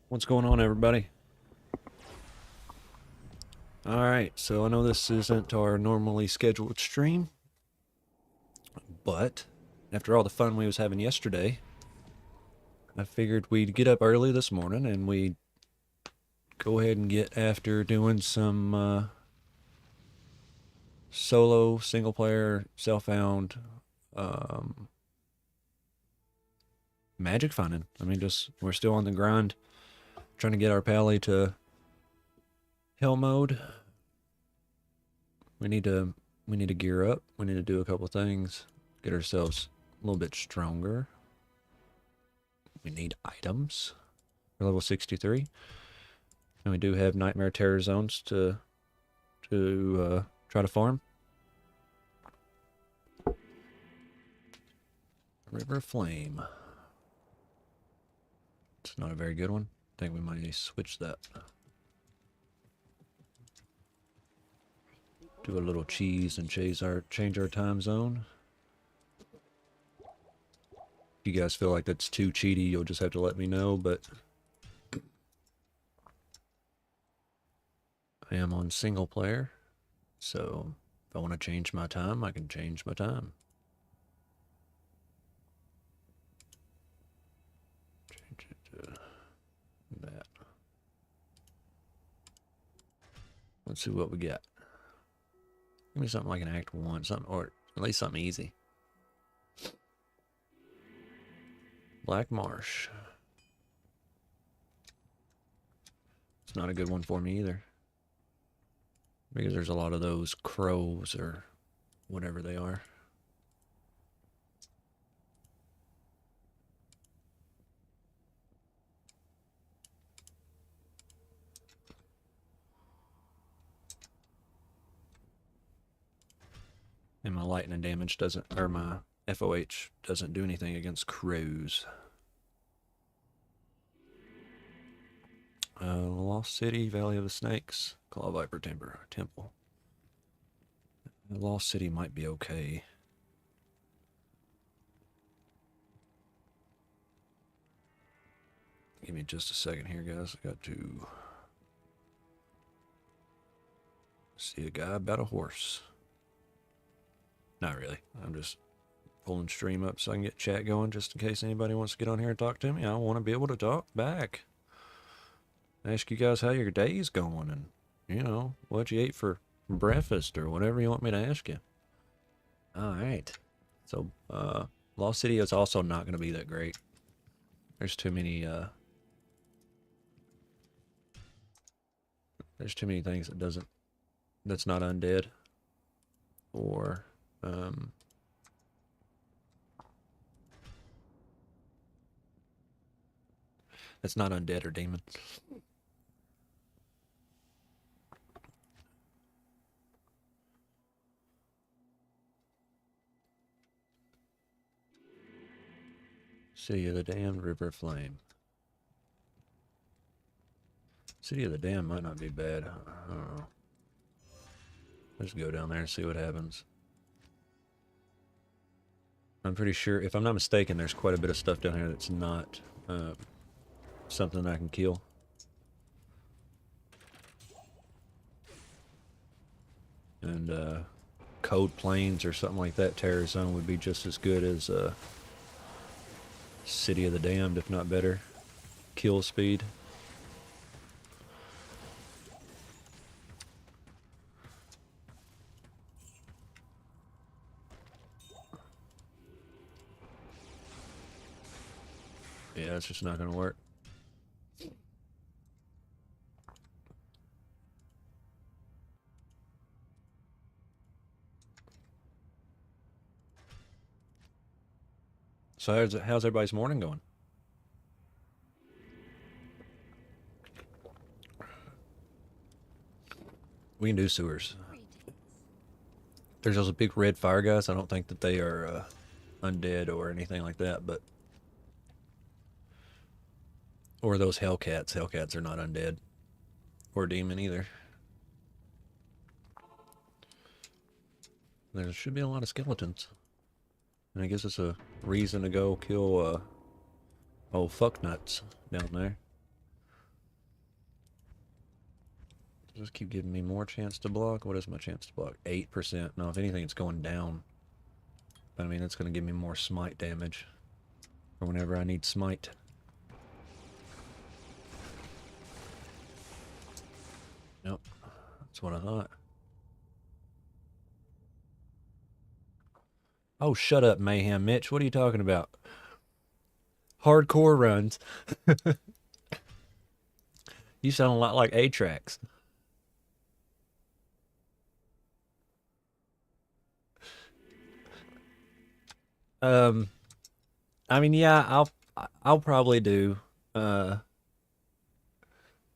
What's going on, everybody? Alright, so I know this isn't our normally scheduled stream, but after all the fun we was having yesterday, I figured we'd get up early this morning and we'd go ahead and get after doing some solo, single-player, self-found magic finding. I mean, we're still on the grind, trying to get our pally to hell mode. We need to gear up. We need to do a couple things, get ourselves a little bit stronger. We need items for level 63, and we do have nightmare terror zones to try to farm. River Flame. It's not a very good one. I think we might need to switch that. Do a little cheese and change our time zone. If you guys feel like that's too cheaty, you'll just have to let me know, but I am on single player, so if I want to change my time, I can change my time. Change it to that. Let's see what we got. Give me something like an Act 1, something, or at least something easy. Black Marsh. It's not a good one for me either, because there's a lot of those crows or whatever they are. And my lightning damage doesn't, or my FOH doesn't do anything against crows. Lost City, Valley of the Snakes, Claw Viper Temple. Lost City might be okay. Give me just a second here, guys. I got to see a guy about a horse. Not really. I'm just pulling stream up so I can get chat going just in case anybody wants to get on here and talk to me. I want to be able to talk back. Ask you guys how your day's going and, you know, what you ate for breakfast or whatever you want me to ask you. Alright. So, Lost City is also not going to be that great. There's too many things that's not undead. Or, that's not undead or demon. City of the Damned, River Flame. City of the Damned might not be bad. I don't know. Let's go down there and see what happens. I'm pretty sure, if I'm not mistaken, there's quite a bit of stuff down here that's not something I can kill. And Code Plains or something like that, Terror Zone, would be just as good as City of the Damned, if not better. Kill speed. Yeah, it's just not going to work. So how's everybody's morning going? We can do sewers. There's those big red fire guys. I don't think that they are undead or anything like that, but... Or those Hellcats. Hellcats are not undead. Or demon either. There should be a lot of skeletons. And I guess it's a reason to go kill old fucknuts down there. Just keep giving me more chance to block. What is my chance to block? 8%. No, if anything, it's going down. But I mean, it's going to give me more smite damage for whenever I need smite. Nope. That's what I thought. Oh, shut up, Mayhem Mitch. What are you talking about? Hardcore runs. You sound a lot like A-Trax. I mean, yeah, I'll probably do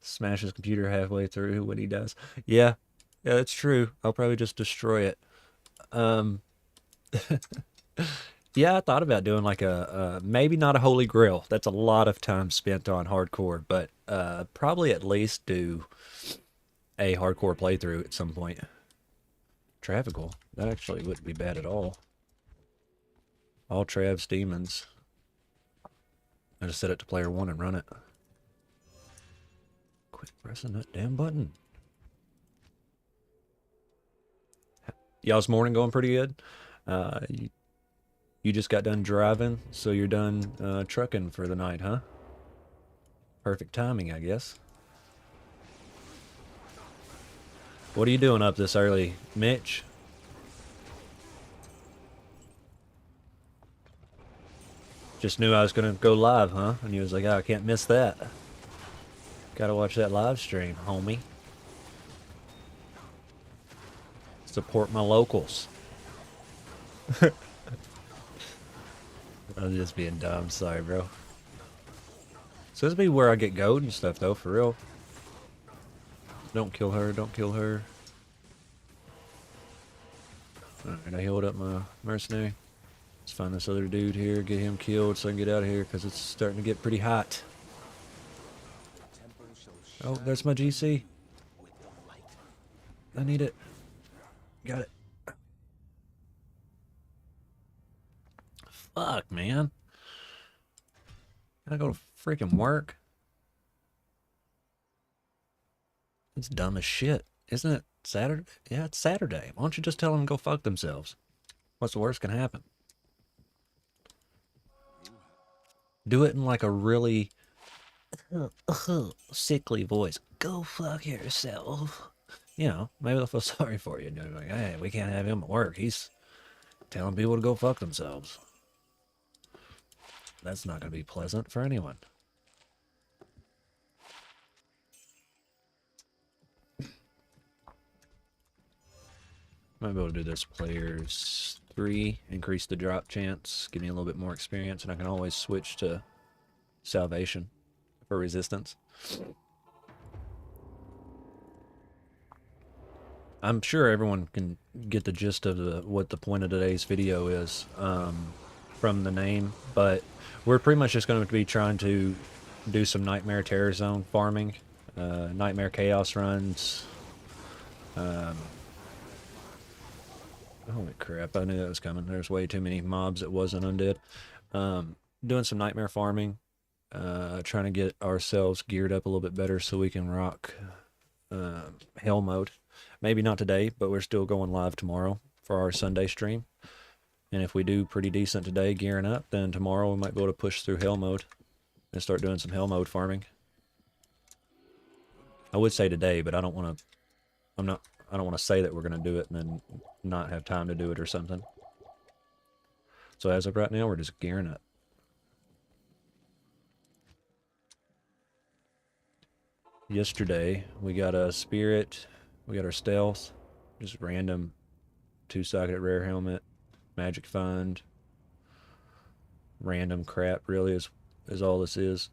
smash his computer halfway through when he does. Yeah, yeah, that's true. I'll probably just destroy it. Yeah, I thought about doing like a maybe not a holy grail. That's a lot of time spent on hardcore, but probably at least do a hardcore playthrough at some point. Travical. That actually wouldn't be bad at all. All Trav's demons. I just set it to player 1 and run it. Quit pressing that damn button. Y'all's morning going pretty good? You just got done driving, so you're done trucking for the night, huh? Perfect timing, I guess. What are you doing up this early, Mitch? Just knew I was going to go live, huh? And he was like, oh, I can't miss that. Gotta watch that live stream, homie. Support my locals. I'm just being dumb. Sorry, bro. So this be where I get gold and stuff, though, for real. Don't kill her. Don't kill her. Alright, I healed up my mercenary. Let's find this other dude here, get him killed so I can get out of here, because it's starting to get pretty hot. Oh, there's my GC. I need it. Got it. Fuck, man. Gotta go to freaking work. It's dumb as shit. Isn't it Saturday? Yeah, it's Saturday. Why don't you just tell them to go fuck themselves? What's the worst can happen? Do it in like a really sickly voice. Go fuck yourself. You know, maybe they'll feel sorry for you. And you're like, hey, we can't have him at work. He's telling people to go fuck themselves. That's not going to be pleasant for anyone. Might be able to do this players 3, increase the drop chance, give me a little bit more experience, and I can always switch to salvation for resistance. I'm sure everyone can get the gist of what the point of today's video is from the name, but we're pretty much just going to be trying to do some Nightmare Terror Zone farming, Nightmare Chaos runs. Holy crap, I knew that was coming. There's way too many mobs that wasn't undead. Doing some Nightmare farming, trying to get ourselves geared up a little bit better so we can rock Hell mode. Maybe not today, but we're still going live tomorrow for our Sunday stream. And if we do pretty decent today gearing up, then tomorrow we might be able to push through Hell mode and start doing some Hell mode farming. I would say today, but I don't want to say that we're going to do it and then not have time to do it or something. So as of right now, we're just gearing up. Yesterday, we got a spirit, we got our stealth, just random 2-socket rare helmet, magic fund, random crap really is all this is.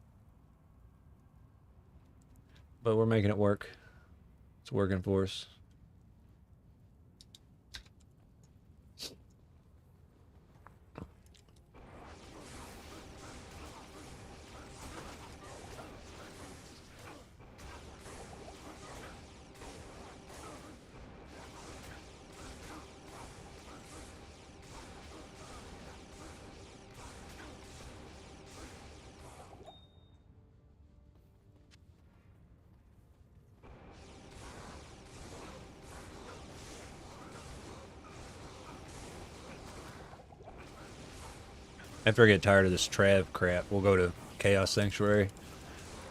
But we're making it work. It's working for us. After I get tired of this Trav crap, we'll go to Chaos Sanctuary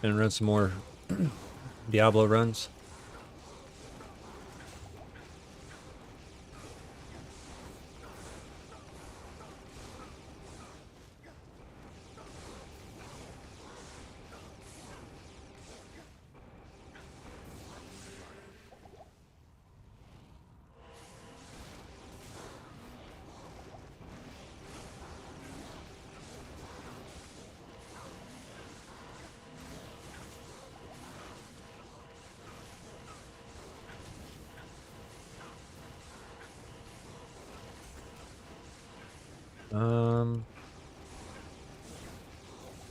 and run some more Diablo runs.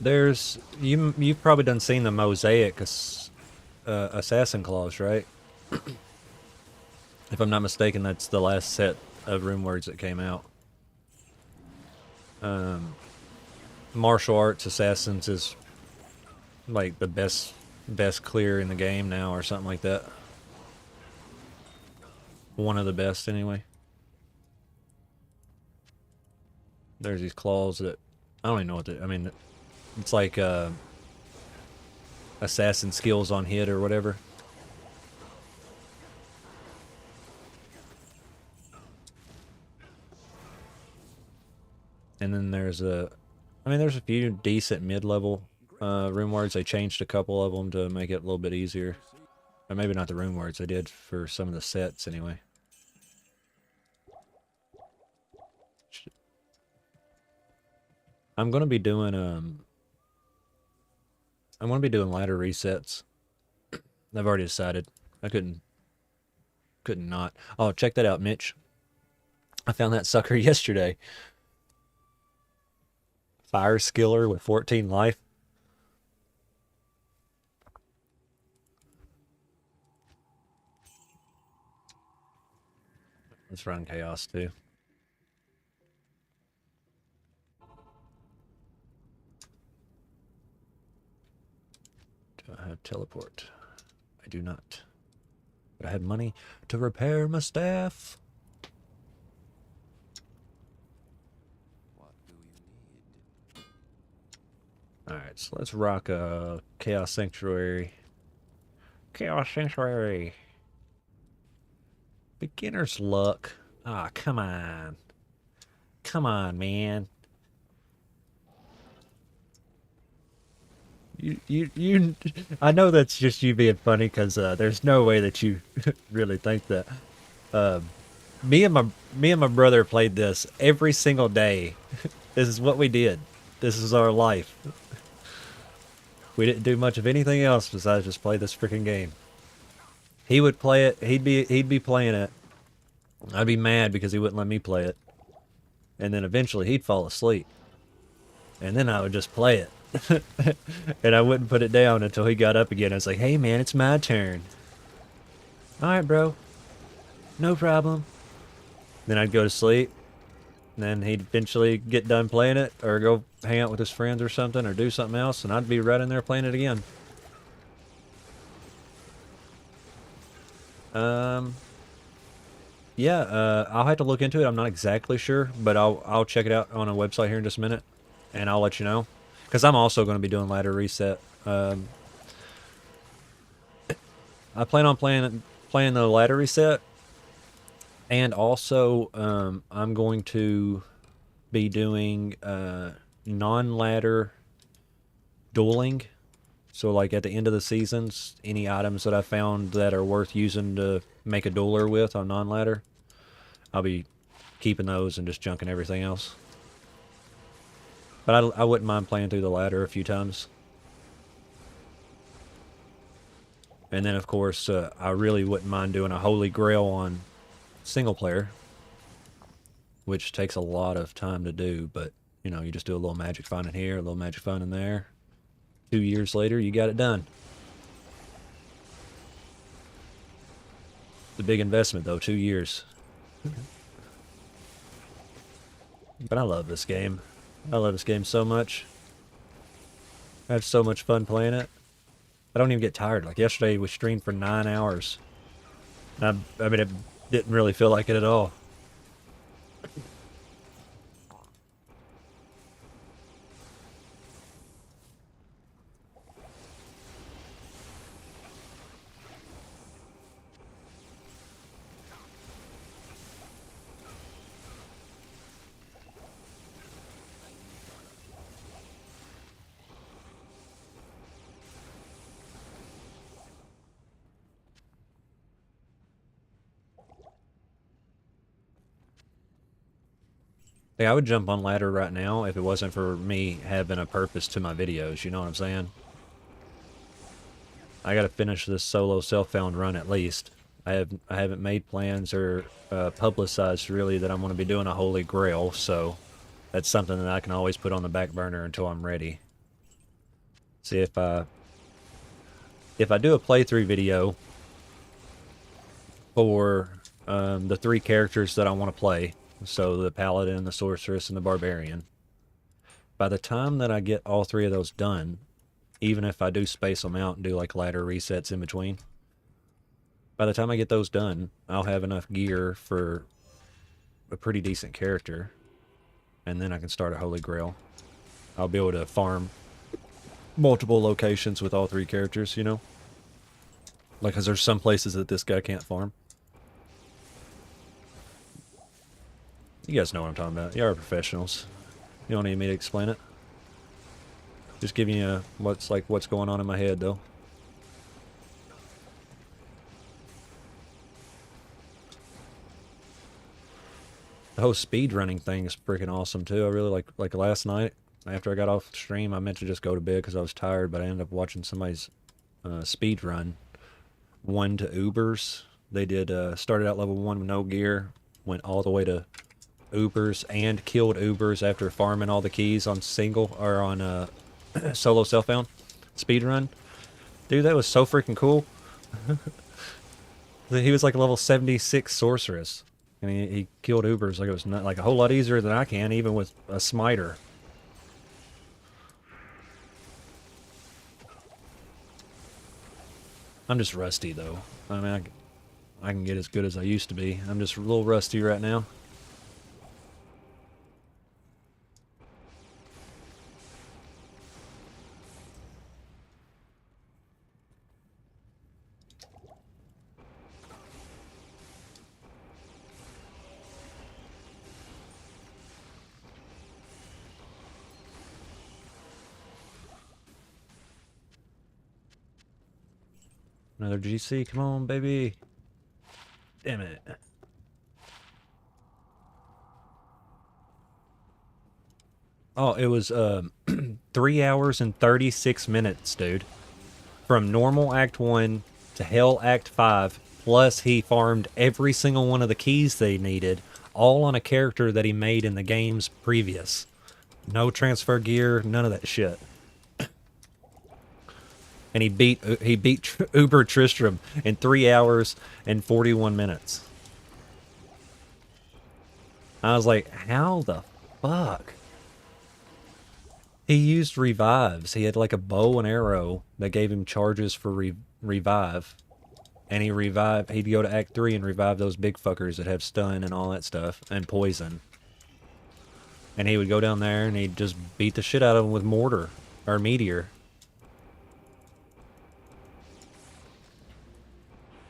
There's you've probably done seen the Mosaic Assassin Claws, right? If I'm not mistaken, that's the last set of rune words that came out. Martial arts assassins is like the best clear in the game now, or something like that. One of the best, anyway. There's these claws that I don't even know what I mean. It's like assassin skills on hit or whatever. And then there's there's a few decent mid-level rune words. They changed a couple of them to make it a little bit easier. Or maybe not the rune words, they did for some of the sets anyway. I'm gonna be doing ladder resets. I've already decided. I couldn't not. Oh, check that out, Mitch. I found that sucker yesterday. Fire skiller with 14 life. Let's run chaos too. Do I have teleport? I do not. But I had money to repair my staff. What do you need? Alright, so let's rock a Chaos Sanctuary. Chaos Sanctuary. Beginner's luck. Ah, come on. Come on, man. You I know that's just you being funny, because there's no way that you really think that. Me and my brother played this every single day. This is what we did. This is our life. We didn't do much of anything else besides just play this freaking game. He would play it. He'd be playing it. I'd be mad because he wouldn't let me play it. And then eventually he'd fall asleep. And then I would just play it. And I wouldn't put it down until he got up again. I was like, hey man, it's my turn. Alright, bro. No problem. Then I'd go to sleep. And then he'd eventually get done playing it, or go hang out with his friends or something, or do something else, and I'd be right in there playing it again. Yeah, I'll have to look into it. I'm not exactly sure, but I'll check it out on a website here in just a minute, and I'll let you know. Because I'm also going to be doing ladder reset. I plan on playing the ladder reset, and also I'm going to be doing non-ladder dueling. So like at the end of the seasons, any items that I found that are worth using to make a dueler with on non-ladder, I'll be keeping those and just junking everything else. But I wouldn't mind playing through the ladder a few times. And then of course, I really wouldn't mind doing a Holy Grail on single player, which takes a lot of time to do, but you know, you just do a little magic finding here, a little magic finding there. 2 years later, you got it done. It's a big investment though, 2 years. But I love this game. I love this game so much. I have so much fun playing it. I don't even get tired. Like yesterday, we streamed for 9 hours. And I mean, it didn't really feel like it at all. Like, I would jump on ladder right now if it wasn't for me having a purpose to my videos, you know what I'm saying? I gotta finish this solo self-found run at least. I haven't made plans or publicized really that I'm going to be doing a Holy Grail, so that's something that I can always put on the back burner until I'm ready. See if I do a playthrough video for the 3 characters that I want to play, so the Paladin, the Sorceress, and the Barbarian. By the time that I get all 3 of those done, even if I do space them out and do like ladder resets in between, by the time I get those done, I'll have enough gear for a pretty decent character, and then I can start a Holy Grail. I'll be able to farm multiple locations with all 3 characters, you know? Like, because there's some places that this guy can't farm. You guys know what I'm talking about. You are professionals. You don't need me to explain it. Just giving you what's going on in my head, though. The whole speed running thing is freaking awesome too. I really like last night after I got off the stream, I meant to just go to bed because I was tired, but I ended up watching somebody's speed run. 1 to Ubers. They did started out level 1 with no gear, went all the way to Ubers and killed Ubers after farming all the keys on single or on solo self-found speed run. Dude, that was so freaking cool. He was like a level 76 sorceress. And he killed Ubers like it was not, like a whole lot easier than I can, even with a smiter. I'm just rusty, though. I mean, I can get as good as I used to be. I'm just a little rusty right now. Another GC, come on, baby. Damn it. Oh, it was 3 hours and 36 minutes, dude. From normal Act 1 to Hell Act 5, plus he farmed every single one of the keys they needed, all on a character that he made in the games previous. No transfer gear, none of that shit. And he beat Uber Tristram in 3 hours and 41 minutes. I was like, how the fuck? He used revives. He had like a bow and arrow that gave him charges for revive. And he'd go to Act 3 and revive those big fuckers that have stun and all that stuff, and poison. And he would go down there and he'd just beat the shit out of them with mortar, or meteor.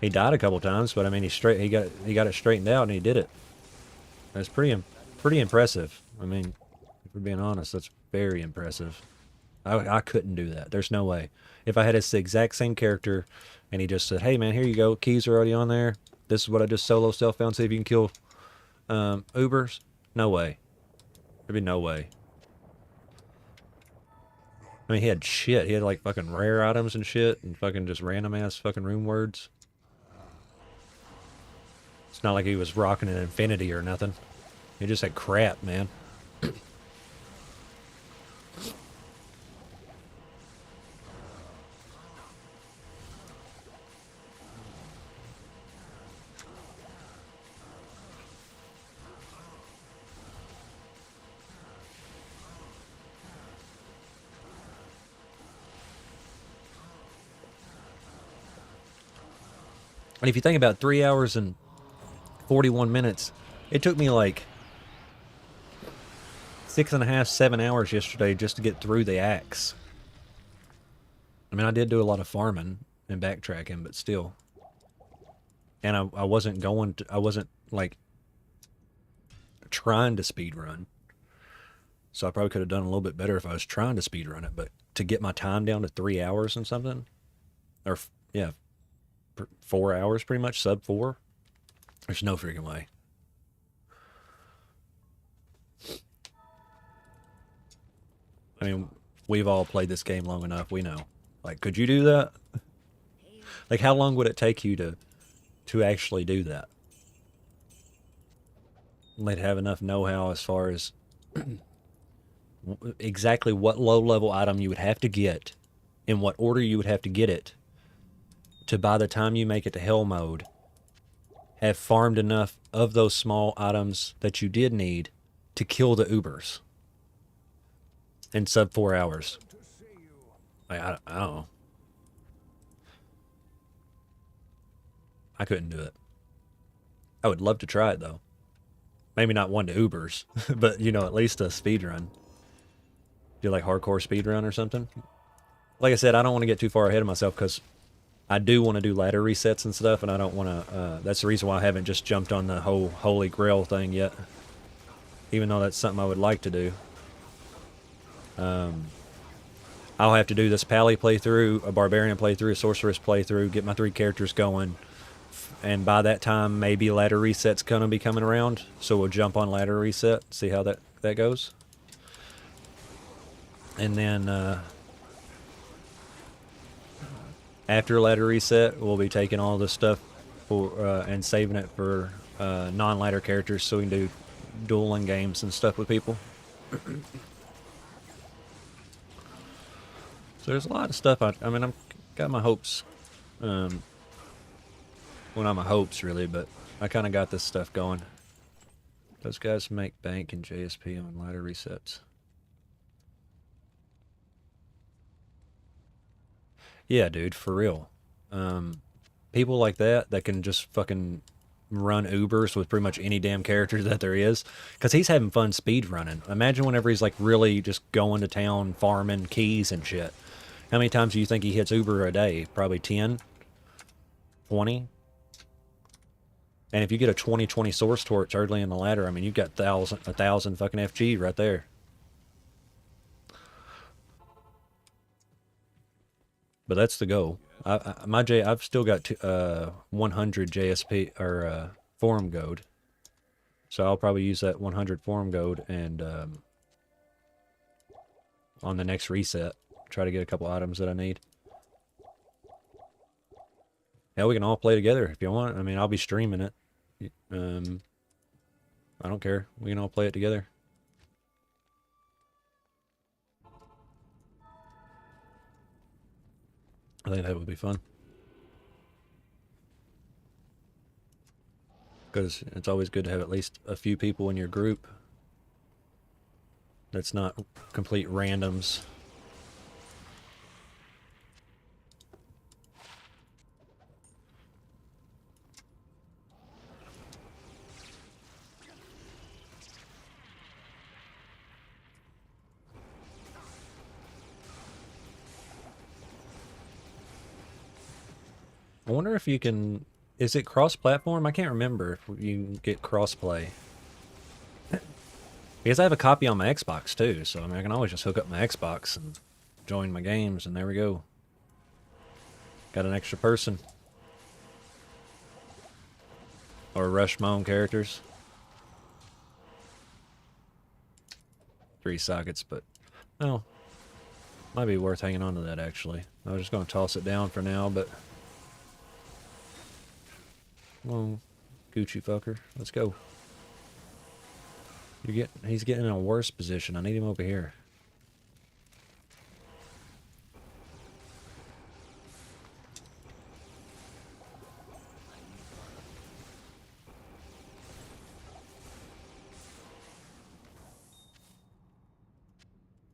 He died a couple times, but I mean, he got it straightened out and he did it. That's pretty impressive. I mean, if we're being honest, that's very impressive. I couldn't do that. There's no way. If I had this exact same character and he just said, hey man, here you go, keys are already on there. This is what I just solo self-found, see if you can kill Ubers. No way. There'd be no way. I mean, he had shit. He had like fucking rare items and shit and fucking just random ass fucking rune words. It's not like he was rocking an infinity or nothing. He just had crap, man. And if you think about 3 hours and 41 minutes, it took me like 6.5, 7 hours yesterday just to get through the acts. I mean, I did do a lot of farming and backtracking, but still. And I wasn't like trying to speed run. So I probably could have done a little bit better if I was trying to speed run it, but to get my time down to 3 hours and something, or yeah, 4 hours pretty much, sub 4, there's no freaking way. I mean, we've all played this game long enough. We know. Like, could you do that? Like, how long would it take you to actually do that? They'd have enough know-how as far as exactly what low-level item you would have to get, in what order you would have to get it, to by the time you make it to hell mode, have farmed enough of those small items that you did need to kill the Ubers in sub 4 hours. Like, I don't know. I couldn't do it. I would love to try it though. Maybe not one to Ubers, but you know, at least a speed run. Do like hardcore speed run or something. Like I said, I don't want to get too far ahead of myself because I do want to do ladder resets and stuff, and I don't want to. That's the reason why I haven't just jumped on the whole Holy Grail thing yet. Even though that's something I would like to do. I'll have to do this Pally playthrough, a Barbarian playthrough, a Sorceress playthrough, get my 3 characters going. And by that time, maybe ladder reset's going to be coming around. So we'll jump on ladder reset, see how that goes. And then after ladder reset, we'll be taking all this stuff for, and saving it for non-ladder characters so we can do dueling games and stuff with people. So there's a lot of stuff. I mean, I've got my hopes. Well, not my hopes really, but I kind of got this stuff going. Those guys make bank and JSP on ladder resets. Yeah, dude, for real. People like that can just fucking run Ubers with pretty much any damn character that there is, because he's having fun speed running. Imagine whenever he's like really just going to town, farming keys and shit. How many times do you think he hits Uber a day? Probably 10, 20. And if you get a 20/20 source torch early in the ladder, I mean, you've got a thousand fucking FG right there. But that's the goal. I've still got 100 JSP or forum gold, so I'll probably use that 100 forum gold and on the next reset, try to get a couple items that I need. Yeah, we can all play together if you want. I mean, I'll be streaming it. I don't care. We can all play it together. I think that would be fun. Because it's always good to have at least a few people in your group that's not complete randoms. I wonder if you can... Is it cross-platform? I can't remember if you can get cross-play. Because I have a copy on my Xbox too, so I mean I can always just hook up my Xbox and join my games, and there we go. Got an extra person. Or rush my own characters. 3 sockets, but... Oh. Might be worth hanging on to that, actually. I was just going to toss it down for now, but... Well, Gucci fucker. Let's go. He's getting in a worse position. I need him over here.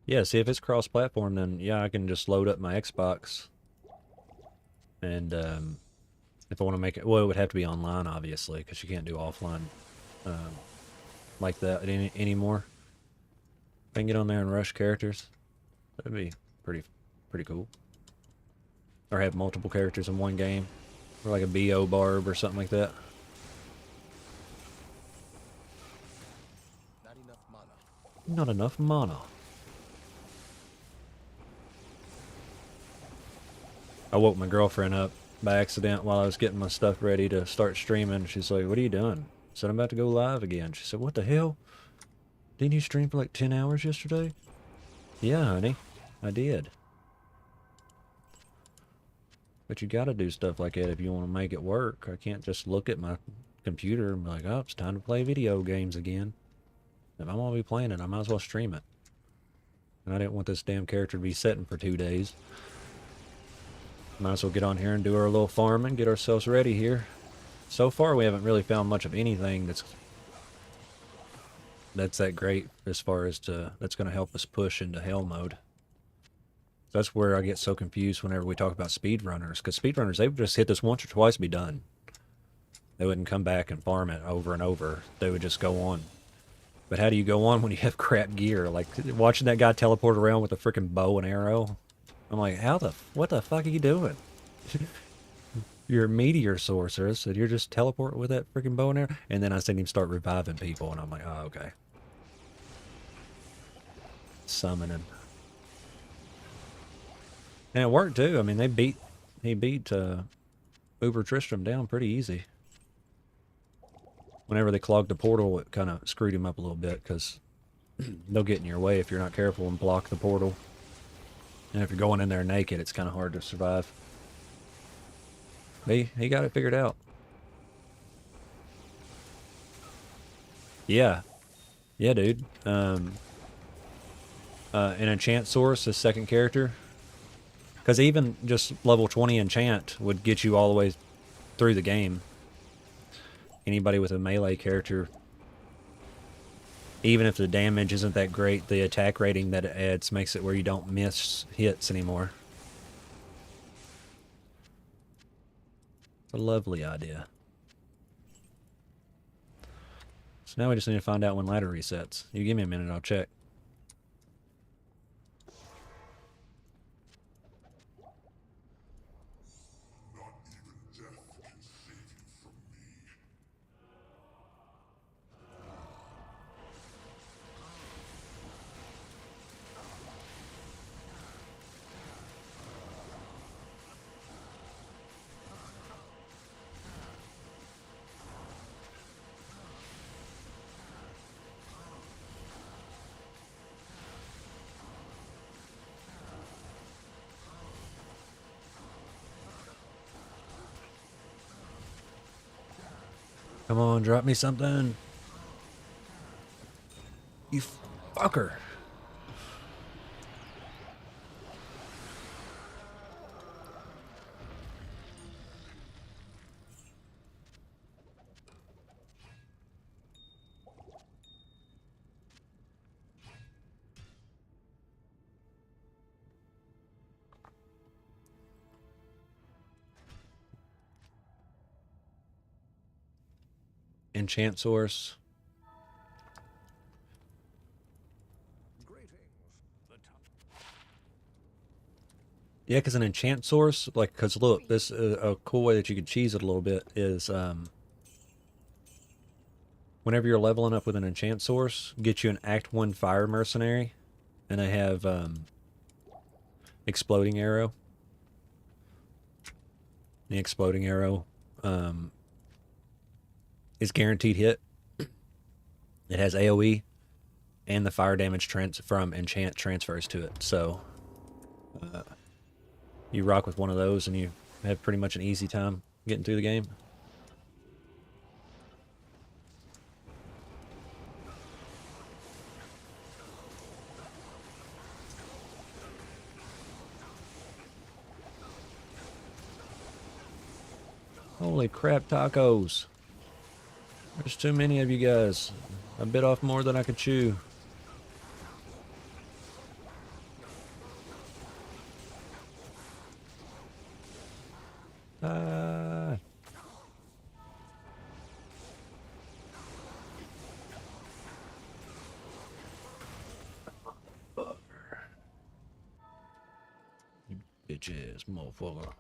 Yeah, see if it's cross-platform, then yeah, I can just load up my Xbox. And if I want to make it, well, it would have to be online, obviously, because you can't do offline like that anymore. If I can get on there and rush characters, that'd be pretty cool. Or have multiple characters in one game, or like a BO barb or something like that. Not enough mana. Not enough mana. I woke my girlfriend up by accident while I was getting my stuff ready to start streaming. She's like, "What are you doing?" I said, "I'm about to go live again." She said, "What the hell? Didn't you stream for like 10 hours yesterday?" Yeah, honey, I did. But you gotta do stuff like that if you want to make it work. I can't just look at my computer and be like, oh, it's time to play video games again. If I'm gonna be playing it, I might as well stream it. And I didn't want this damn character to be sitting for 2 days. Might as well get on here and do our little farming, get ourselves ready here. So far, we haven't really found much of anything that's that great as far as that's going to help us push into hell mode. That's where I get so confused whenever we talk about speedrunners, because speedrunners, they would just hit this once or twice and be done. They wouldn't come back and farm it over and over. They would just go on. But how do you go on when you have crap gear? Like, watching that guy teleport around with a freaking bow and arrow. I'm like, what the fuck are you doing? You're a meteor sorceress, and you're just teleporting with that freaking bow and arrow? And then I seen him start reviving people, and I'm like, oh, okay. Summoning. And it worked, too. I mean, he beat Uber Tristram down pretty easy. Whenever they clogged the portal, it kind of screwed him up a little bit, because they'll get in your way if you're not careful and block the portal. And if you're going in there naked, it's kind of hard to survive. He got it figured out. Yeah. Yeah, dude. An enchant source, the second character. Because even just level 20 enchant would get you all the way through the game. Anybody with a melee character, even if the damage isn't that great, the attack rating that it adds makes it where you don't miss hits anymore. It's a lovely idea. So now we just need to find out when ladder resets. You give me a minute, I'll check. Come on, drop me something. You fucker. Enchant source. Yeah, because an enchant source, like, because look, this a cool way that you could cheese it a little bit is whenever you're leveling up with an enchant source, get you an Act 1 fire mercenary, and I have exploding arrow. The exploding arrow is guaranteed hit. It has AoE, and the fire damage from enchant transfers to it. So you rock with one of those, and you have pretty much an easy time getting through the game. Holy crap, tacos. There's too many of you guys. I bit off more than I could chew. You bitch ass motherfucker.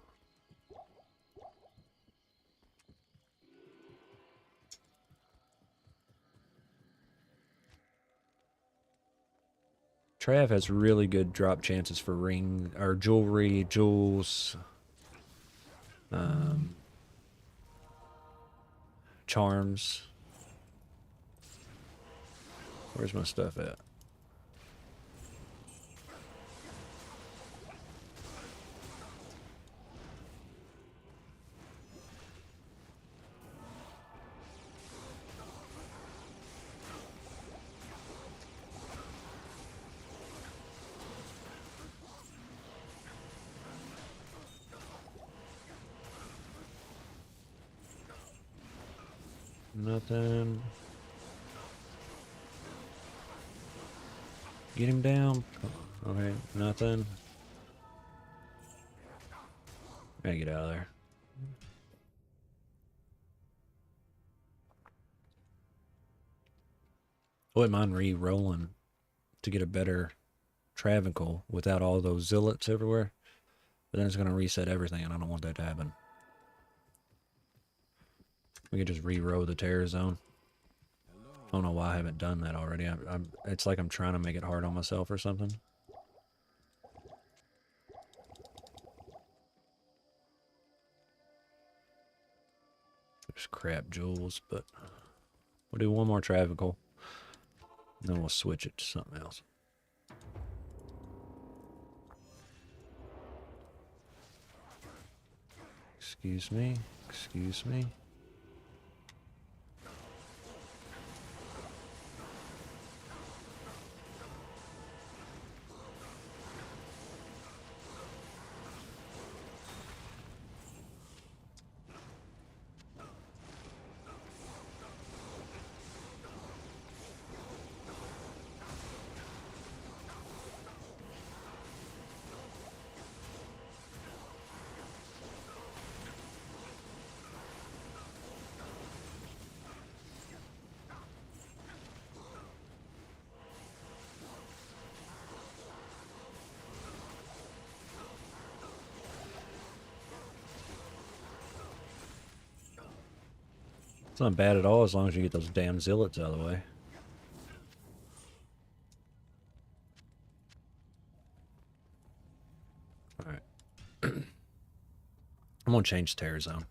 Trav has really good drop chances for ring or jewelry, jewels, charms. Where's my stuff at? Nothing. Get him down. Okay, nothing. Gotta get out of there. I wouldn't mind re-rolling to get a better Travancore without all those zillets everywhere. But then it's going to reset everything, and I don't want that to happen. We could just re-roll the terror zone. I don't know why I haven't done that already. It's like I'm trying to make it hard on myself or something. There's crap jewels, but we'll do one more Travancore. And then we'll switch it to something else. Excuse me. Excuse me. It's not bad at all as long as you get those damn zillets out of the way. Alright. I'm going to change Terror Zone.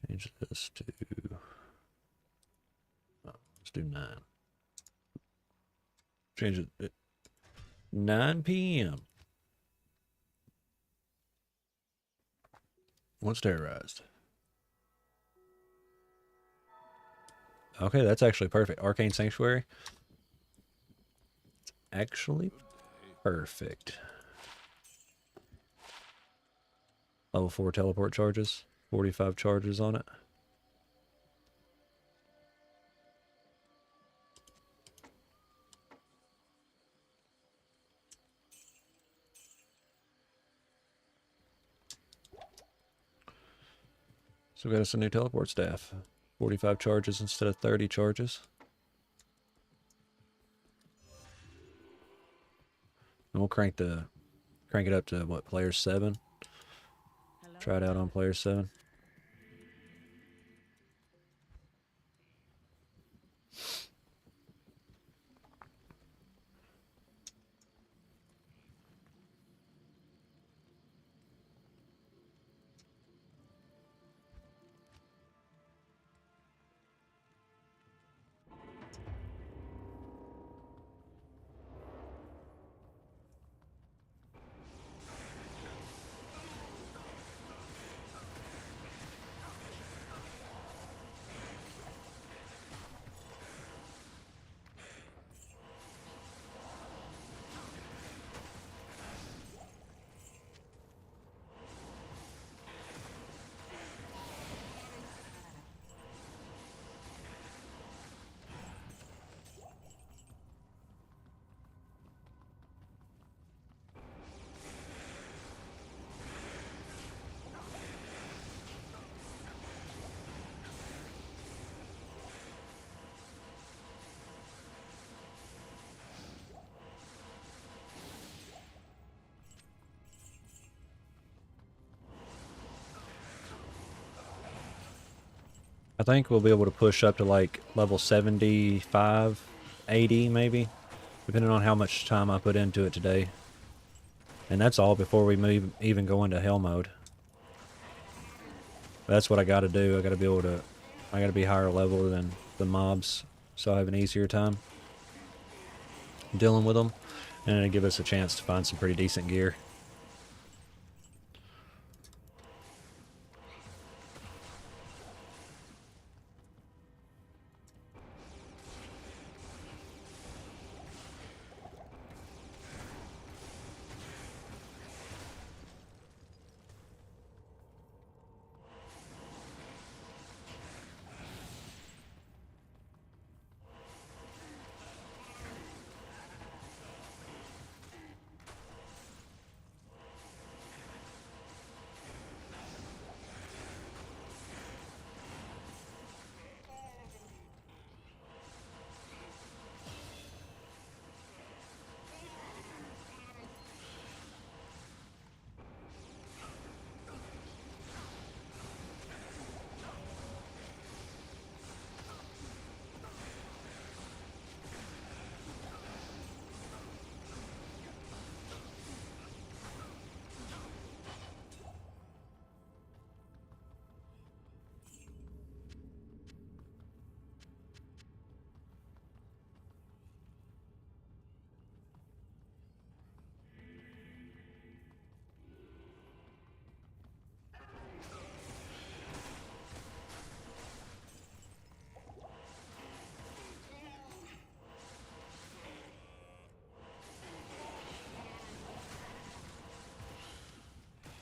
Change this to... Oh, let's do 9. Change it at 9 p.m. Once terrorized. Okay, that's actually perfect. Arcane Sanctuary. Actually perfect. Level 4 teleport charges. 45 charges on it. So we got us a new teleport staff. 45 charges instead of 30 charges. And we'll crank it up to what, player 7? Try it out on player 7. I think we'll be able to push up to like level 75, 80 maybe, depending on how much time I put into it today. And that's all before we even go into hell mode. That's what I got to do. I got to be higher level than the mobs, so I have an easier time dealing with them, and it'll give us a chance to find some pretty decent gear.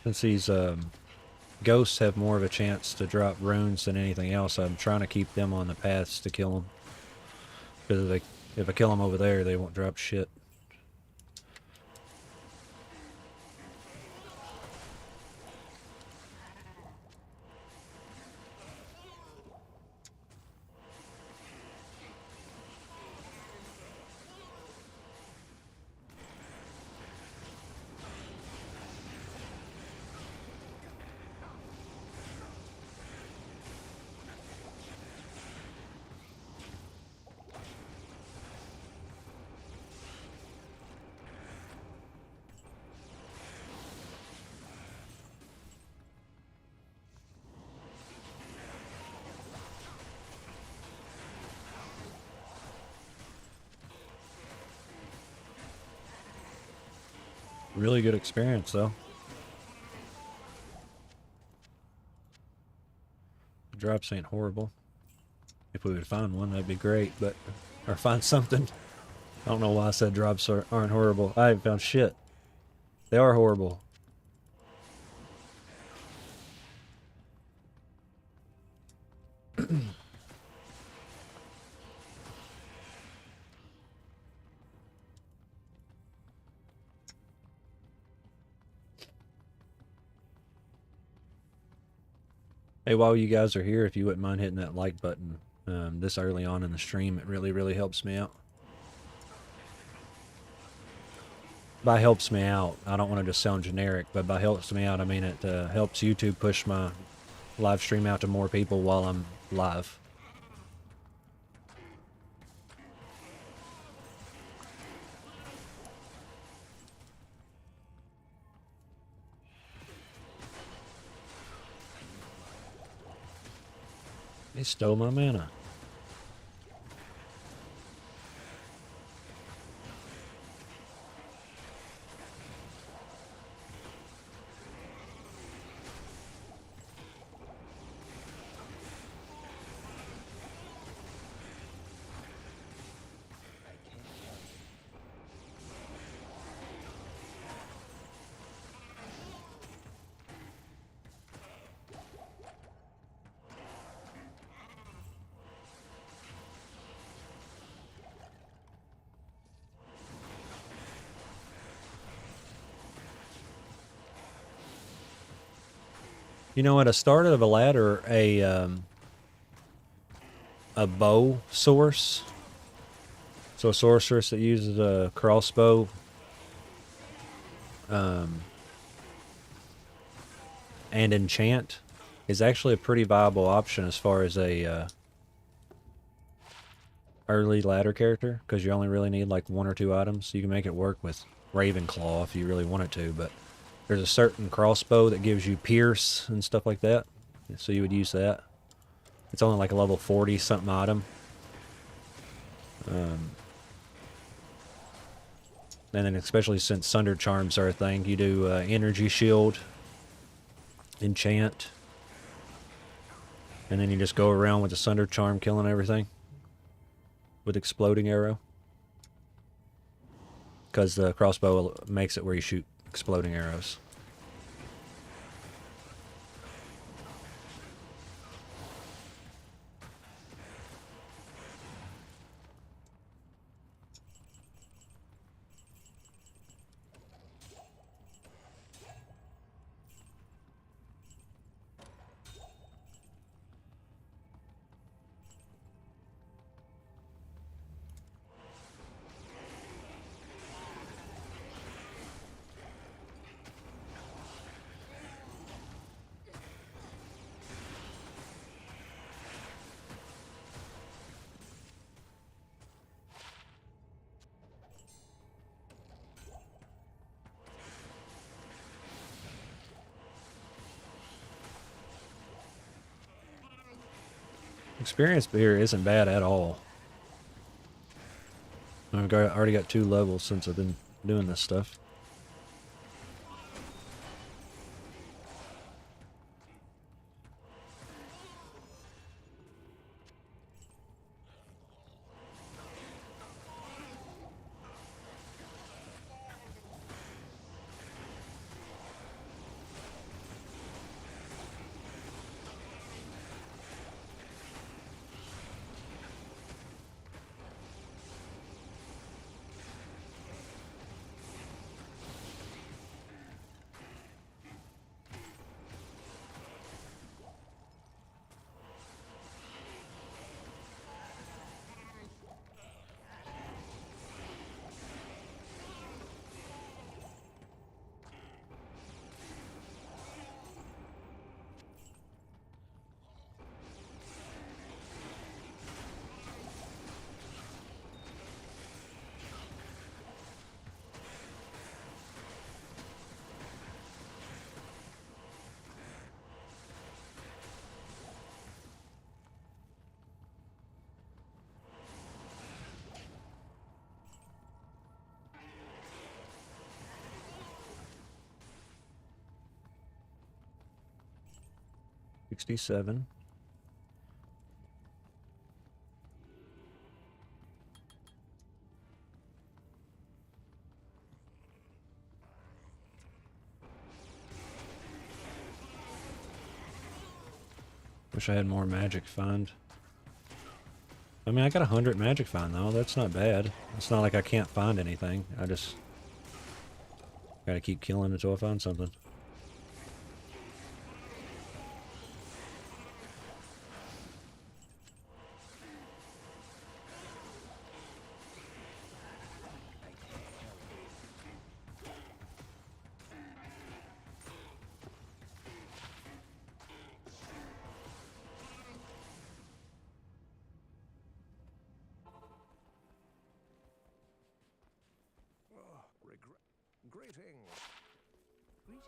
Since these ghosts have more of a chance to drop runes than anything else, I'm trying to keep them on the paths to kill them. Because if I kill them over there, they won't drop shit. Really good experience, though. The drops ain't horrible. If we would find one, that'd be great, but... Or find something. I don't know why I said drops aren't horrible. I haven't found shit. They are horrible. Hey, while you guys are here, if you wouldn't mind hitting that like button this early on in the stream, it really, really helps me out. By helps me out, I don't want to just sound generic, but by helps me out, I mean it helps YouTube push my live stream out to more people while I'm live. They stole my mana. You know, at a start of a ladder, a bow source, so a sorceress that uses a crossbow, and enchant, is actually a pretty viable option as far as a early ladder character, because you only really need like 1 or 2 items. You can make it work with Ravenclaw if you really wanted to, but there's a certain crossbow that gives you pierce and stuff like that, so you would use that. It's only like a level 40 something item. And then especially since Sunder Charms are a thing, you do energy shield, enchant, and then you just go around with the Sunder Charm killing everything with exploding arrow, because the crossbow makes it where you shoot exploding arrows. Experience here isn't bad at all. I've already got 2 levels since I've been doing this stuff. 67. Wish I had more magic find. I mean, I got 100 magic find though. That's not bad. It's not like I can't find anything. I just gotta keep killing until I find something. Greetings. Greetings.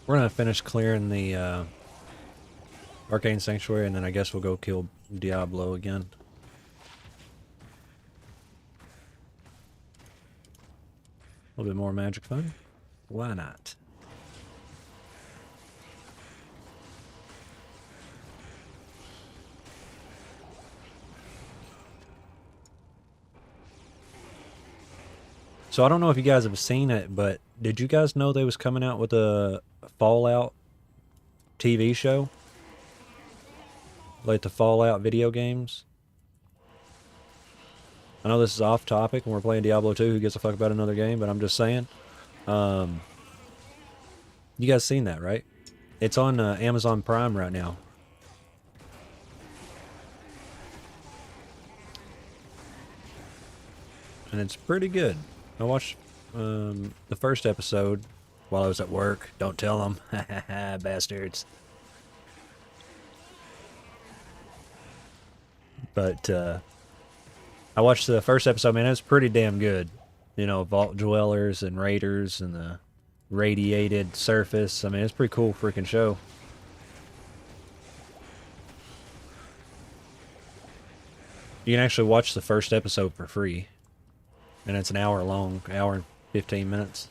We're gonna finish clearing the Arcane Sanctuary, and then I guess we'll go kill Diablo again. A little bit more magic fun. Why not? So I don't know if you guys have seen it, but did you guys know they was coming out with a Fallout TV show? Like the Fallout video games? I know this is off topic and we're playing Diablo 2, who gives a fuck about another game, but I'm just saying. You guys seen that, right? It's on Amazon Prime right now. And it's pretty good. I watched the first episode while I was at work. Don't tell them. Bastards. But I watched the first episode, man. It was pretty damn good. You know, vault dwellers and raiders and the radiated surface. I mean, it's a pretty cool freaking show. You can actually watch the first episode for free. And it's an hour long, hour and 15 minutes.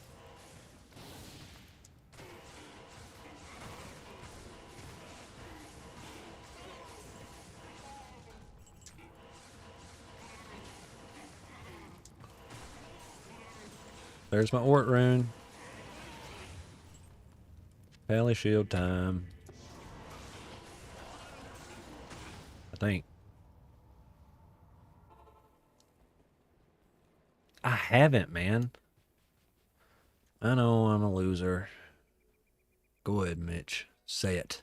There's my Ort rune. Pally shield time. I think. I haven't, man. I know I'm a loser. Go ahead, Mitch. Say it.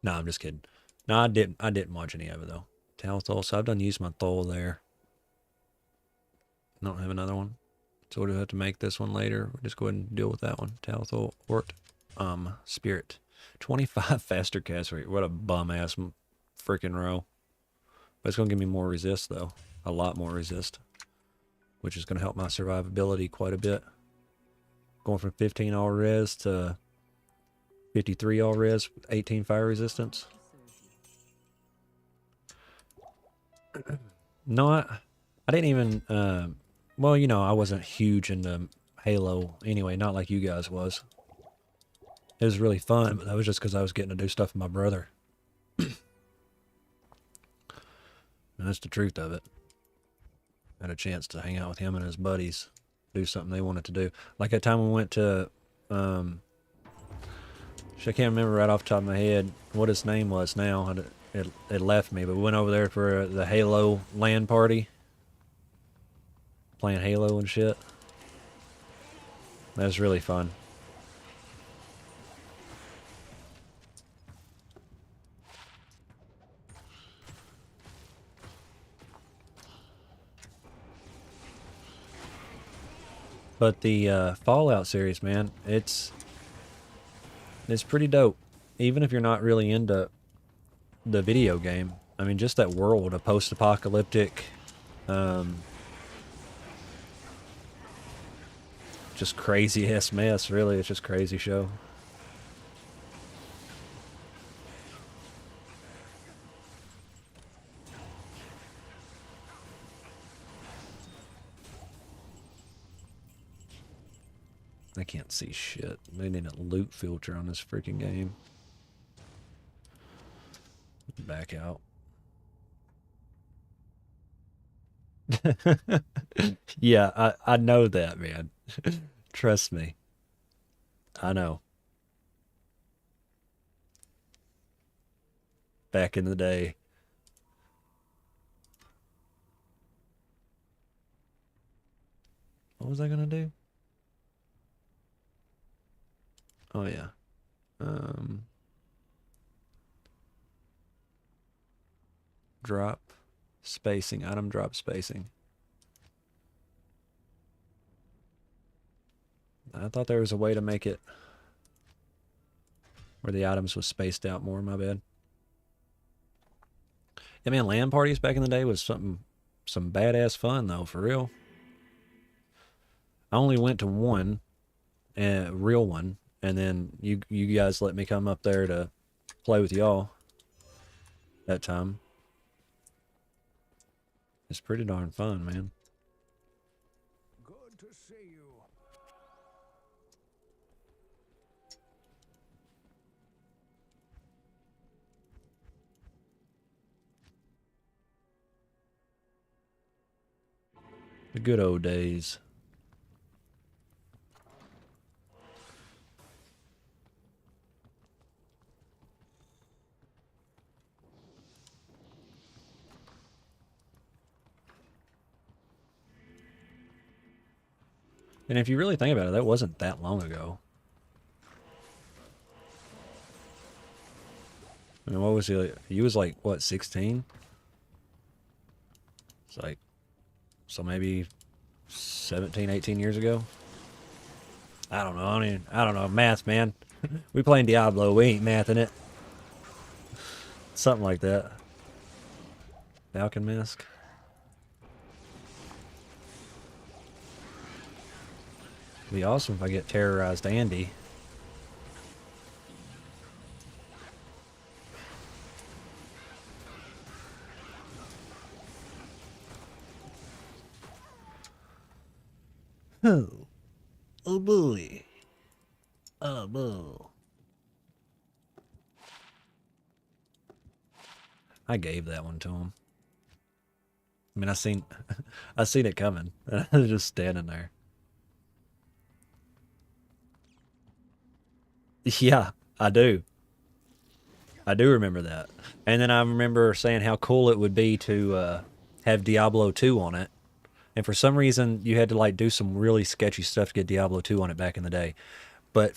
No, I'm just kidding. No, I didn't watch any of it though. Talthol, so I've done used my Thol there. Don't have another one. So we'll have to make this one later. We'll just go ahead and deal with that one. Talthol, Ort, Spirit. 25 faster cast rate. What a bum ass freaking row. But it's going to give me more resist, though. A lot more resist. Which is going to help my survivability quite a bit. Going from 15 all res to 53 all res with 18 fire resistance. No, I didn't even... well, you know, I wasn't huge into Halo anyway. Not like you guys was. It was really fun, but that was just because I was getting to do stuff with my brother. And that's the truth of it. Had a chance to hang out with him and his buddies, do something they wanted to do. Like that time we went to, I can't remember right off the top of my head what his name was now. it left me, but we went over there for the Halo LAN party, playing Halo and shit. That was really fun. But the Fallout series, man, it's pretty dope. Even if you're not really into the video game, I mean, just that world, a post-apocalyptic, just crazy ass mess. Really, it's just crazy show. I can't see shit. They need a loot filter on this freaking game. Back out. Yeah, I know that, man. Trust me. I know. Back in the day. What was I gonna do? Oh yeah. Drop spacing, item drop spacing. I thought there was a way to make it where the items was spaced out more, my bad. Yeah, man, LAN parties back in the day was some badass fun though, for real. I only went to one, a real one, and then you guys let me come up there to play with y'all that time. It's pretty darn fun, man. Good to see you. The good old days. And if you really think about it, that wasn't that long ago. I mean, what was he like? He was like, what, 16? It's like, so maybe 17, 18 years ago? I don't know. I don't know. Math, man. We playing Diablo. We ain't mathing it. Something like that. Falcon Mask. Be awesome if I get terrorized Andy. Oh. Oh boy. Oh boy. I gave that one to him. I mean, I seen it coming. I was just standing there. Yeah, I do. I do remember that. And then I remember saying how cool it would be to have Diablo 2 on it. And for some reason, you had to like do some really sketchy stuff to get Diablo 2 on it back in the day. But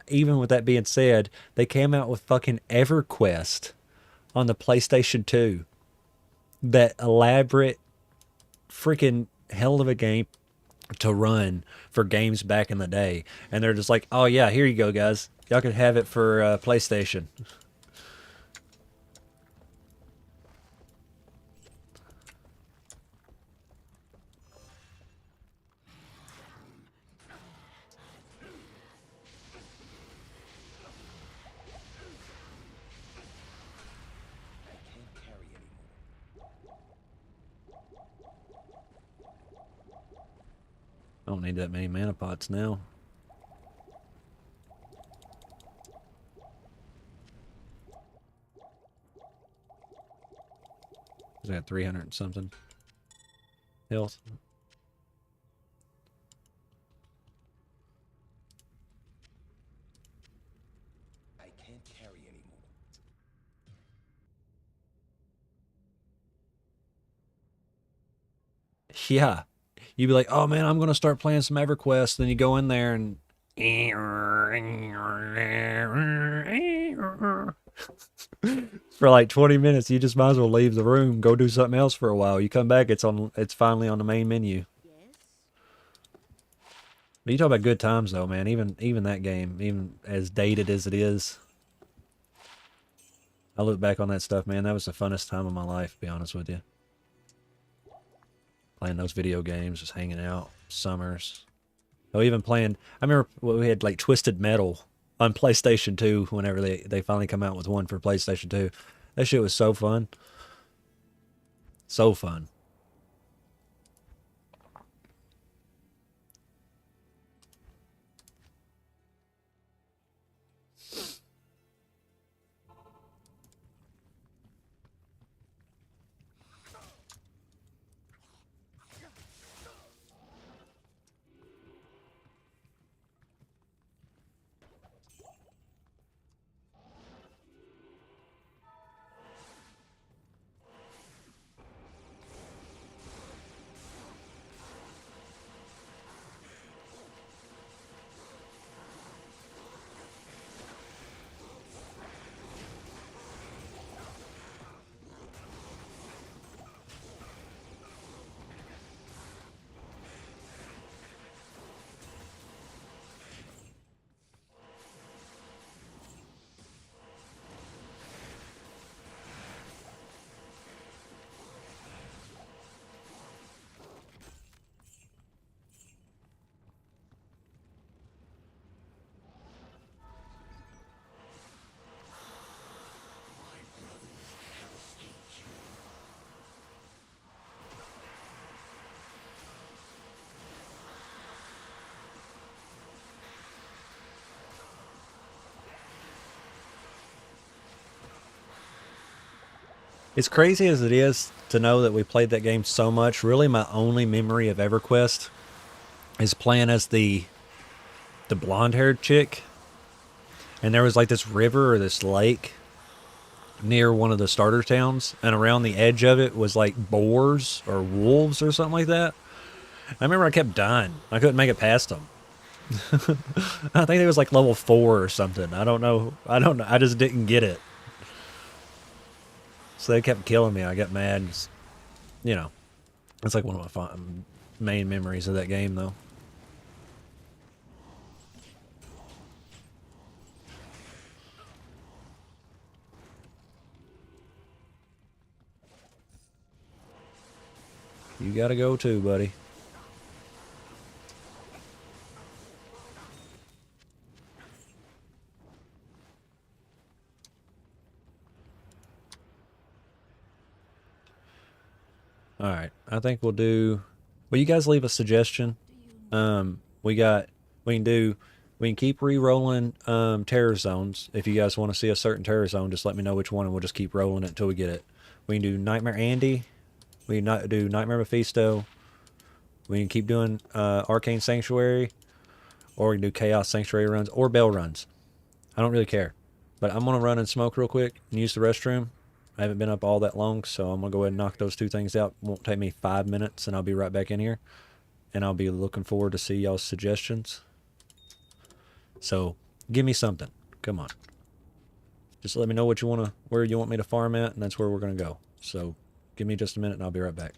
even with that being said, they came out with fucking EverQuest on the PlayStation 2. That elaborate freaking hell of a game to run for games back in the day. And they're just like, oh yeah, here you go, guys. Y'all can have it for PlayStation. I can't carry anymore. I don't need that many mana pots now. I got 300 and something health. I can't carry anymore. Yeah. You'd be like, oh man, I'm gonna start playing some EverQuest. Then you go in there and for like 20 minutes, you just might as well leave the room, go do something else for a while. You come back, it's finally on the main menu. Yes. But you talk about good times though, man. Even that game, even as dated as it is, I look back on that stuff, man. That was the funnest time of my life, to be honest with you. Playing those video games, just hanging out, summers. Oh, even playing. I remember we had like Twisted Metal on PlayStation 2 whenever they finally come out with one for PlayStation 2. That shit was so fun. So fun. It's crazy as it is to know that we played that game so much. Really, my only memory of EverQuest is playing as the blonde-haired chick, and there was like this river or this lake near one of the starter towns, and around the edge of it was like boars or wolves or something like that. I remember I kept dying. I couldn't make it past them. I think it was like level 4 or something. I don't know. I just didn't get it. So they kept killing me. I got mad. You know, it's like one of my main memories of that game, though. You gotta go too, buddy. All right, I think we'll do. Will you guys leave a suggestion? We can keep re-rolling terror zones. If you guys want to see a certain terror zone, just let me know which one, and we'll just keep rolling it until we get it. We can do Nightmare Andy. We can do Nightmare Mephisto. We can keep doing Arcane Sanctuary, or we can do Chaos Sanctuary runs or Bell runs. I don't really care, but I'm gonna run and smoke real quick and use the restroom. I haven't been up all that long, so I'm gonna go ahead and knock those two things out. Won't take me 5 minutes, and I'll be right back in here. And I'll be looking forward to see y'all's suggestions. So give me something. Come on. Just let me know where you want me to farm at, and that's where we're gonna go. So give me just a minute, and I'll be right back.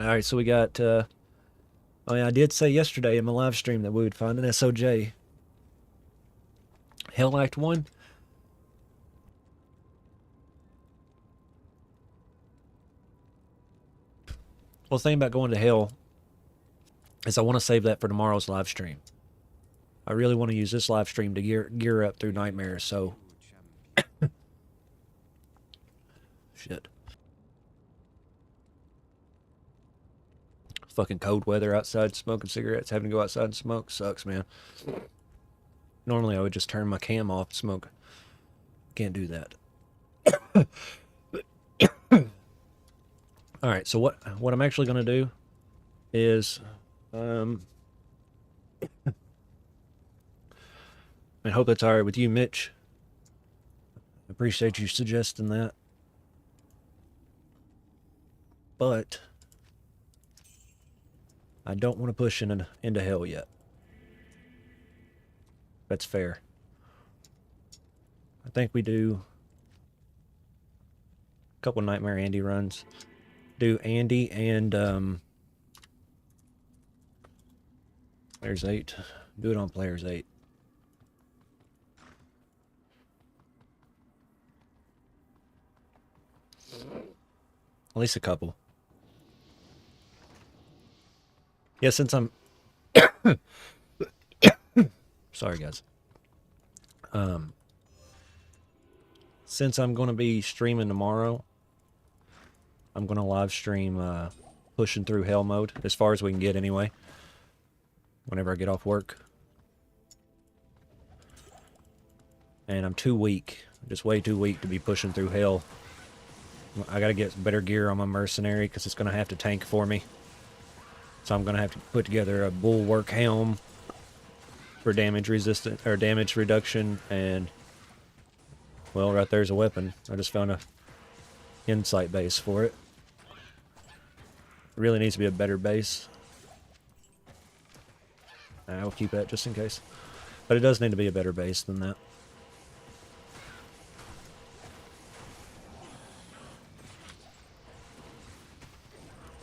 All right, so we got. Oh yeah, I did say yesterday in my live stream that we would find an SOJ. Hell Act 1. Well, the thing about going to hell is I want to save that for tomorrow's live stream. I really want to use this live stream to gear up through nightmares. So, shit. Fucking cold weather outside, smoking cigarettes, having to go outside and smoke sucks, man. Normally, I would just turn my cam off and smoke. Can't do that. All right, so what I'm actually going to do is, I hope that's all right with you, Mitch. I appreciate you suggesting that. But I don't want to push into hell yet. That's fair. I think we do a couple Nightmare Andy runs. Do Andy and Players 8. Do it on Players 8. At least a couple. Yeah, since I'm sorry guys. Since I'm going to be streaming tomorrow, I'm going to live stream pushing through hell mode as far as we can get anyway. Whenever I get off work. And I'm too weak. Just way too weak to be pushing through hell. I gotta get better gear on my mercenary because it's gonna have to tank for me. So I'm gonna have to put together a bulwark helm for damage resistant or damage reduction, and well, right there's a weapon. I just found a insight base for it. It really needs to be a better base. I'll keep that just in case. But it does need to be a better base than that.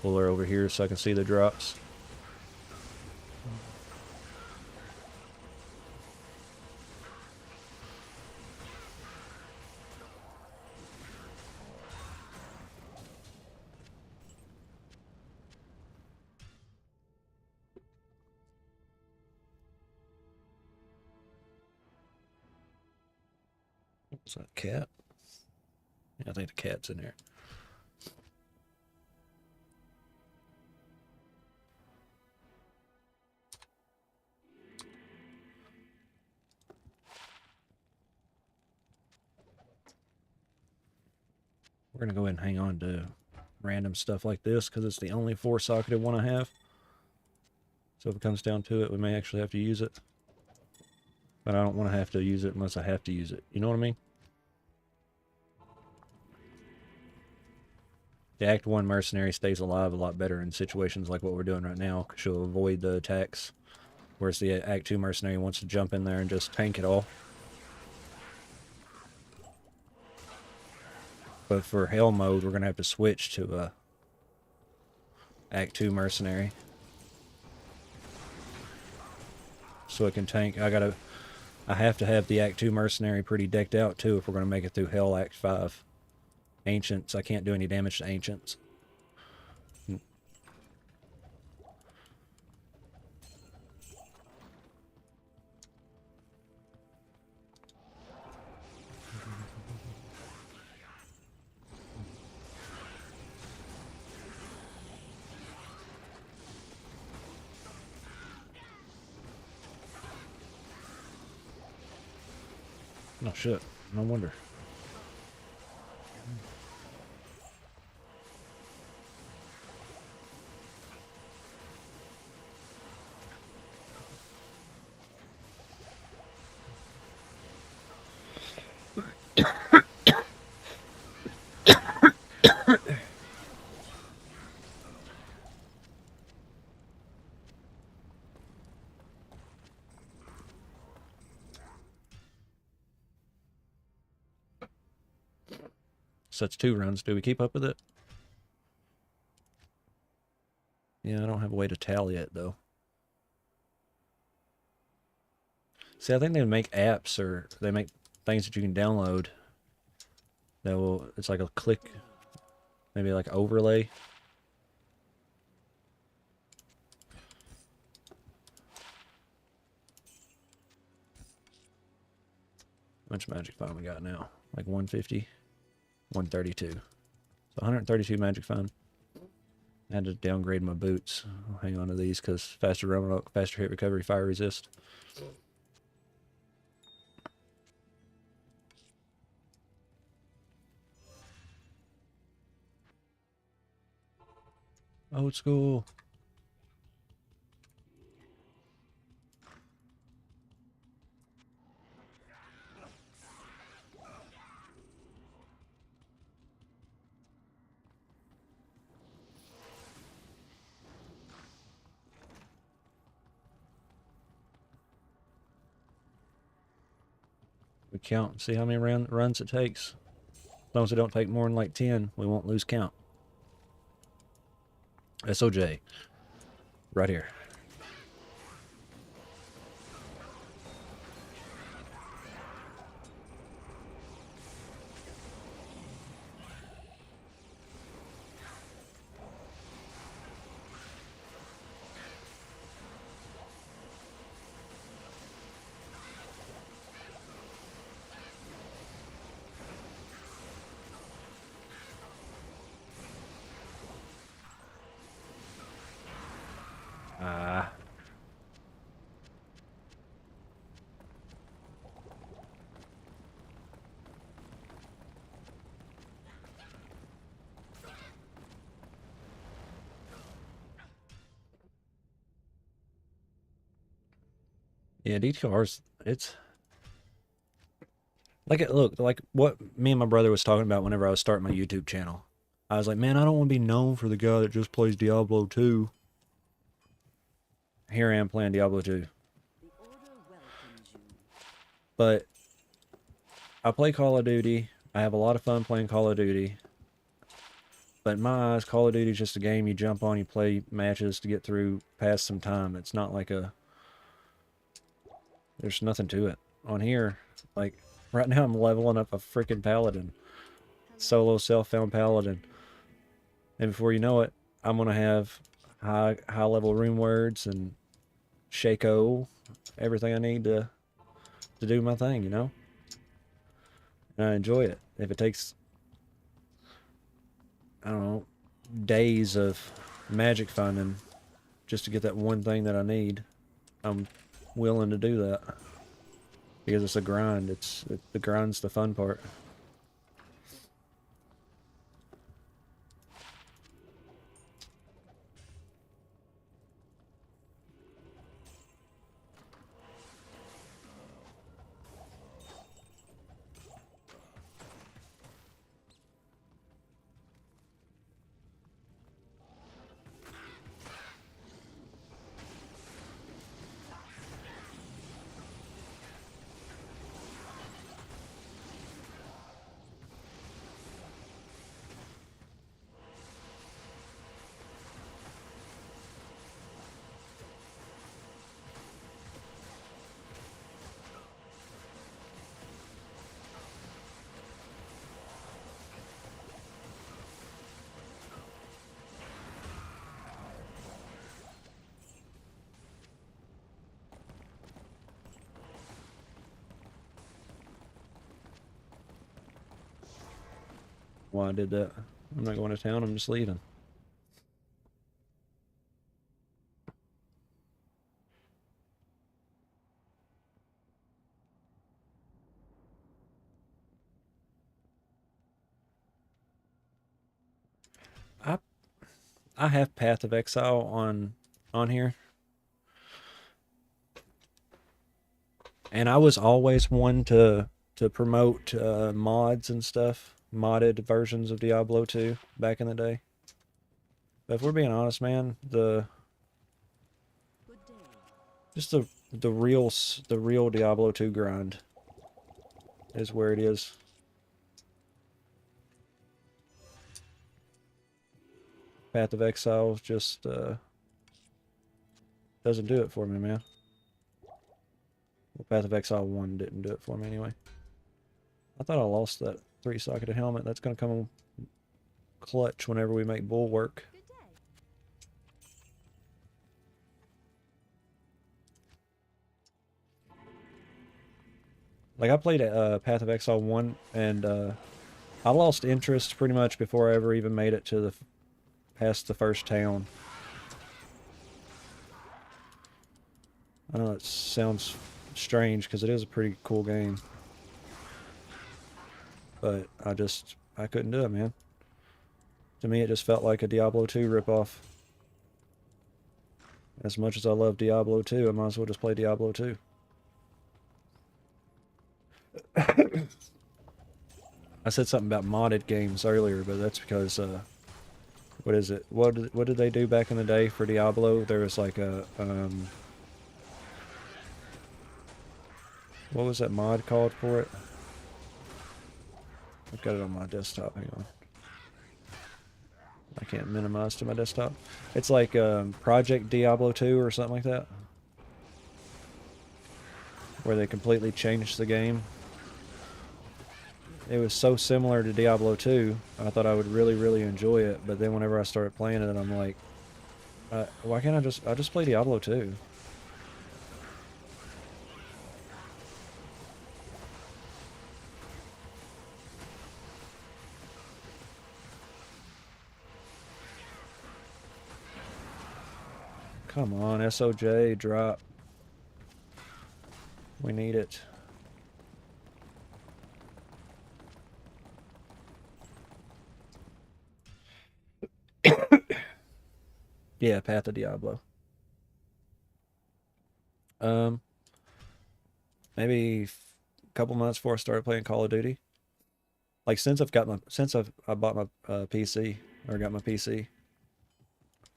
Pull her over here so I can see the drops. Is that a cat? Yeah, I think the cat's in there. We're going to go ahead and hang on to random stuff like this because it's the only 4-socketed one I have. So if it comes down to it, we may actually have to use it. But I don't want to have to use it unless I have to use it. You know what I mean? The Act 1 mercenary stays alive a lot better in situations like what we're doing right now, because she'll avoid the attacks. Whereas the Act 2 mercenary wants to jump in there and just tank it all. But for hell mode, we're going to have to switch to Act 2 mercenary. So it can tank. I have to have the Act 2 mercenary pretty decked out too if we're going to make it through hell Act 5. Ancients, I can't do any damage to Ancients. Oh shit, no wonder. So that's 2 runs. Do we keep up with it? Yeah, I don't have a way to tally it though. See, I think they make apps or they make things that you can download that will, it's like a click, maybe like overlay. How much magic fund we got now? Like 150, 132. So 132 magic fund. I had to downgrade my boots. I'll hang on to these because faster run, faster hit recovery, fire resist. Old school. We count, see how many runs it takes. As long as it don't take more than like 10, we won't lose count. SOJ. Right here. Ah. Yeah, D2R's, it's like it look like what me and my brother was talking about whenever I was starting my YouTube channel. I was like, man, I don't want to be known for the guy that just plays Diablo 2. Here I am playing Diablo 2. The Order welcomes you. But I play Call of Duty. I have a lot of fun playing Call of Duty. But in my eyes, Call of Duty is just a game you jump on, you play matches to get through, pass some time. It's not like a... There's nothing to it. On here, like, right now I'm leveling up a freaking Paladin. Solo self-found Paladin. And before you know it, I'm going to have high level rune words and Shaco, everything I need to do my thing, you know? And I enjoy it. If it takes, I don't know, days of magic finding just to get that one thing that I need, I'm willing to do that. Because it's a grind. The grind's the fun part. Why I did that. I'm not going to town, I'm just leaving. I have Path of Exile on here. And I was always one to promote mods and stuff, modded versions of Diablo 2 back in the day. But if we're being honest, man, Good day. just the real Diablo 2 grind is where it is. Path of Exile is just doesn't do it for me, man. Well, Path of Exile 1 didn't do it for me anyway. I thought I lost that 3-socketed helmet. That's going to come clutch whenever we make Bulwark. Good day. Like, I played Path of Exile 1, and I lost interest pretty much before I ever even made it to the past the first town. I know it sounds strange because it is a pretty cool game. But I couldn't do it, man. To me, it just felt like a Diablo 2 ripoff. As much as I love Diablo 2, I might as well just play Diablo 2. I said something about modded games earlier, but that's because, what is it? What did they do back in the day for Diablo? There was like a, what was that mod called for it? I've got it on my desktop, hang on. I can't minimize to my desktop. It's like Project Diablo 2 or something like that. Where they completely changed the game. It was so similar to Diablo 2, I thought I would really, really enjoy it, but then whenever I started playing it, I'm like, why can't I just play Diablo 2? Come on, SOJ, drop. We need it. Yeah, Path of Diablo. Maybe a couple months before I started playing Call of Duty. Like since I bought my PC or got my PC,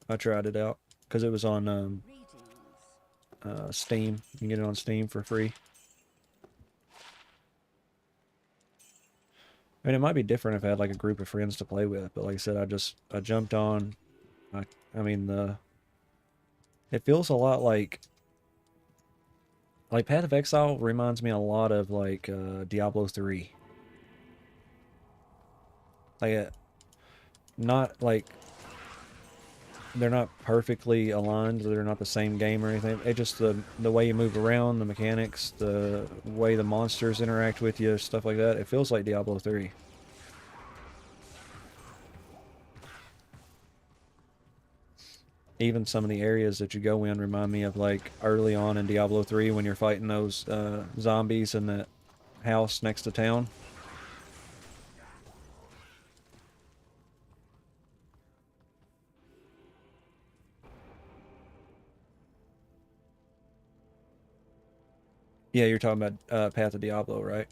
I tried it out because it was on Greetings. Steam. You can get it on Steam for free. I mean, it might be different if I had like a group of friends to play with, but like I said, I jumped on. I mean it feels a lot like Path of Exile reminds me a lot of like Diablo 3. Like not like they're not perfectly aligned, they're not the same game or anything. It just the way you move around, the mechanics, the way the monsters interact with you, stuff like that. It feels like Diablo 3. Even some of the areas that you go in remind me of like early on in Diablo 3 when you're fighting those zombies in that house next to town. Yeah, you're talking about Path of Diablo, right?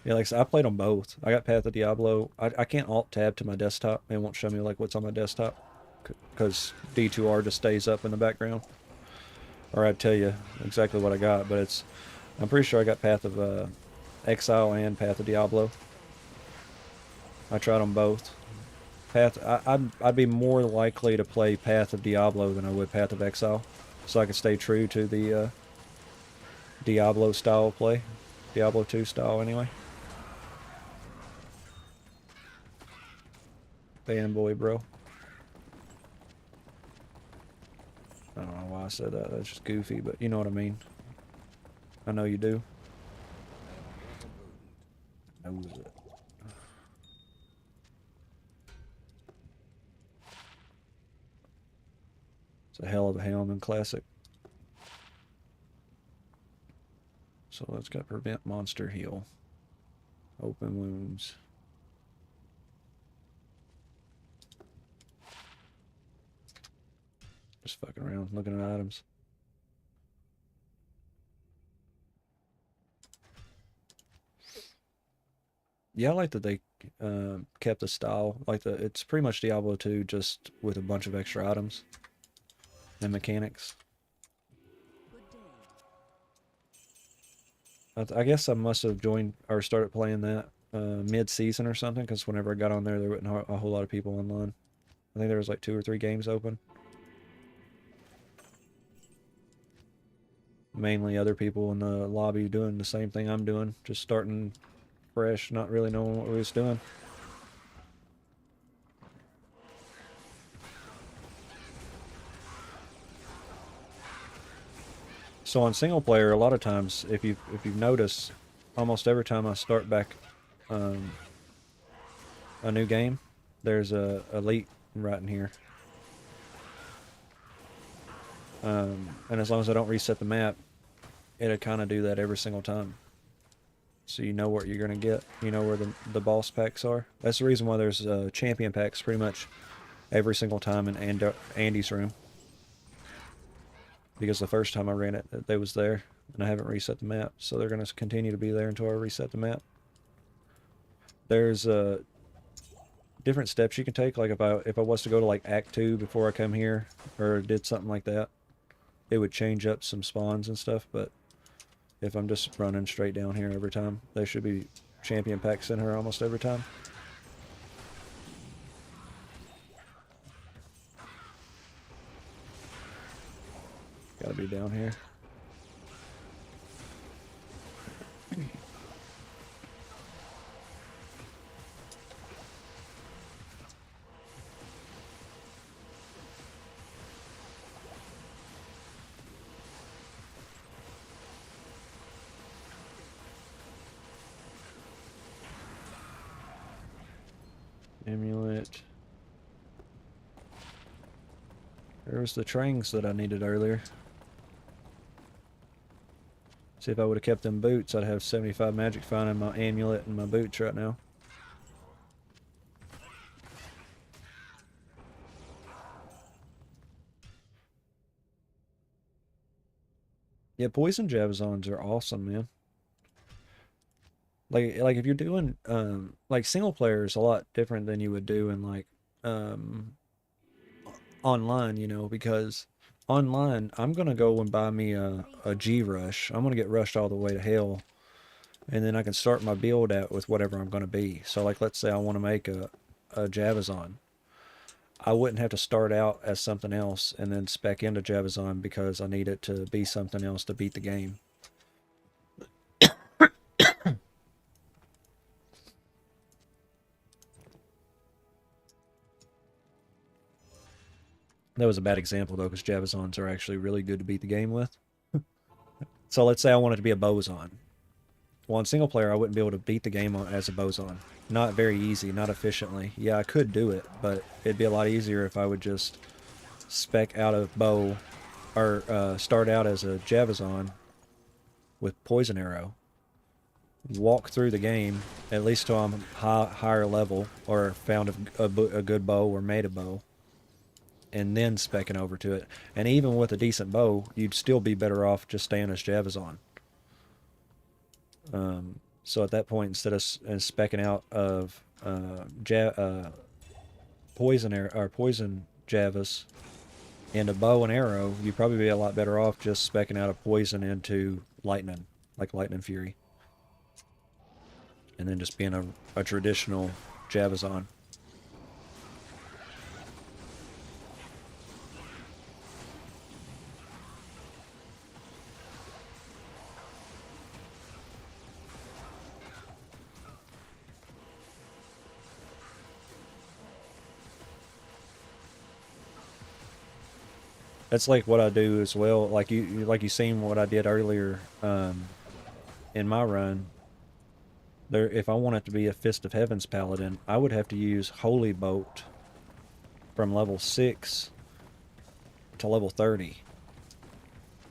Yeah, like I said, I played on both. I got Path of Diablo. I can't alt tab to my desktop. It won't show me like what's on my desktop because D2R just stays up in the background. Or I'd tell you exactly what I got, but I'm pretty sure I got Path of Exile and Path of Diablo. I tried them both. I'd be more likely to play Path of Diablo than I would Path of Exile, so I could stay true to the Diablo style play, Diablo 2 style anyway. Fanboy, bro. I don't know why I said that. That's just goofy, but you know what I mean. I know you do. Knows it. It's a hell of a Helman classic. So let's got prevent monster heal. Open wounds. Just fucking around looking at items. Yeah, I like that they kept the style. It's pretty much Diablo 2 just with a bunch of extra items and mechanics. Good day. I guess I must have joined or started playing that mid-season or something, because whenever I got on there wasn't a whole lot of people online. I think there was like 2 or 3 games open. Mainly other people in the lobby doing the same thing I'm doing, just starting fresh, not really knowing what we was doing. So on single player, a lot of times, if you've noticed, almost every time I start back a new game, there's a elite right in here. And as long as I don't reset the map, it'll kind of do that every single time. So you know what you're going to get. You know where the boss packs are. That's the reason why there's champion packs pretty much every single time in Andy's room. Because the first time I ran it, they was there, and I haven't reset the map. So they're going to continue to be there until I reset the map. There's different steps you can take. Like if I was to go to like Act 2 before I come here, or did something like that, it would change up some spawns and stuff. But if I'm just running straight down here every time, there should be champion packs in here almost every time. Gotta be down here. Amulet. There was the trains that I needed earlier. See, if I would have kept them boots, I'd have 75 magic finding my amulet and my boots right now. Yeah, poison Javazons are awesome, man. Like if you're doing like single player is a lot different than you would do in like online, you know, because online I'm gonna go and buy me a G rush. I'm gonna get rushed all the way to hell, and then I can start my build out with whatever I'm gonna be. So like let's say I want to make a Javazon. I wouldn't have to start out as something else and then spec into Javazon because I need it to be something else to beat the game. That was a bad example though, because Javazons are actually really good to beat the game with. So let's say I wanted to be a Bozon. Well, in single player, I wouldn't be able to beat the game as a Bozon. Not very easy, not efficiently. Yeah, I could do it, but it'd be a lot easier if I would just spec out of bow, or start out as a Javazon with Poison Arrow. Walk through the game, at least till I'm higher level, or found a good bow or made a bow, and then specking over to it. And even with a decent bow, you'd still be better off just staying as Javazon. So at that point, instead of specking out of poison Javas into bow and arrow, you'd probably be a lot better off just specking out of poison into lightning, like Lightning Fury, and then just being a traditional Javazon. That's like what I do as well. Like you seen what I did earlier in my run. There, if I want it to be a Fist of Heaven's Paladin, I would have to use Holy Bolt from level 6 to level 30.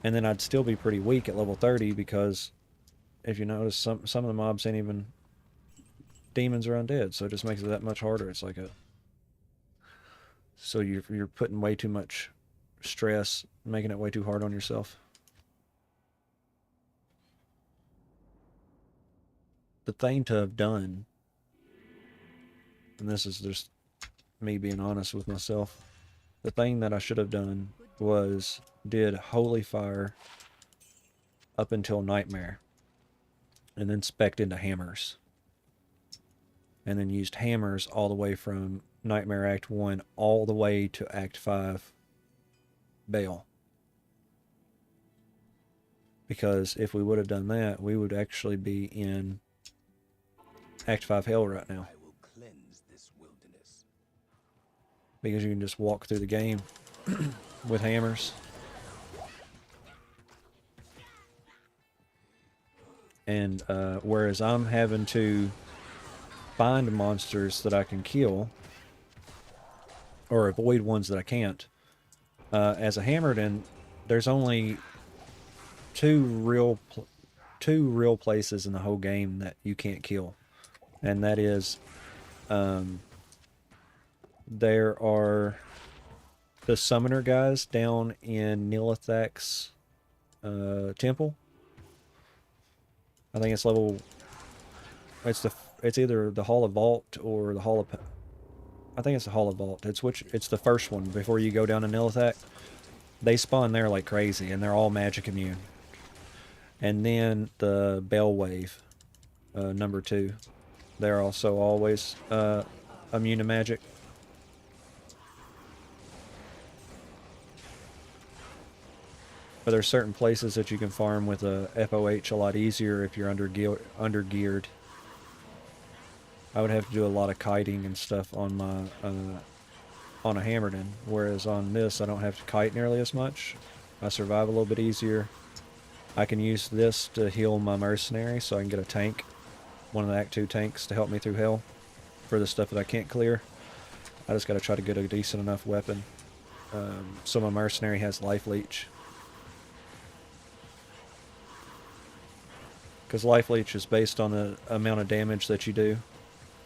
And then I'd still be pretty weak at level 30 because if you notice, some of the mobs ain't even demons or undead, so it just makes it that much harder. It's like so you're putting way too much stress, making it way too hard on yourself. The thing to have done, and this is just me being honest with myself, the thing that I should have done was did Holy Fire up until Nightmare, and then spec'd into Hammers. and then used hammers all the way from Nightmare Act 1 all the way to Act 5 Bale. Because if we would have done that, we would actually be in Act 5 Hell right now. I will cleanse this wilderness. Because you can just walk through the game with hammers. And whereas I'm having to find monsters that I can kill, or avoid ones that I can't, as a Hammerden, there's only two real places in the whole game that you can't kill. And that is, there are the summoner guys down in Nilithak's temple. I think it's level. It's either the Hall of Vault or the Hall of. I think it's the Hall of Vault. It's the first one before you go down to Nilithak. They spawn there like crazy, and they're all magic immune. And then the Bell Wave, number 2, they're also always immune to magic. But there's certain places that you can farm with a FOH a lot easier if you're under-geared. I would have to do a lot of kiting and stuff on my on a Hammerden, whereas on this I don't have to kite nearly as much. I survive a little bit easier. I can use this to heal my mercenary, so I can get a tank, one of the Act 2 tanks, to help me through hell for the stuff that I can't clear. I just got to try to get a decent enough weapon. So my mercenary has life leech. Because life leech is based on the amount of damage that you do.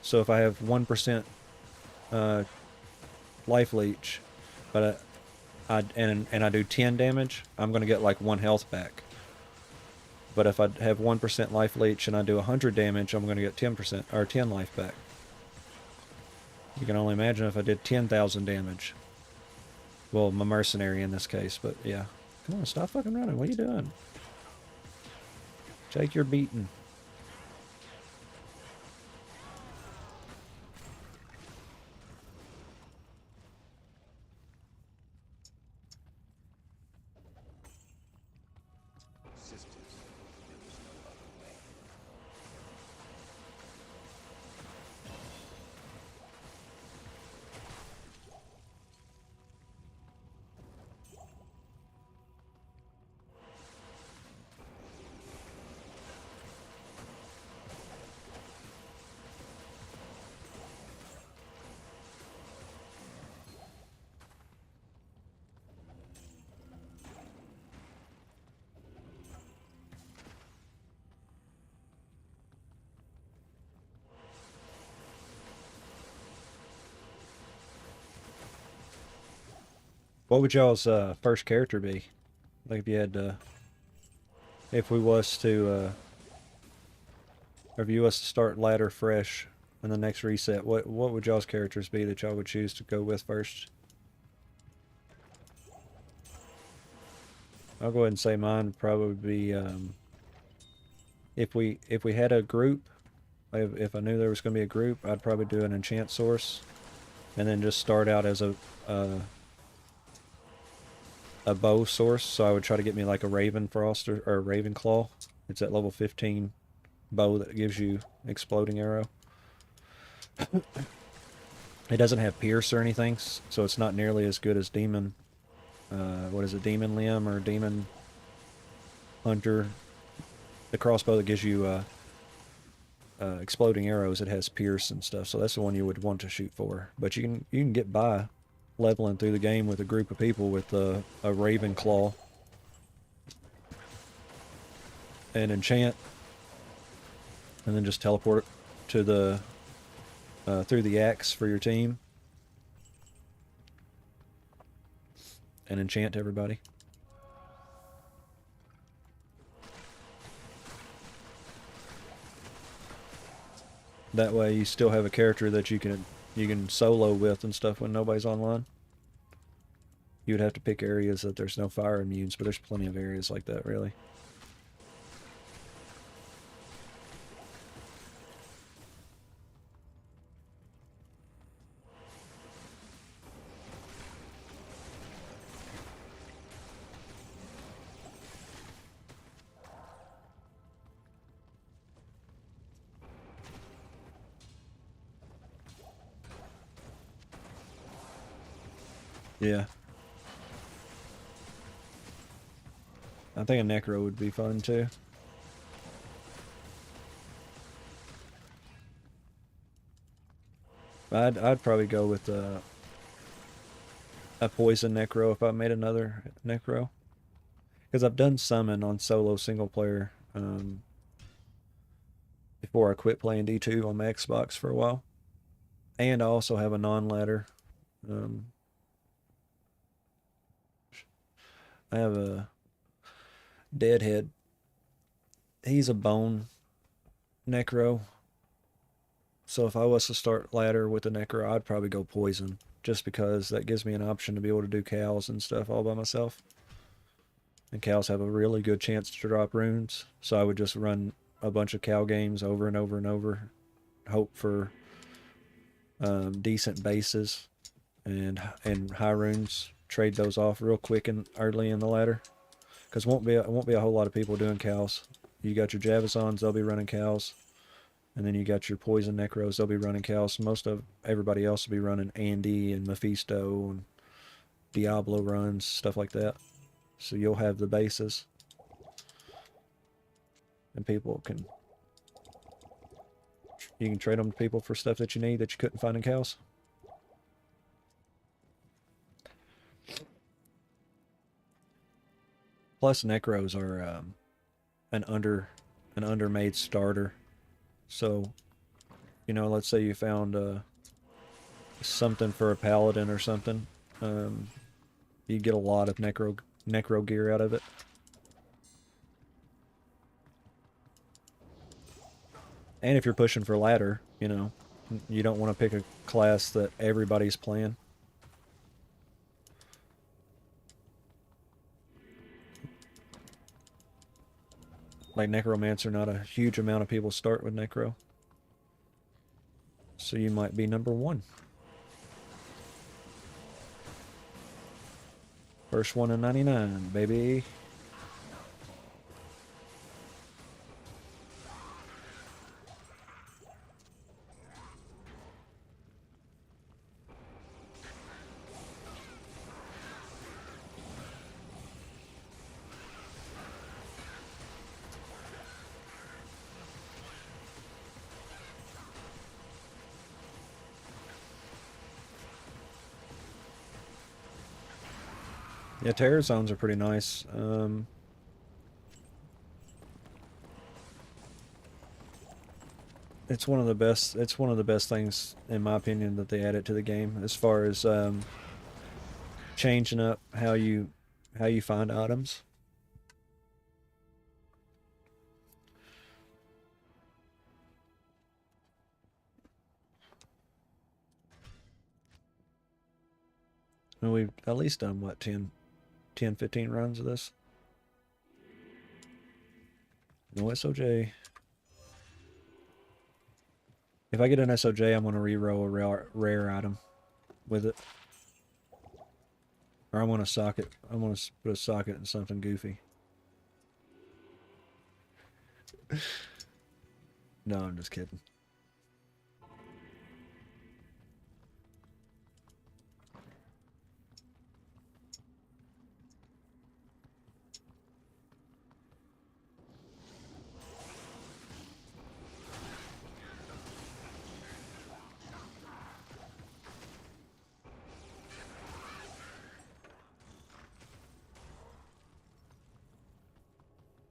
So if I have 1% life leech, but I do 10 damage, I'm going to get like 1 health back. But if I have 1% life leech and I do 100 damage, I'm going to get 10% or 10 life back. You can only imagine if I did 10,000 damage. Well, my mercenary in this case, but yeah. Come on, stop fucking running. What are you doing? Take your beating. Sisters, there was no other way. What would y'all's first character be? Like if you had if we was to if you was to start ladder fresh in the next reset, what would y'all's characters be that y'all would choose to go with first? I'll go ahead and say mine would probably be if we had a group, if I knew there was going to be a group, I'd probably do an enchant source, and then just start out as a bow source. So I would try to get me like a Raven Frost or a Raven Claw. It's that level 15 bow that gives you exploding arrow. It doesn't have pierce or anything, so it's not nearly as good as Demon. What is it, Demon Limb or Demon Hunter? The crossbow that gives you exploding arrows. It has pierce and stuff, so that's the one you would want to shoot for. But you can get by leveling through the game with a group of people with a Raven Claw and enchant, and then just teleport to the through the axe for your team and enchant everybody. That way you still have a character that you can solo with and stuff when nobody's online. You would have to pick areas that there's no fire immunes, but there's plenty of areas like that, really. Yeah. I think a Necro would be fun too. I'd probably go with a poison Necro if I made another Necro. Because I've done summon on solo single player before I quit playing D2 on my Xbox for a while. And I also have a non-ladder. Um, I have a Deadhead. He's a bone Necro. So if I was to start ladder with a Necro, I'd probably go poison. Just because that gives me an option to be able to do cows and stuff all by myself. And cows have a really good chance to drop runes. So I would just run a bunch of cow games over and over and over. Hope for decent bases and high runes. Trade those off real quick and early in the ladder. Because won't be a whole lot of people doing cows. You got your Javazons, they'll be running cows. And then you got your poison Necros, they'll be running cows. Most of everybody else will be running Andy and Mephisto and Diablo runs, stuff like that. So you'll have the bases. And you can trade them to people for stuff that you need that you couldn't find in cows. Plus Necros are an undermade starter. So, you know, let's say you found something for a Paladin or something. You get a lot of necro gear out of it. And if you're pushing for ladder, you know, you don't want to pick a class that everybody's playing. Like Necromancer, not a huge amount of people start with Necro. So you might be number one. First one in 99, baby. Yeah, terror zones are pretty nice. It's one of the best. It's one of the best things, in my opinion, that they added to the game as far as changing up how you find items. And we've at least done what 10, 15 runs of this. No SOJ. If I get an SOJ, I'm going to reroll a rare item with it. Or I'm going to socket. I'm going to put a socket in something goofy. No, I'm just kidding.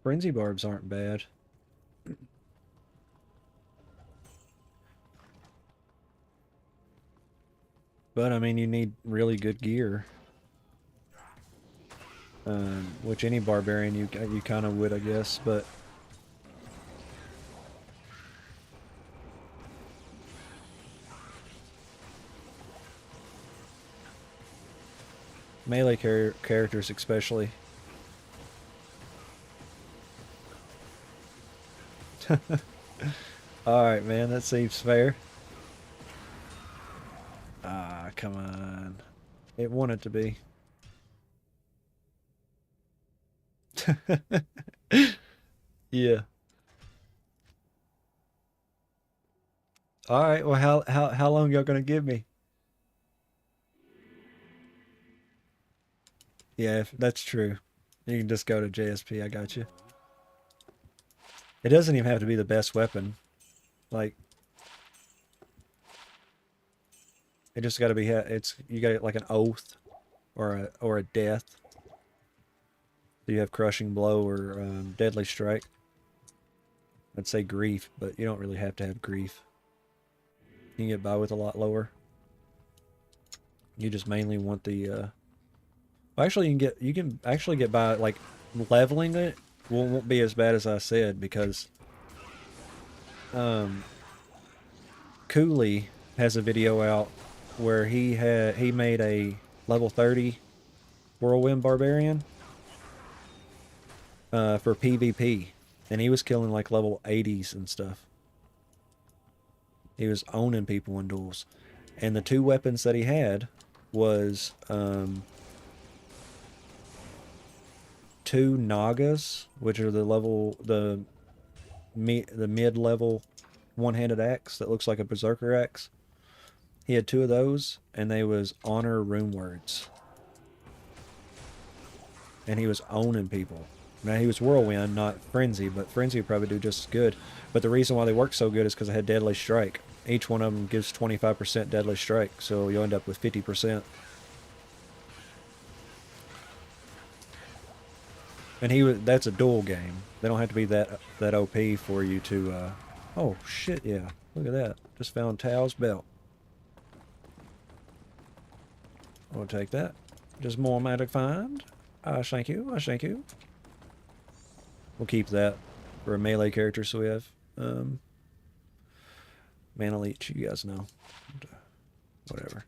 Frenzy barbs aren't bad. But I mean, you need really good gear. Which any barbarian you kind of would, I guess, but melee characters especially. Alright, man, that seems fair. Ah, come on. It wanted to be. Yeah. Alright, well how long y'all gonna give me? Yeah, if that's true. You can just go to JSP. I got you. It doesn't even have to be the best weapon. Like, it just got to be. It's you got like an oath or a death. So you have crushing blow or deadly strike. I'd say grief, but you don't really have to have grief. You can get by with a lot lower. You just mainly want the. Well, actually, you can actually get by like leveling it. Won't be as bad as I said because Cooley has a video out where he made a level 30 whirlwind barbarian for PvP, and he was killing like level 80s and stuff. He was owning people in duels, and the two weapons that he had was two Nagas, which are the mid level one-handed axe that looks like a berserker axe. He had two of those, and they was honor rune words, and he was owning people. Now he was whirlwind, not frenzy, but frenzy would probably do just as good. But the reason why they work so good is because I had deadly strike. Each one of them gives 25% deadly strike, so you'll end up with 50%. And that's a duel game. They don't have to be that OP for you to oh shit, yeah. Look at that. Just found Tao's belt. I'll take that. Just more magic find. I thank you. I thank you. We'll keep that for a melee character, so we have mana leech, you guys know. Whatever.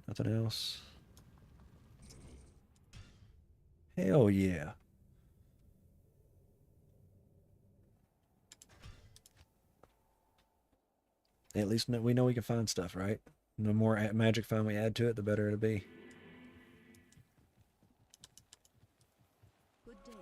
Nothing else. Hell yeah. At least we know we can find stuff, right? The more magic find we add to it, the better it'll be. Good day.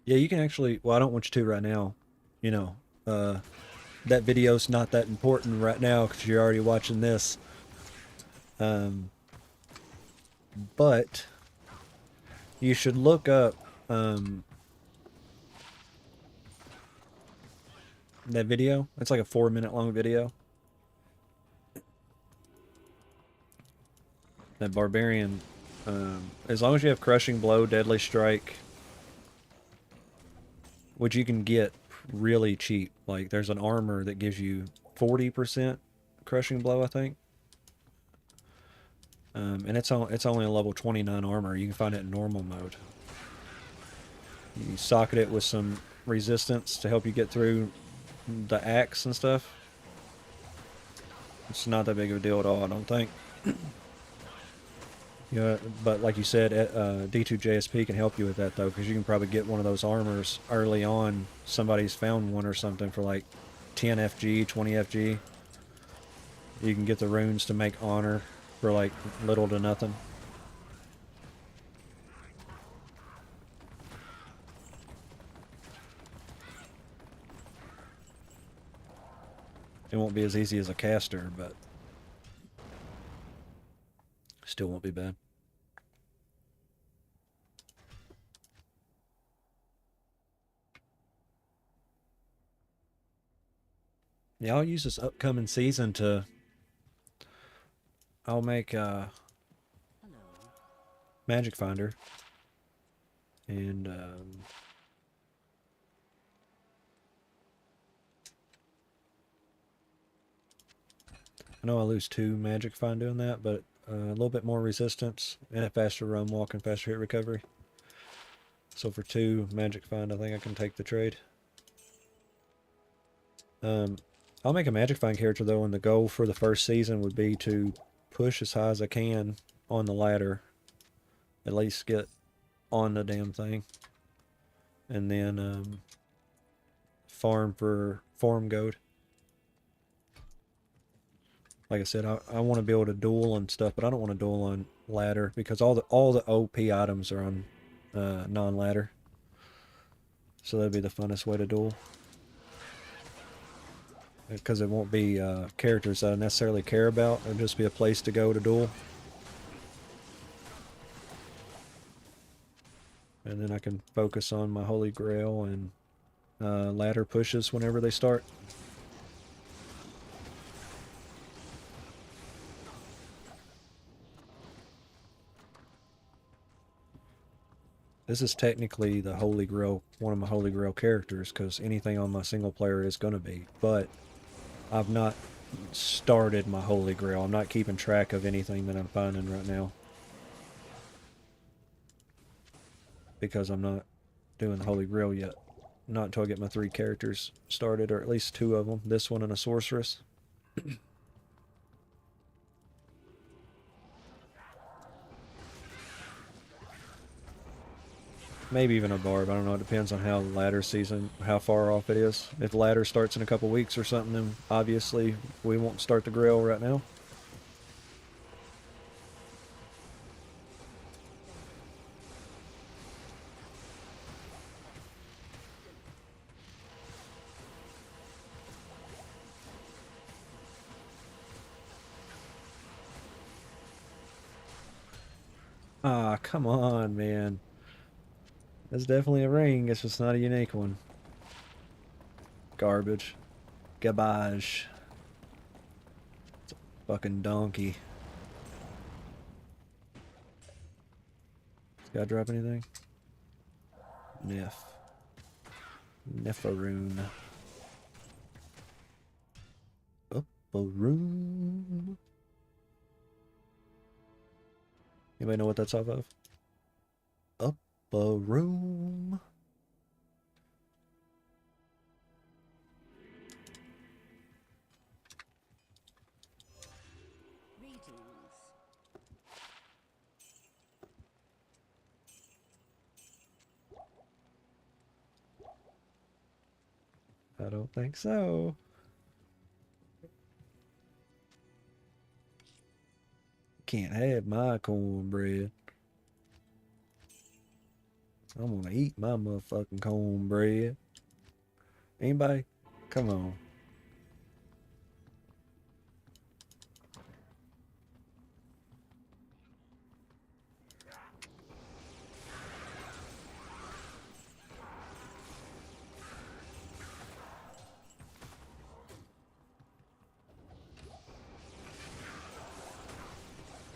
Yeah, you can actually, well, I don't want you to right now. You know, that video's not that important right now because you're already watching this. But you should look up that video. It's like a 4-minute long video. That barbarian, as long as you have crushing blow, deadly strike, which you can get really cheap. Like there's an armor that gives you 40% crushing blow, I think. And it's only a level 29 armor. You can find it in normal mode. You socket it with some resistance to help you get through the axe and stuff. It's not that big of a deal at all, I don't think. Yeah, but like you said, D2JSP can help you with that though, because you can probably get one of those armors early on. Somebody's found one or something for like 10 FG, 20 FG. You can get the runes to make honor for like little to nothing. It won't be as easy as a caster, but still won't be bad. Yeah, I'll use this upcoming season to... I'll make Hello. Magic Finder. And, I know I lose 2 Magic Find doing that, but a little bit more resistance and a faster run walk and faster hit recovery. So for 2 Magic Find, I think I can take the trade. I'll make a Magic Find character though, and the goal for the first season would be to push as high as I can on the ladder. At least get on the damn thing. And then farm for Form Gold. Like I said, I want to be able to duel and stuff, but I don't want to duel on ladder because all the OP items are on non-ladder. So that'd be the funnest way to duel. Because it won't be characters that I necessarily care about. It'll just be a place to go to duel. And then I can focus on my Holy Grail and ladder pushes whenever they start. This is technically the Holy Grail, one of my Holy Grail characters, because anything on my single player is going to be. But I've not started my Holy Grail. I'm not keeping track of anything that I'm finding right now. Because I'm not doing the Holy Grail yet. Not until I get my 3 characters started, or at least 2 of them. This one and a sorceress. Maybe even a barb. I don't know. It depends on how ladder season, how far off it is. If ladder starts in a couple weeks or something, then obviously we won't start the grail right now. Ah, come on, man. That's definitely a ring. It's just not a unique one. Garbage. Garbage. It's a fucking donkey. This guy drop anything? Nif. Nefaroon. Up-a-room. Anybody know what that's off of? Up-a-room. Greetings. I don't think so. Can't have my cornbread. I'm gonna eat my motherfucking cornbread. Anybody? Come on.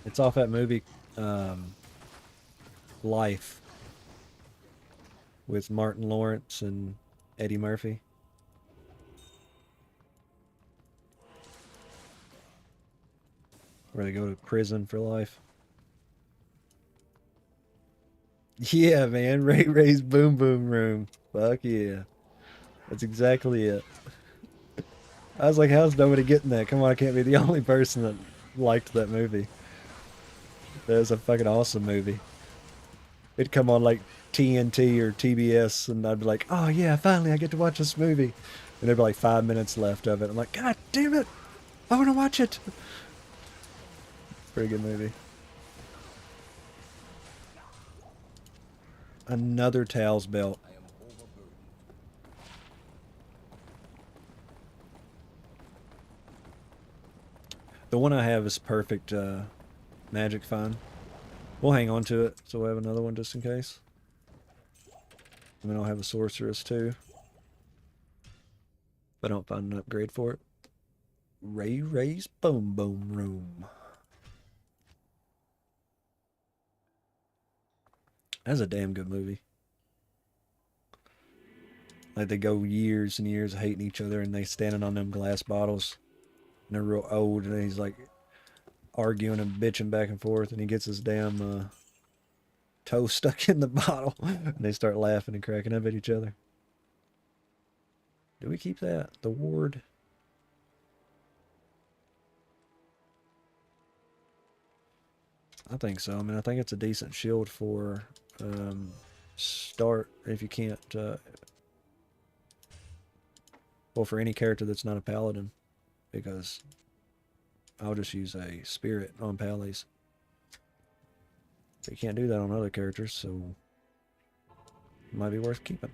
It's off that movie, Life, with Martin Lawrence and Eddie Murphy. Where they go to prison for life. Yeah, man. Ray Ray's Boom Boom Room. Fuck yeah. That's exactly it. I was like, how's nobody getting that? Come on, I can't be the only person that liked that movie. That was a fucking awesome movie. It'd come on like TNT or TBS, and I'd be like, oh yeah, finally I get to watch this movie. And there'd be like 5 minutes left of it. I'm like, God damn it! I want to watch it! Pretty good movie. Another Tails belt. I am overburdened. The one I have is perfect magic find. We'll hang on to it, so we'll have another one just in case. And then I'll have a sorceress too. If I don't find an upgrade for it. Ray Ray's Boom Boom Room. That's a damn good movie. Like they go years and years hating each other, and they standing on them glass bottles. And they're real old, and he's like arguing and bitching back and forth, and he gets his damn toe stuck in the bottle, and they start laughing and cracking up at each other. Do we keep that? The ward? I think so. I mean, I think it's a decent shield for start if you can't well, for any character that's not a paladin, because I'll just use a spirit on Pallies. But you can't do that on other characters, so it might be worth keeping.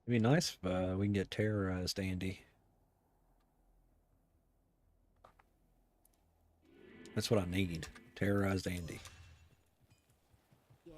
It'd be nice if we can get terrorized Andy. That's what I need. Terrorized Andy. Yes.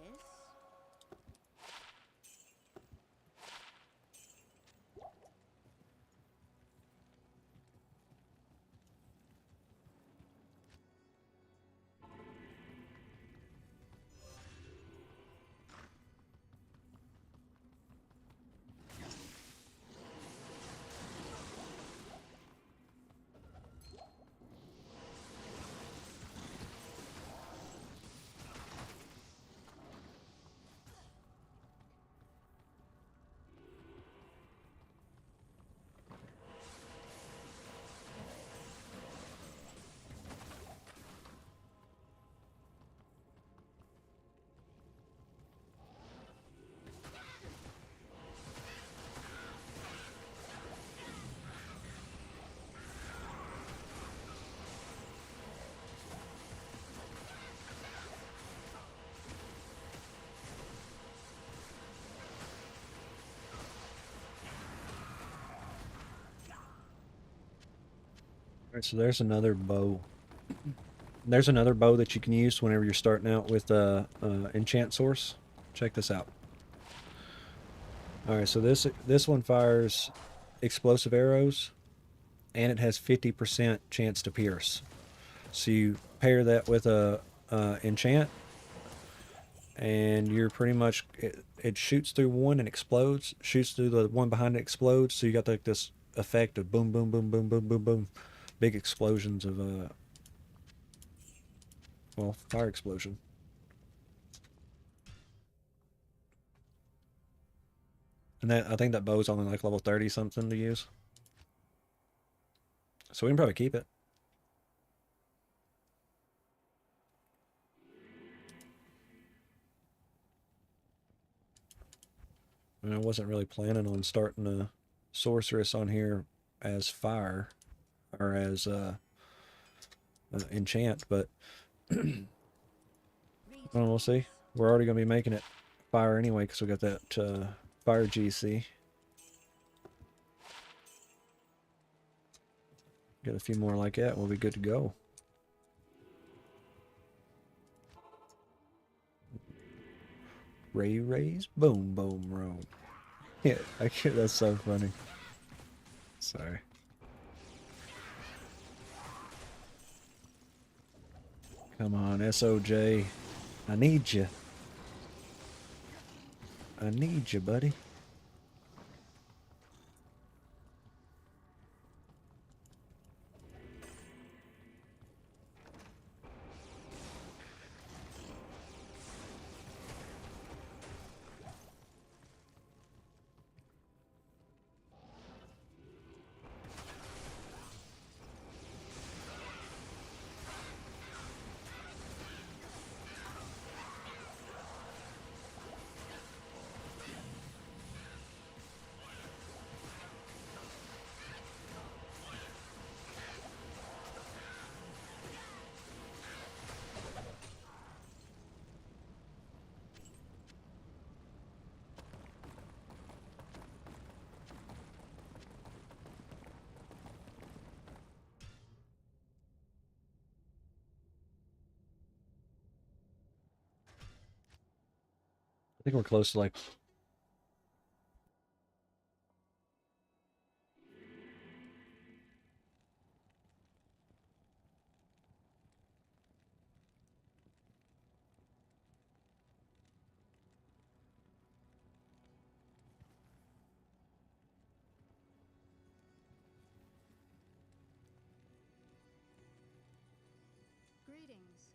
Alright, so there's another bow. There's another bow that you can use whenever you're starting out with enchant source. Check this out. Alright, so this one fires explosive arrows, and it has 50% chance to pierce. So you pair that with a enchant, and you're pretty much it shoots through one and explodes. Shoots through the one behind it, explodes. So you got like this effect of boom, boom, boom, boom, boom, boom, boom, big explosions of well, fire explosion. And that I think that bow's only like level 30 something to use. So we can probably keep it. I mean, I wasn't really planning on starting a sorceress on here as fire or as enchant, but well, we'll see. We're already going to be making it fire anyway because we got that fire GC. Get a few more like that, we'll be good to go. Ray Rays, boom, boom, roam. Yeah, that's so funny. Sorry. Come on, SOJ. I need you. I need you, buddy. think we're close to like. Greetings.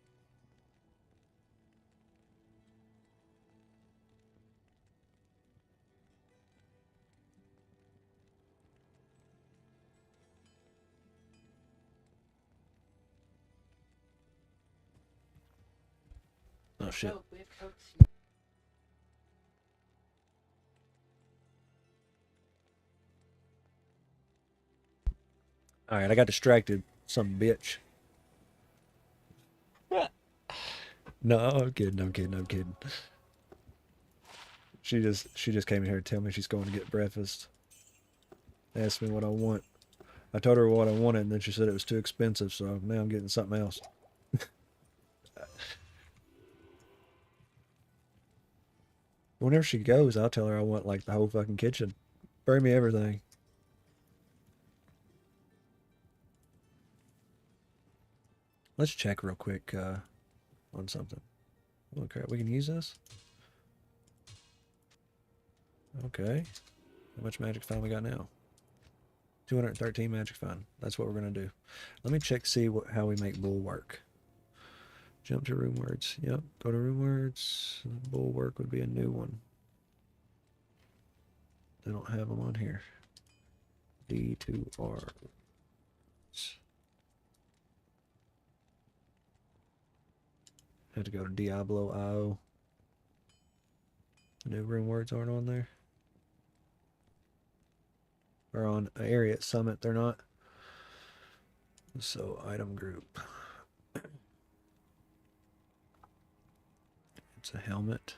Oh shit. So, we've coached All right, I got distracted. Some bitch. No, I'm kidding. I'm kidding. I'm kidding. She just came in here to tell me she's going to get breakfast. Asked me what I want. I told her what I wanted, and then she said it was too expensive, so now I'm getting something else. Whenever she goes, I'll tell her I want like the whole fucking kitchen. Bring me everything. Let's check real quick on something. Okay, we can use this. Okay. How much magic fine we got now? 213 magic fine. That's what we're gonna do. Let me check, see how we make bulwark. Jump to room words. Yep. Go to room words. Bulwark would be a new one. They don't have them on here. D2R. Had to go to Diablo IO. New room words aren't on there. Or on Area Summit, they're not. So item group. It's a helmet.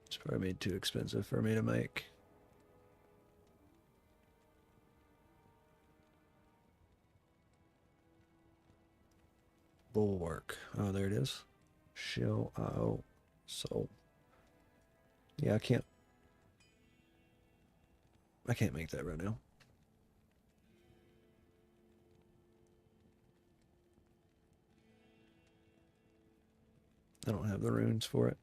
It's probably too expensive for me to make. Bulwark. Oh, there it is. Shell IO soul. Yeah, I can't make that right now. I don't have the runes for it.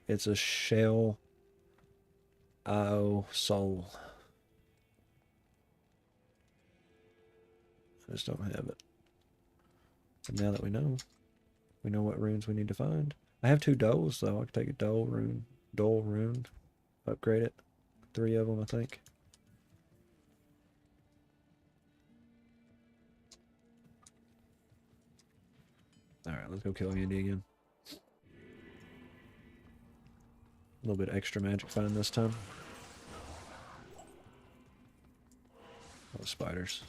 It's a shell IO soul. I just don't have it. And now that we know what runes we need to find. I have 2 doles though. I could take a dole rune, upgrade it. 3 of them, I think. All right, let's go kill Andy again. A little bit extra magic fine this time. Oh, spiders.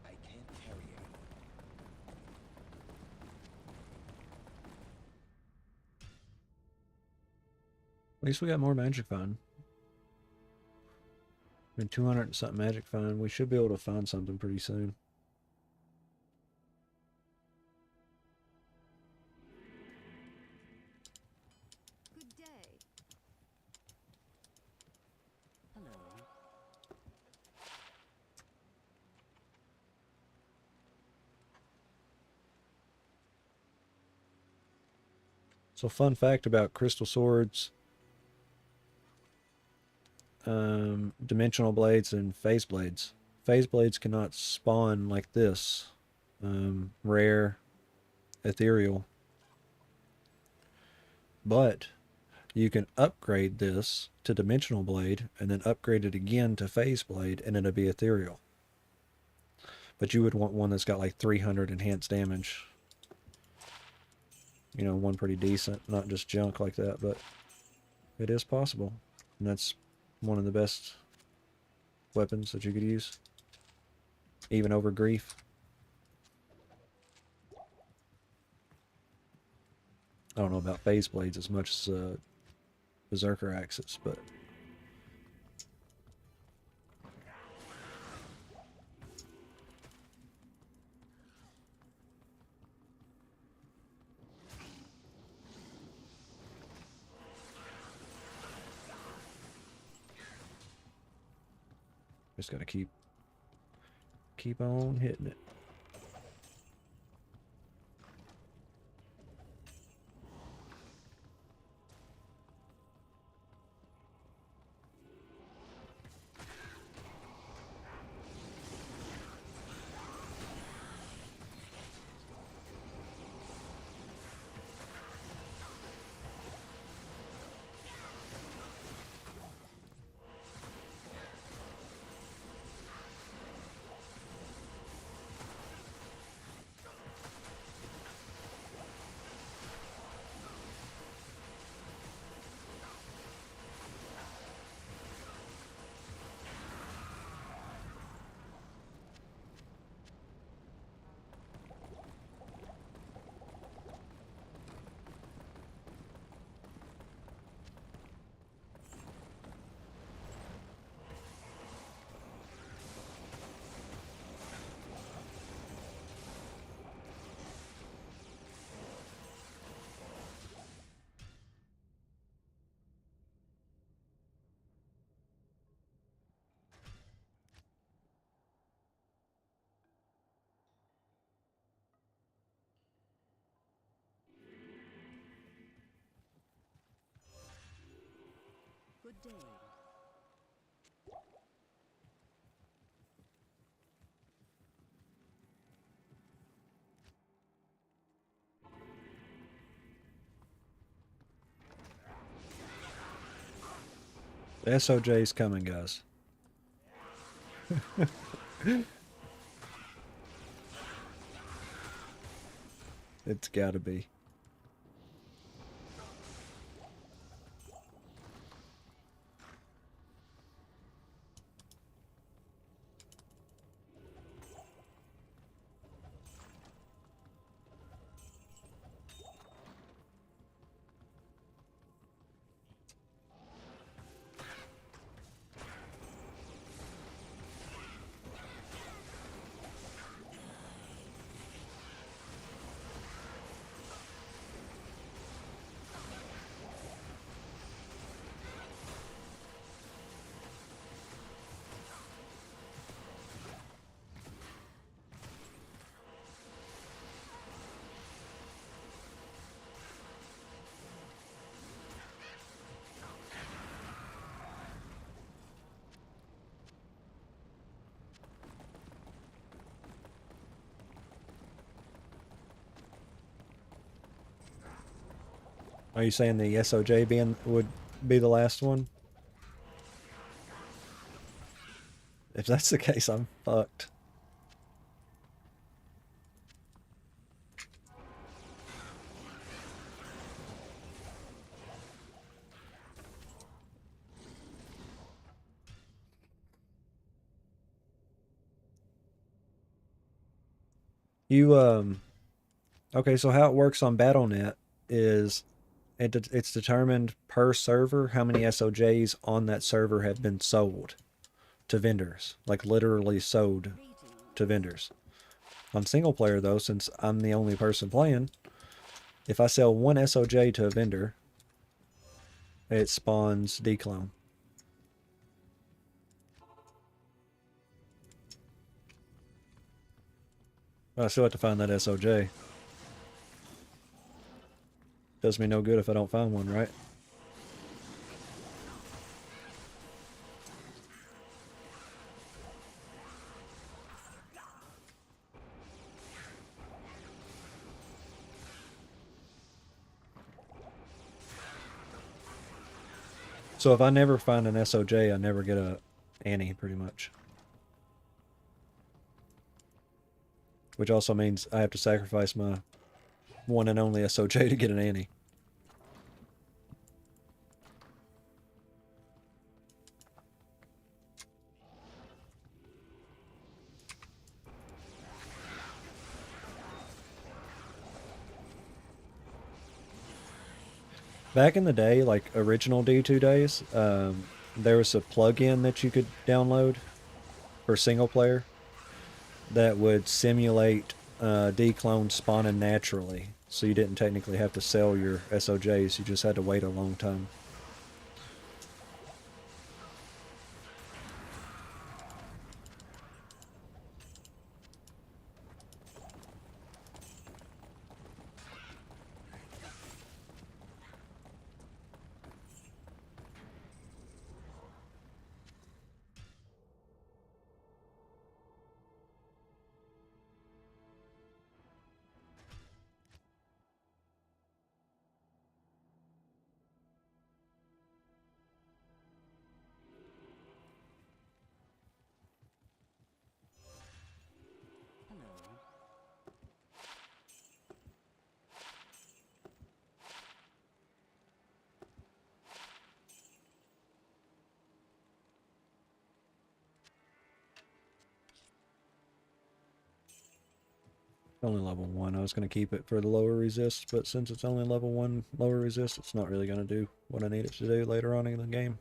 I can't carry it. At least we got more magic fine. I mean, 200 and something magic fine. We should be able to find something pretty soon. So fun fact about crystal swords, dimensional blades, and phase blades. Phase blades cannot spawn like this. Rare, ethereal. But you can upgrade this to dimensional blade and then upgrade it again to phase blade and it'll be ethereal. But you would want one that's got like 300 enhanced damage. You know, one pretty decent, not just junk like that, but it is possible. And that's one of the best weapons that you could use, even over grief. I don't know about phase blades as much as berserker axes, but just gotta keep on hitting it. Good day. The SOJ's coming, guys. It's gotta be. Are you saying the SOJ would be the last one? If that's the case, I'm fucked. You okay, so how it works on BattleNet is it's determined per server how many SOJs on that server have been sold to vendors, like literally sold to vendors. On single player though, since I'm the only person playing, if I sell one SOJ to a vendor, it spawns declone. But I still have to find that SOJ. Does me no good if I don't find one, right? So if I never find an SOJ, I never get a Annie, pretty much. Which also means I have to sacrifice my one and only SOJ to get an Annie. Back in the day, like original D2 days, there was a plugin that you could download for single player that would simulate D-clones spawning naturally. So you didn't technically have to sell your SOJs, you just had to wait a long time. Hello. Only level 1. I was going to keep it for the lower resist, but since it's only level 1 lower resist, it's not really going to do what I need it to do later on in the game.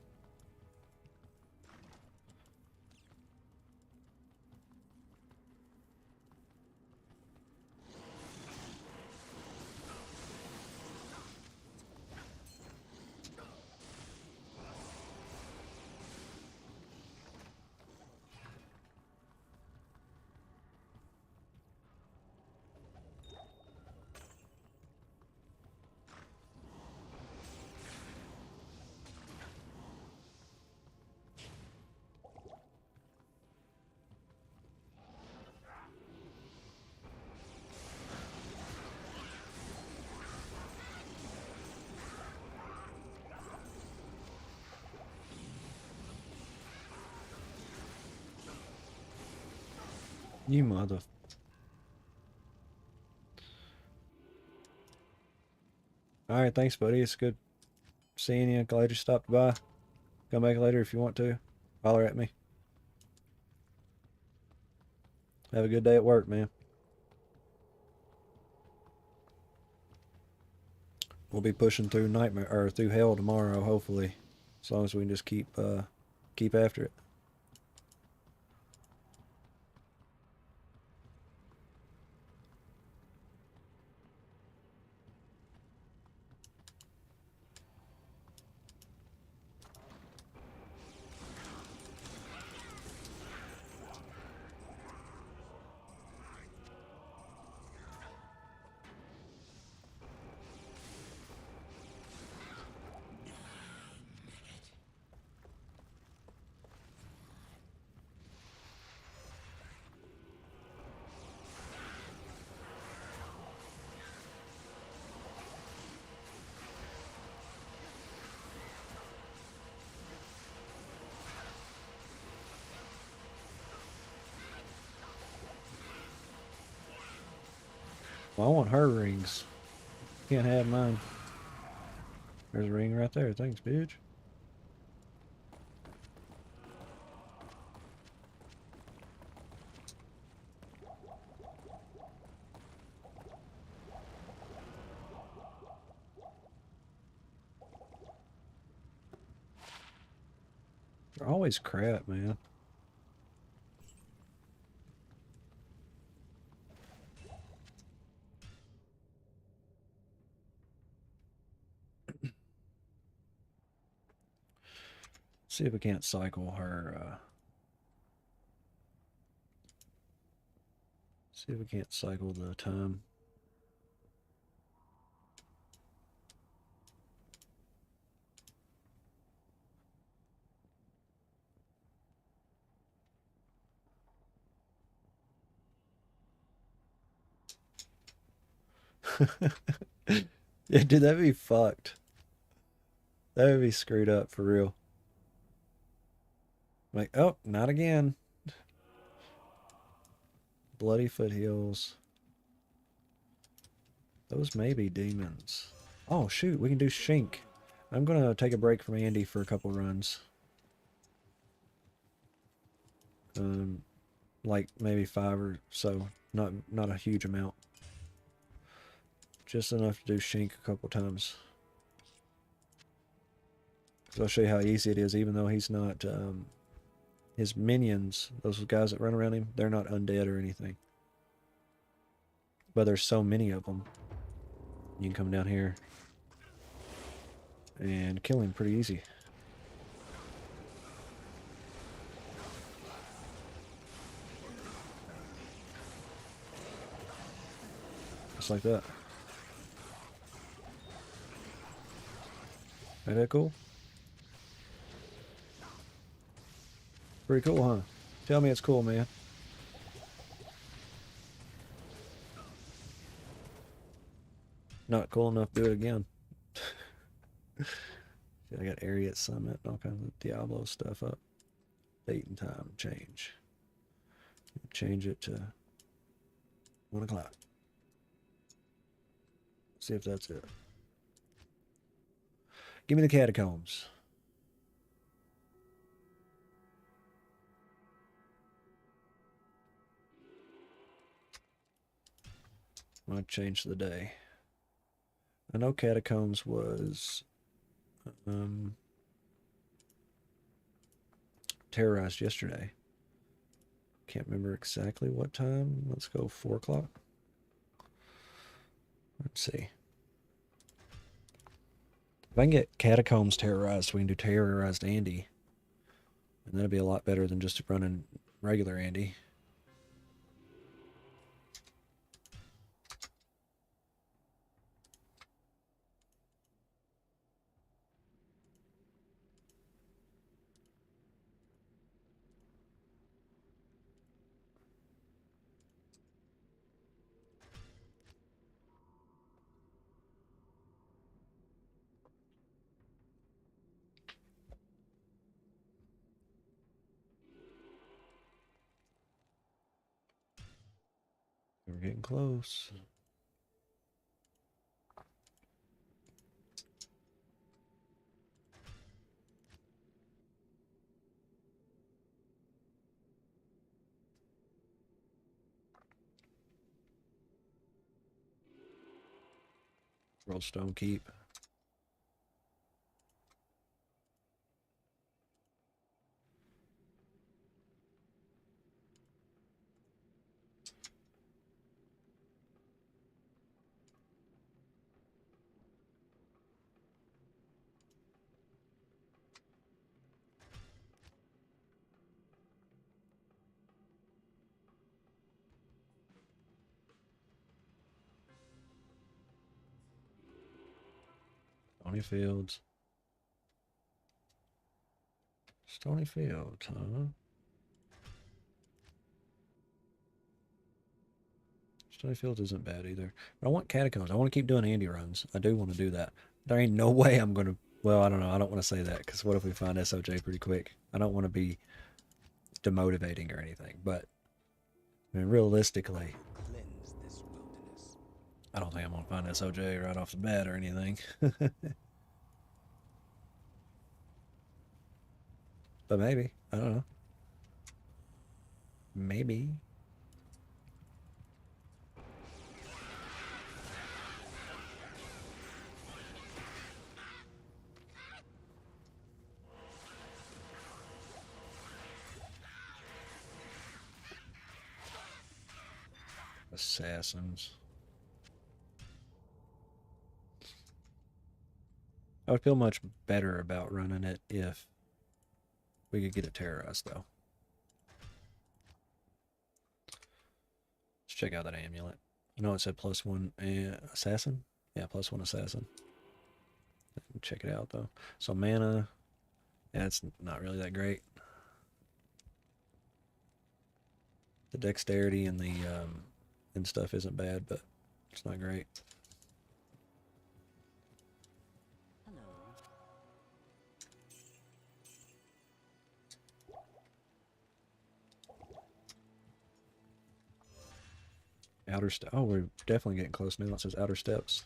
You mother... Alright, thanks buddy. It's good seeing you. Glad you stopped by. Come back later if you want to. Holler at me. Have a good day at work, man. We'll be pushing through nightmare or through hell tomorrow, hopefully. As long as we can just keep after it. Well, I want her rings. Can't have mine. There's a ring right there. Thanks, bitch. They're always crap, man. See if we can't cycle her, see if we can't cycle the time. Yeah, dude, that'd be fucked. That would be screwed up for real. Like, oh, not again. Bloody foothills. Those may be demons. Oh, shoot, we can do Shink. I'm going to take a break from Andy for a couple runs. Like maybe 5 or so. Not a huge amount. Just enough to do Shink a couple times. So I'll show you how easy it is, even though he's not... his minions, those guys that run around him, they're not undead or anything. But there's so many of them. You can come down here and kill him pretty easy. Just like that. Ain't that cool? Pretty cool, huh? Tell me it's cool, man. Not cool enough to do it again. I got area at Summit and all kinds of Diablo stuff up. Date and time change. Change it to 1 o'clock. See if that's it. Give me the catacombs. I'm going to change the day. I know catacombs was terrorized yesterday. Can't remember exactly what time. Let's go 4 o'clock. Let's see. If I can get catacombs terrorized, we can do terrorized Andy. And that'd be a lot better than just running regular Andy. We're getting close. Rollstone Keep. Stony Fields. Stony Fields, huh? Stony Fields isn't bad either. But I want catacombs. I want to keep doing Andy runs. I do want to do that. There ain't no way I'm going to... Well, I don't know. I don't want to say that because what if we find SOJ pretty quick? I don't want to be demotivating or anything. But, I mean, realistically, Cleanse this wilderness. I don't think I'm going to find SOJ right off the bat or anything. But maybe. I don't know. Maybe. Assassins. I would feel much better about running it if we could get it terrorized, though. Let's check out that amulet. I know it said +1 assassin. Yeah, +1 assassin. Check it out, though. So mana, yeah, it's not really that great. The dexterity and the and stuff isn't bad, but It's not great. Hello. Outer step. Oh, we're definitely getting close now. It says outer steps.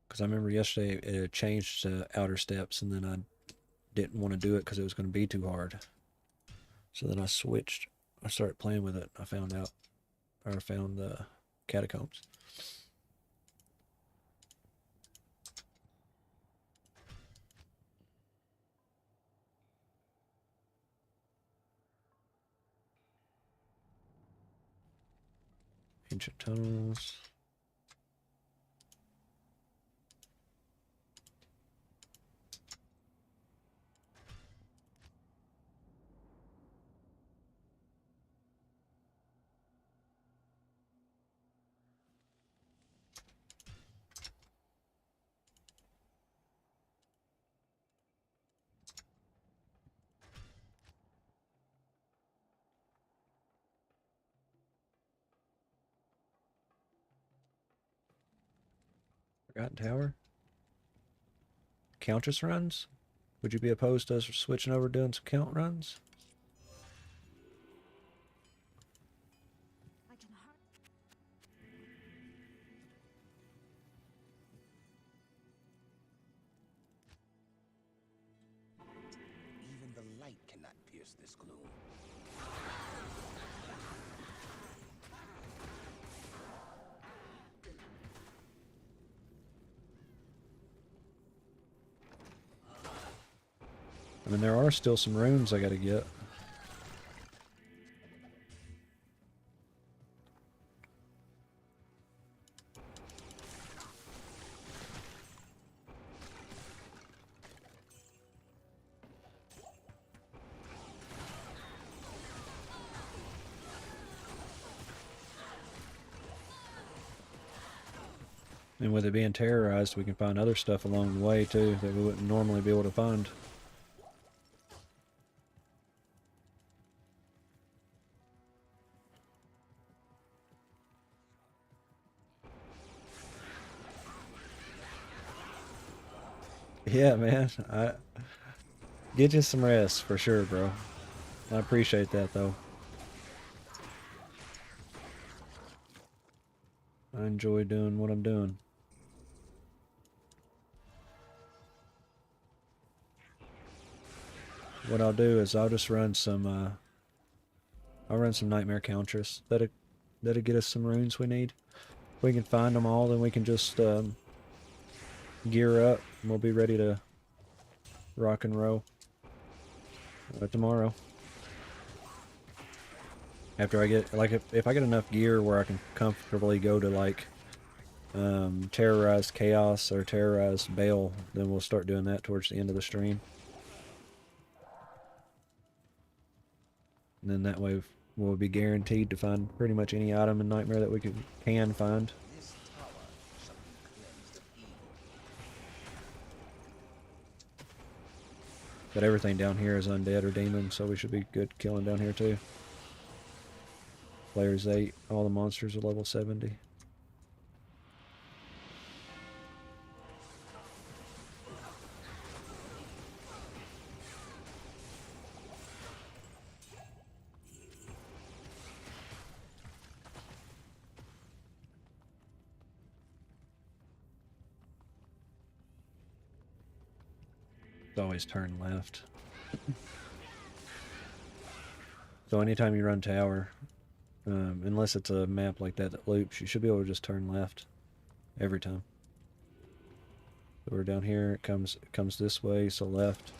Because I remember yesterday it had changed to outer steps, and then I didn't want to do it because it was going to be too hard. So then I switched. I started playing with it. I found the catacombs. Ancient tunnels. Forgotten Tower. Countess runs? Would you be opposed to us switching over doing some count runs? I can hardly. Even the light cannot pierce this gloom. I mean, there are still some runes I gotta get. And with it being terrorized, we can find other stuff along the way too that we wouldn't normally be able to find. Yeah, man. I get you some rest for sure, bro. I appreciate that though. I enjoy doing what I'm doing. What I'll do is I'll just run some I'll run some Nightmare Countress. That'll get us some runes we need. If we can find them all, then we can just gear up and we'll be ready to rock and roll tomorrow. After I get, like, if I get enough gear where I can comfortably go to, like, Terrorized Chaos or Terrorized Bale, then we'll start doing that towards the end of the stream. And then that way we'll be guaranteed to find pretty much any item in Nightmare that we can find. This tower shall be cleansed of evil. But everything down here is undead or demon, so we should be good killing down here too. Player's 8, all the monsters are level 70. Always turn left. So anytime you run tower, unless it's a map like that that loops, you should be able to just turn left every time. So we're down here, it comes this way, so left.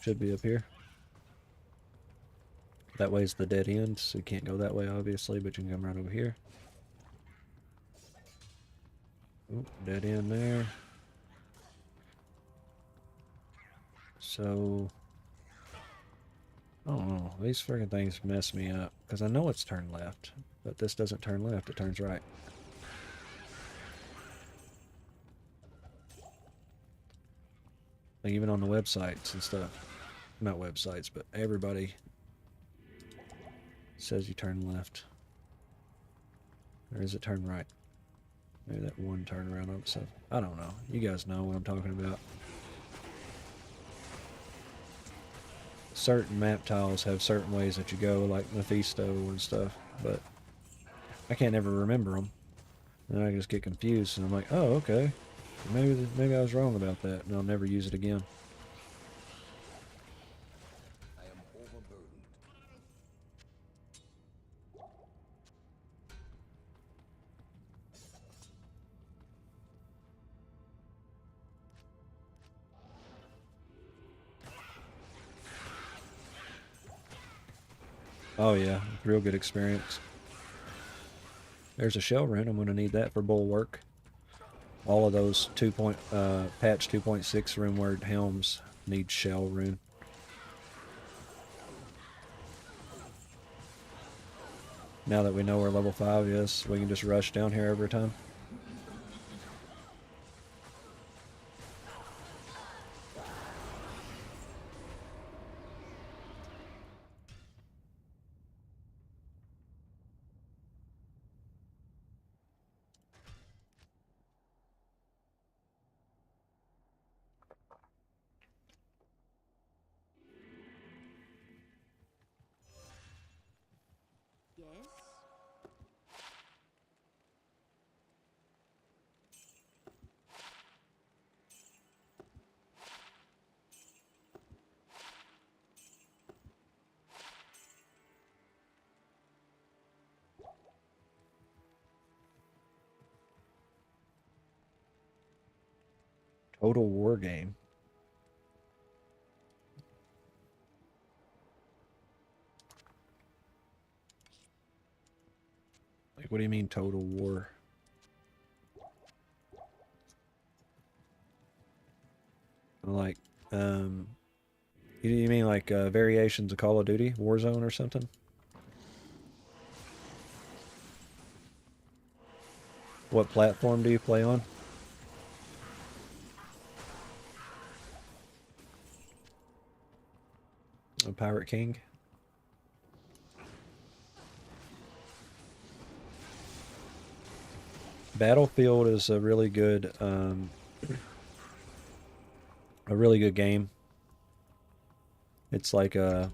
Should be up here. That way's the dead end, so you can't go that way obviously, but you can come right over here. Oop, dead end there. So, I don't know. These friggin' things mess me up. Because I know it's turn left. But this doesn't turn left, it turns right. Like even on the websites and stuff. Not websites, but everybody says you turn left. Or is it turn right? Maybe that one turn around on itself. I don't know. You guys know what I'm talking about. Certain map tiles have certain ways that you go, like Mephisto and stuff, but I can't ever remember them. And I just get confused, and I'm like, oh, okay. Maybe I was wrong about that, and I'll never use it again. I am overburdened. Oh yeah, real good experience. There's a shell rune. I'm going to need that for bulwark. All of those patch 2.6 rune word helms need shell rune. Now that we know we're level 5, yes, we can just rush down here every time. Yes? Total War game. Like, what do you mean Total War? Like, you mean like variations of Call of Duty, Warzone or something? What platform do you play on? A Pirate King? Battlefield is a really good game. It's like it's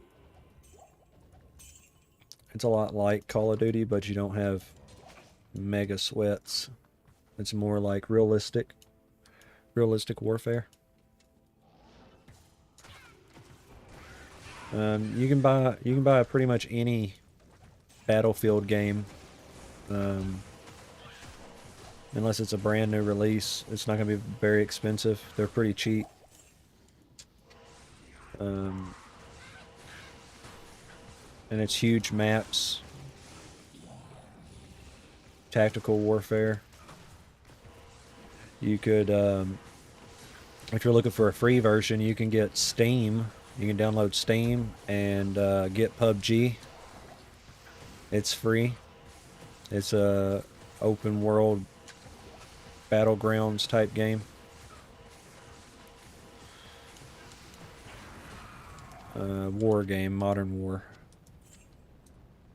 a lot like Call of Duty, but you don't have mega sweats. It's more like realistic warfare. You can buy pretty much any Battlefield game, unless it's a brand new release. It's not going to be very expensive. They're pretty cheap. And it's huge maps. Tactical warfare. You could, if you're looking for a free version, you can get Steam. You can download Steam and get PUBG. It's free. It's a open world battlegrounds type game. War game, modern war.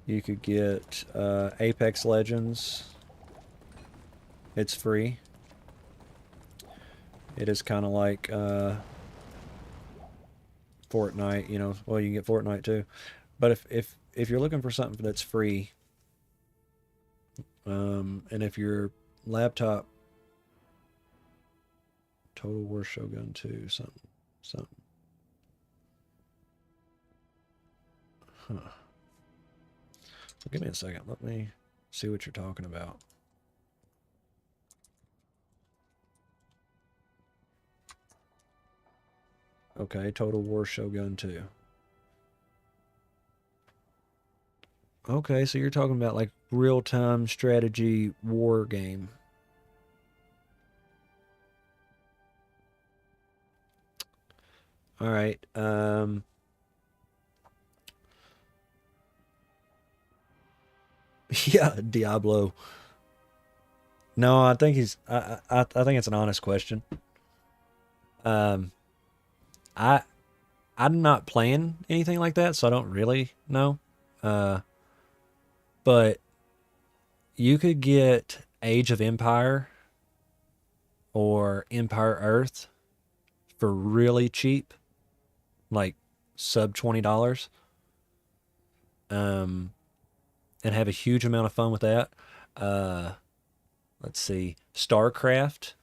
You could get Apex Legends. It's free. It is kind of like Fortnite, you know. Well, you can get Fortnite too. But if you're looking for something that's free, and if your laptop, Total War Shogun 2, something. Huh. Well, give me a second. Let me see what you're talking about. Okay, Total War Shogun 2. Okay, so you're talking about like real-time strategy war game. All right. Yeah, Diablo. No, I think he's. I think it's an honest question. Um, I I'm not playing anything like that, so I don't really know. Uh, but you could get Age of Empire or Empire Earth for really cheap, like sub $20. Um, and have a huge amount of fun with that. Uh, let's see, StarCraft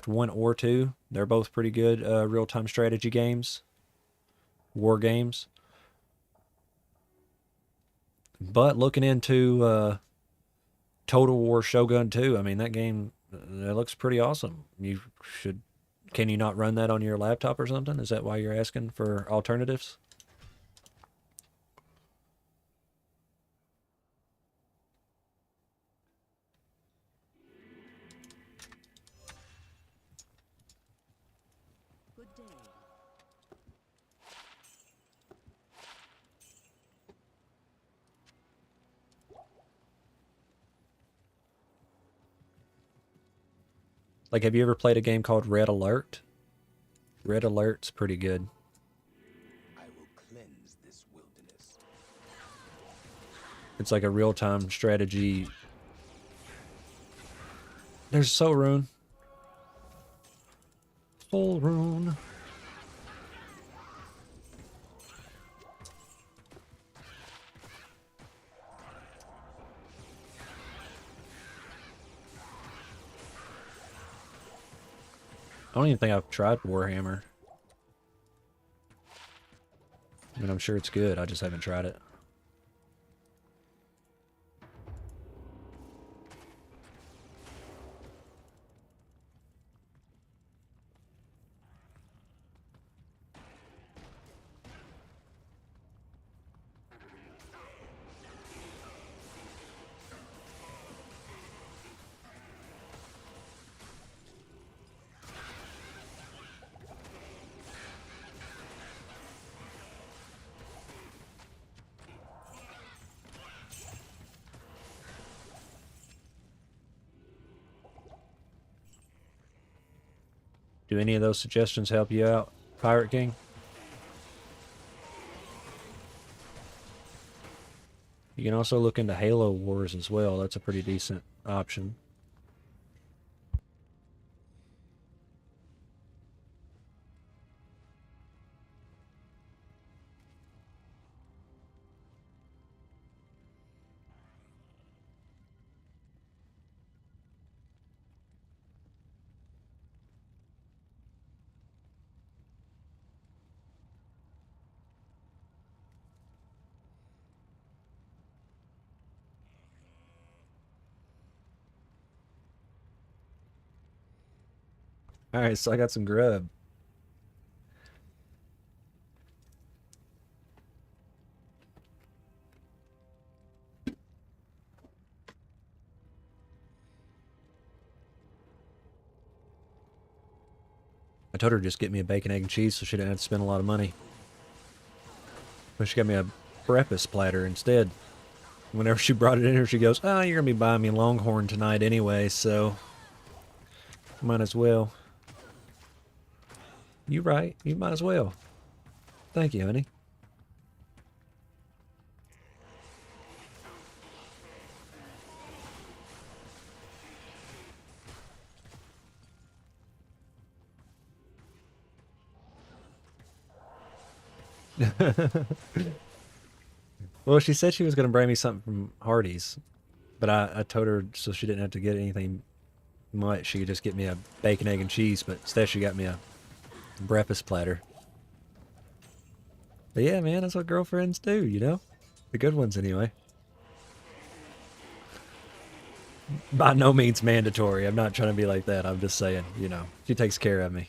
1 or 2. They're both pretty good real-time strategy games, war games. But looking into Total War Shogun 2, I mean, that game, that looks pretty awesome. You should, can you not run that on your laptop or something? Is that why you're asking for alternatives? Good day. Like, have you ever played a game called Red Alert? Red Alert's pretty good. I will cleanse this wilderness. It's like a real-time strategy. There's Soul Rune. Soul Rune. I don't even think I've tried Warhammer. I mean, I'm sure it's good. I just haven't tried it. Do any of those suggestions help you out, Pirate King? You can also look into Halo Wars as well. That's a pretty decent option. All right, so I got some grub. I told her to just get me a bacon, egg, and cheese so she didn't have to spend a lot of money. But she got me a breakfast platter instead. Whenever she brought it in here, she goes, "Oh, you're going to be buying me Longhorn tonight anyway, so might as well." You right. You might as well. Thank you, honey. Well, she said she was going to bring me something from Hardee's, but I told her so she didn't have to get anything much. She could just get me a bacon, egg, and cheese, but instead she got me a breakfast platter. But yeah, man, that's what girlfriends do, you know? The good ones, anyway. By no means mandatory. I'm not trying to be like that. I'm just saying, you know, she takes care of me.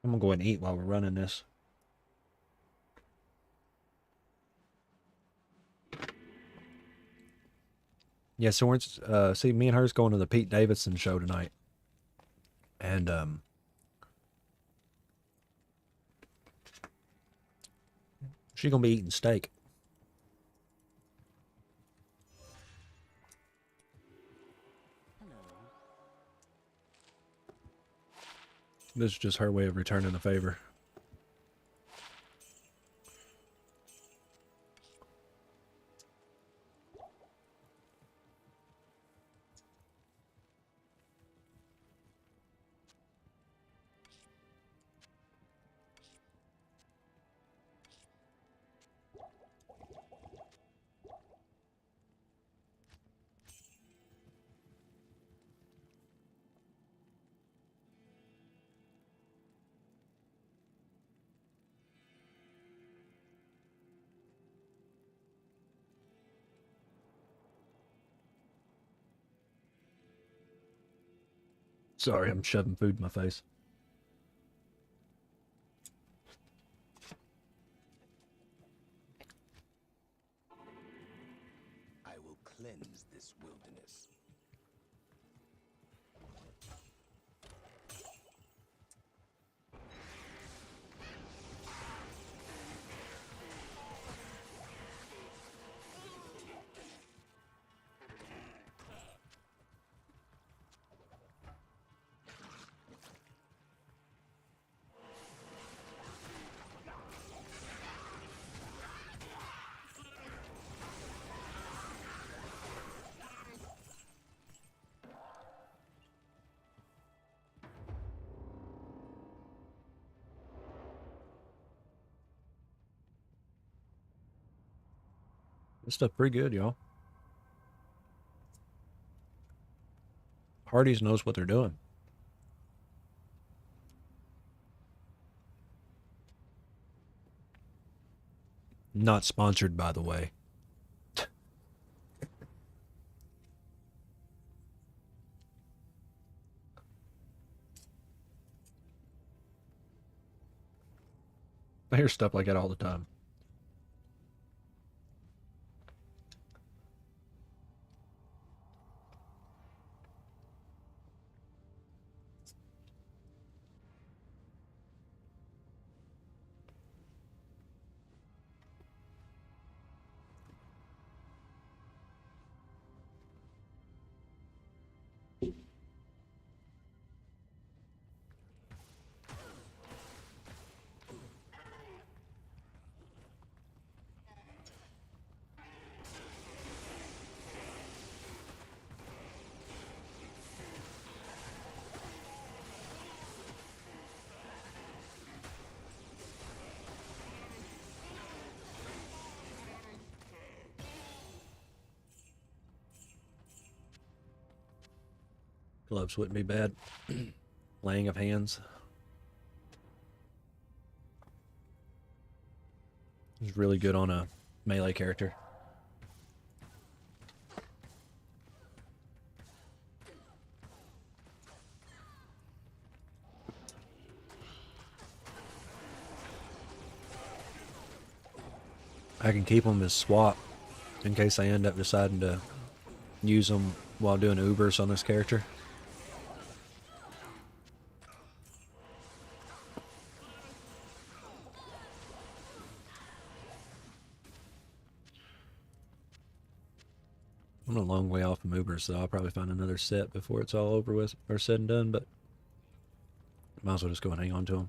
I'm gonna go ahead and eat while we're running this. Yeah, so we're see, me and her's going to the Pete Davidson show tonight. And she's gonna be eating steak. Hello. This is just her way of returning the favor. Sorry, I'm shoving food in my face. I will cleanse this wilderness. This stuff pretty good, y'all. Hardee's knows what they're doing. Not sponsored, by the way. I hear stuff like that all the time. Gloves wouldn't be bad. Laying of hands. It's really good on a melee character. I can keep them as swap in case I end up deciding to use them while doing Ubers on this character. I'm a long way off from Ubers, so I'll probably find another set before it's all over with or said and done, but might as well just go and hang on to them.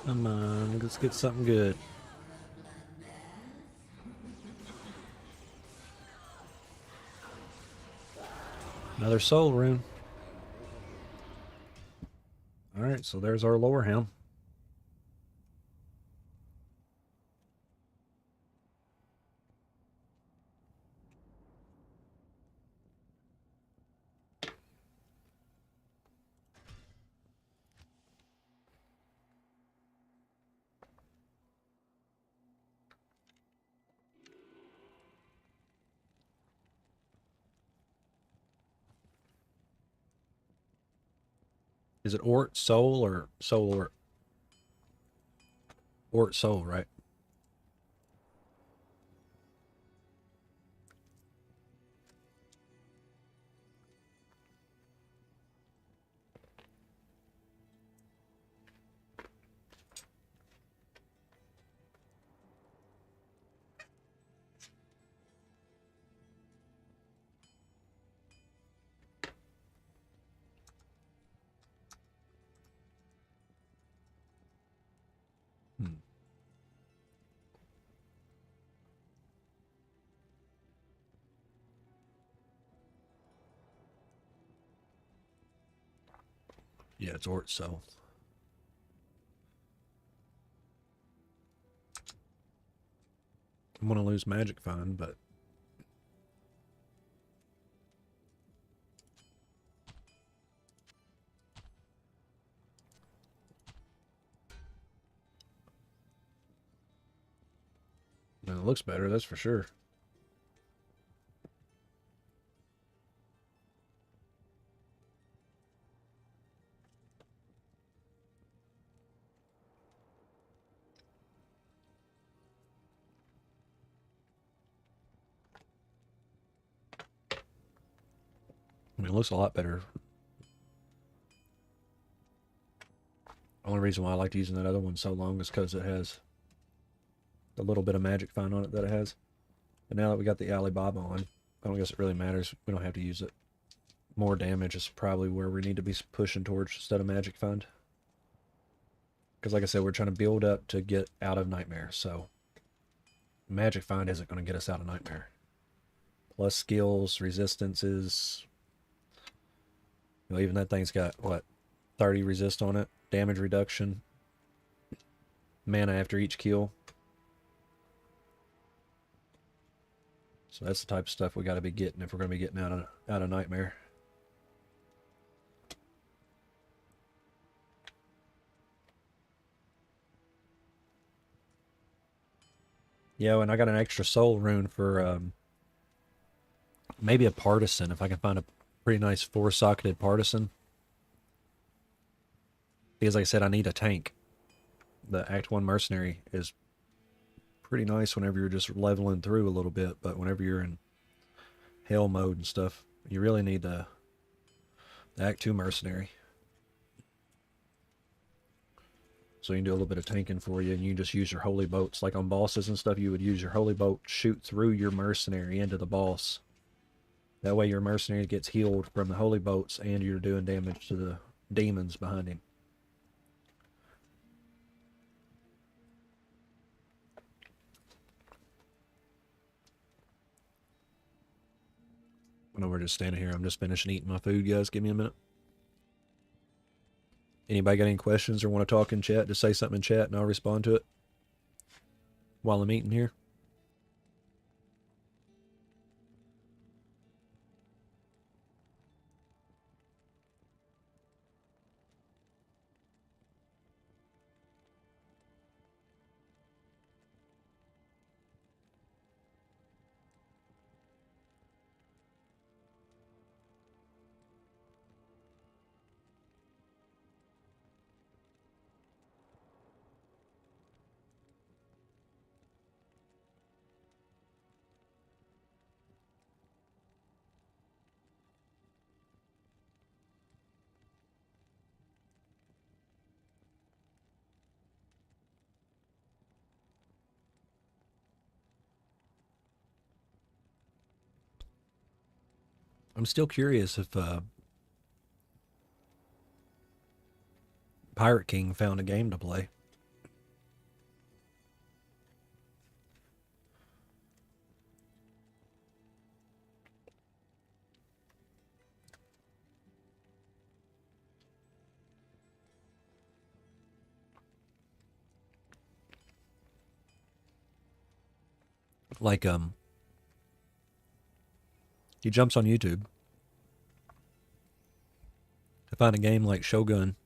Come on, let's get something good. Another soul rune. Alright, so there's our lower helm. Is it Ort Soul or Soul Ort? Ort Soul, right? Hmm. Yeah, it's Ort Soul. I'm gonna lose Magic Find, but it looks better, that's for sure. I mean, it looks a lot better. The only reason why I liked using that other one so long is because it has the little bit of Magic Find on it that it has. But now that we got the Alibaba on, I don't guess it really matters. We don't have to use it. More damage is probably where we need to be pushing towards instead of Magic Find. Because like I said, we're trying to build up to get out of Nightmare, so Magic Find isn't going to get us out of Nightmare. Plus skills, resistances. You know, even that thing's got, what, 30 resist on it. Damage reduction. Mana after each kill. So that's the type of stuff we got to be getting if we're going to be getting out of Nightmare. Yeah, and I got an extra soul rune for maybe a partisan, if I can find a pretty nice four-socketed partisan. Because like I said, I need a tank. The Act 1 Mercenary is pretty nice whenever you're just leveling through a little bit, but whenever you're in hell mode and stuff, you really need the Act 2 Mercenary. So you can do a little bit of tanking for you, and you just use your holy boats. Like on bosses and stuff, you would use your holy boat, shoot through your mercenary into the boss. That way your mercenary gets healed from the holy boats, and you're doing damage to the demons behind him. I know we're just standing here. I'm just finishing eating my food, guys. Give me a minute. Anybody got any questions or want to talk in chat? Just say something in chat and I'll respond to it while I'm eating here. I'm still curious if Pirate King found a game to play. Like, he jumps on YouTube to find a game like Shogun.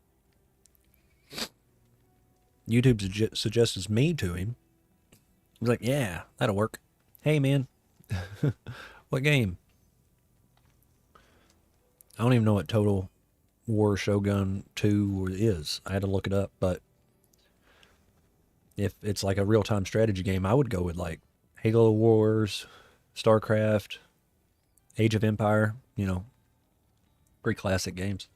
YouTube suggests me to him. He's like, yeah, that'll work. Hey, man, what game? I don't even know what Total War Shogun 2 is. I had to look it up, but if it's like a real-time strategy game, I would go with like Halo Wars, StarCraft, Age of Empire, you know, pretty classic games.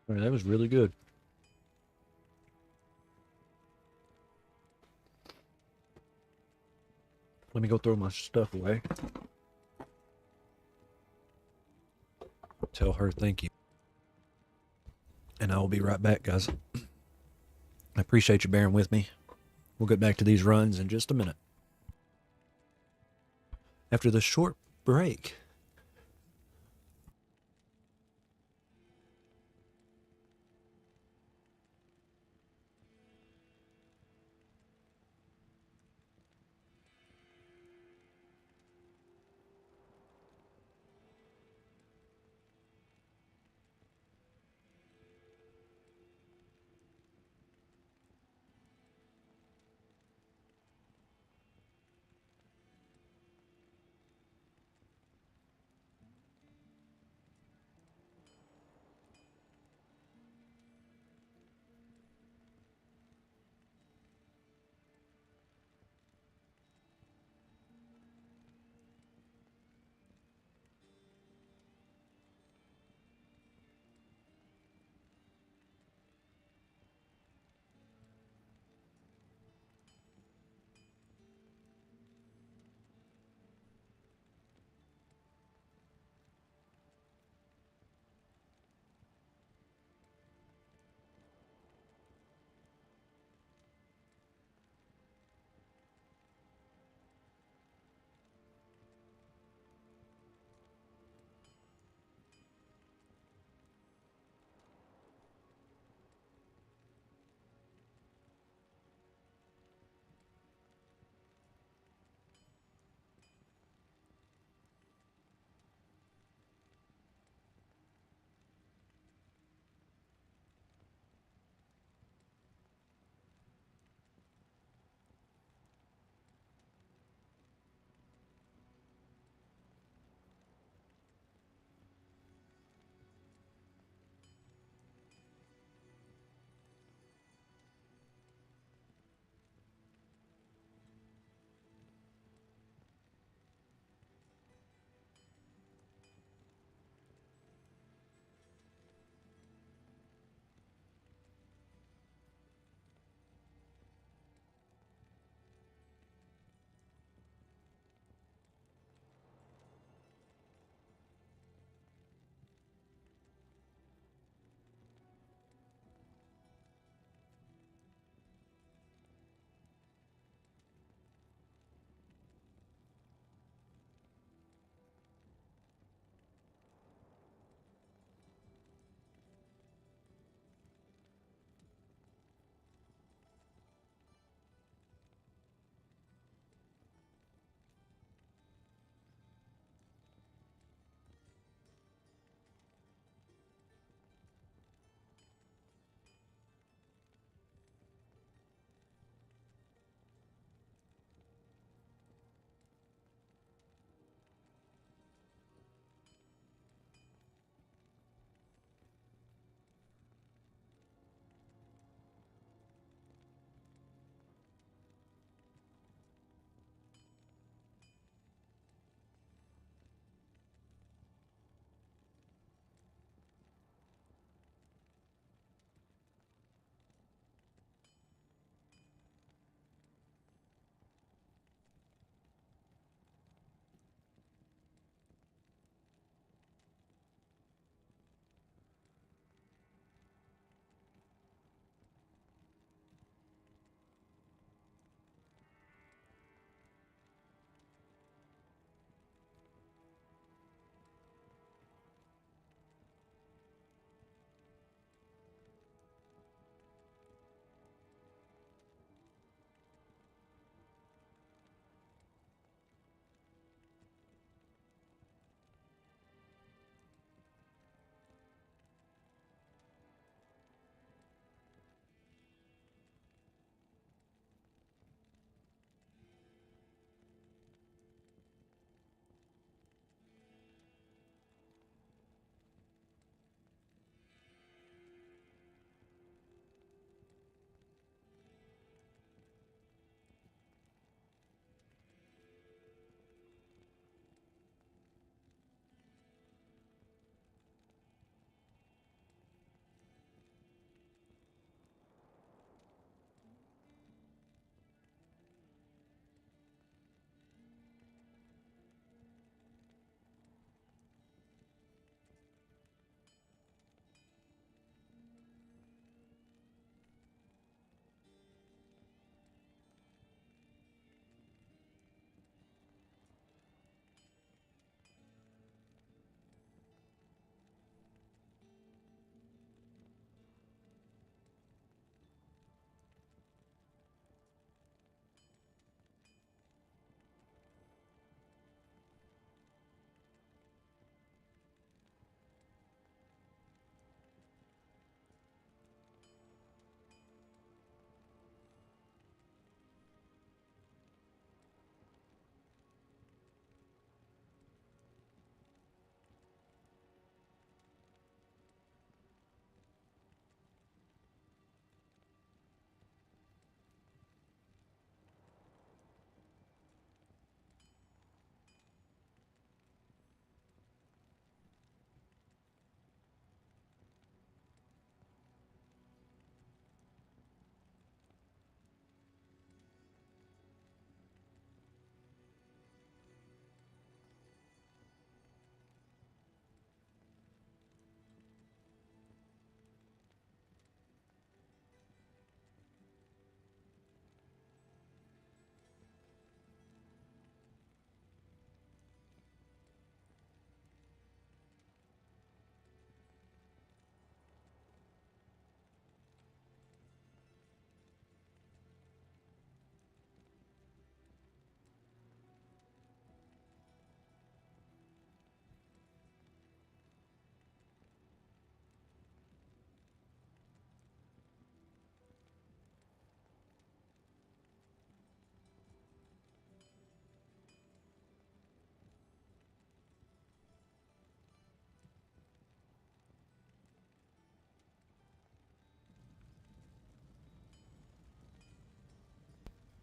All right, that was really good. Let me go throw my stuff away. Tell her thank you. And I will be right back, guys. I appreciate you bearing with me. We'll get back to these runs in just a minute. After the short break.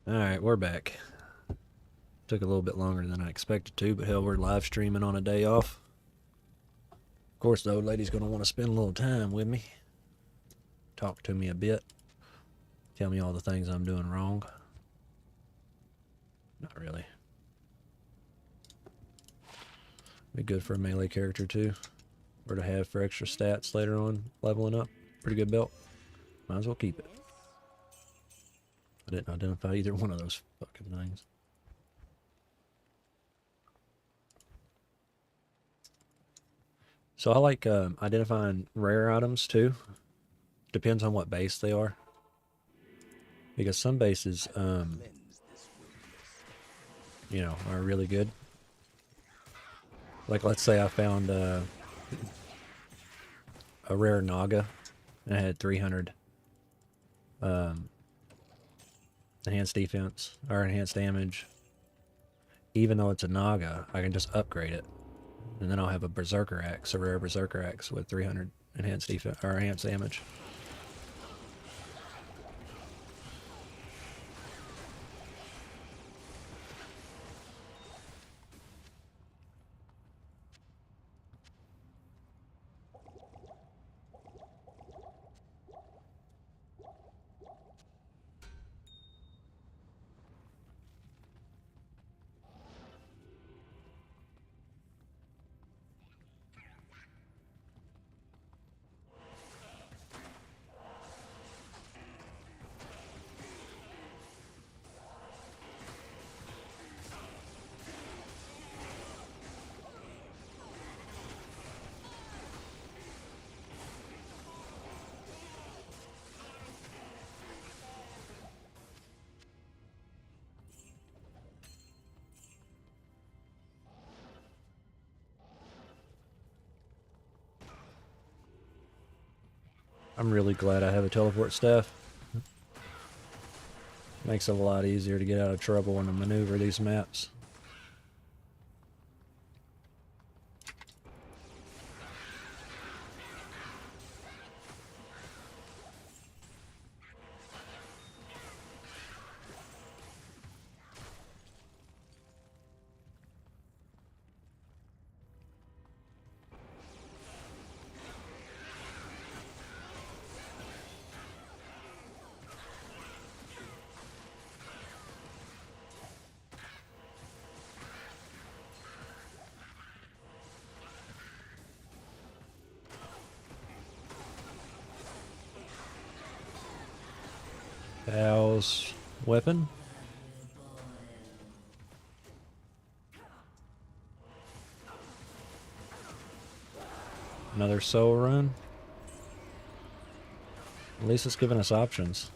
Alright, we're back. Took a little bit longer than I expected to, but hell, we're live streaming on a day off. Of course, the old lady's going to want to spend a little time with me. Talk to me a bit. Tell me all the things I'm doing wrong. Not really. Be good for a melee character too. Or to have for extra stats later on, leveling up. Pretty good belt. Might as well keep it. I didn't identify either one of those fucking things. So I like identifying rare items too. Depends on what base they are. Because some bases, you know, are really good. Like, let's say I found a rare Naga and I had 300 enhanced defense or enhanced damage. Even though it's a Naga, I can just upgrade it. And then I'll have a Berserker Axe, a rare Berserker Axe with 300 enhanced defense or enhanced damage. I'm really glad I have a teleport staff. Makes it a lot easier to get out of trouble and to maneuver these maps. How's weapon? Another soul run. At least it's giving us options.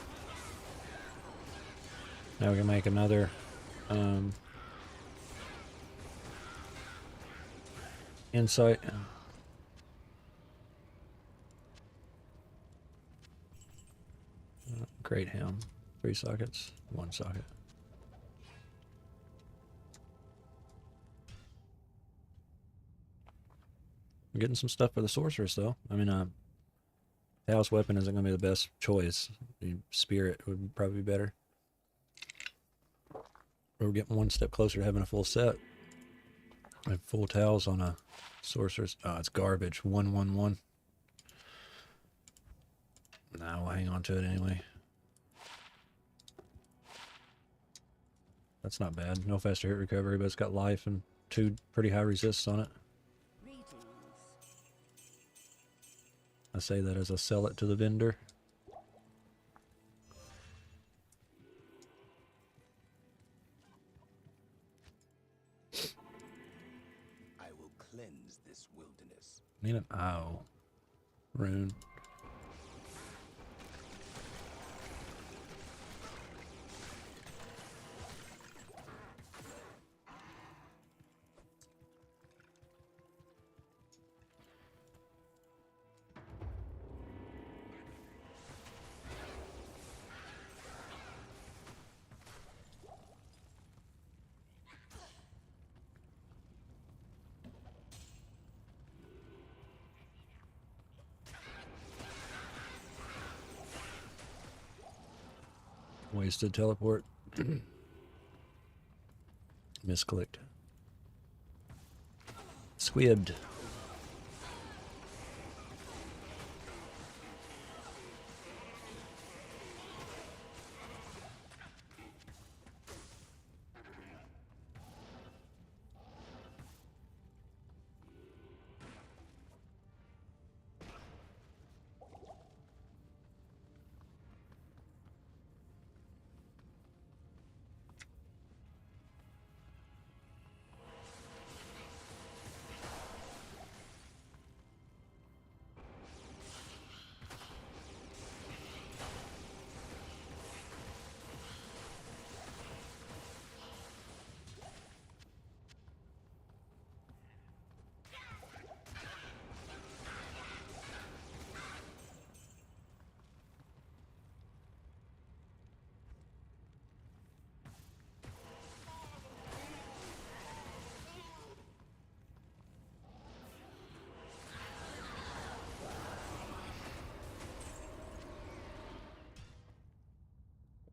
Now we can make another insight. Great helm. 3 sockets, 1 socket. I'm getting some stuff for the sorceress though. I mean, House weapon isn't going to be the best choice. The spirit would probably be better. We're getting one step closer to having a full set. I have full towels on a sorceress. Oh, it's garbage. 111. Nah, we'll hang on to it anyway. That's not bad. No faster hit recovery, but it's got life and 2 pretty high resists on it. I say that as I sell it to the vendor. I will cleanse this wilderness. Need an owl rune. Wasted teleport. Misclicked. Squibbed.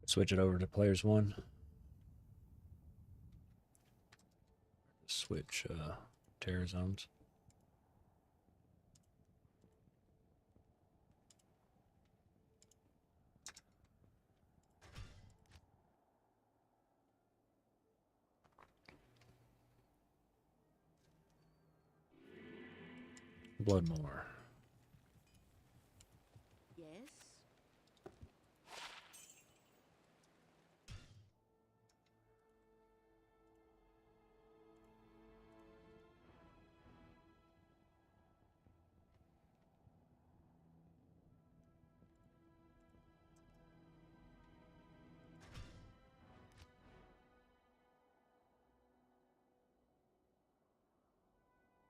Switch it over to players 1. Switch terror zones. Bloodmore. Yes.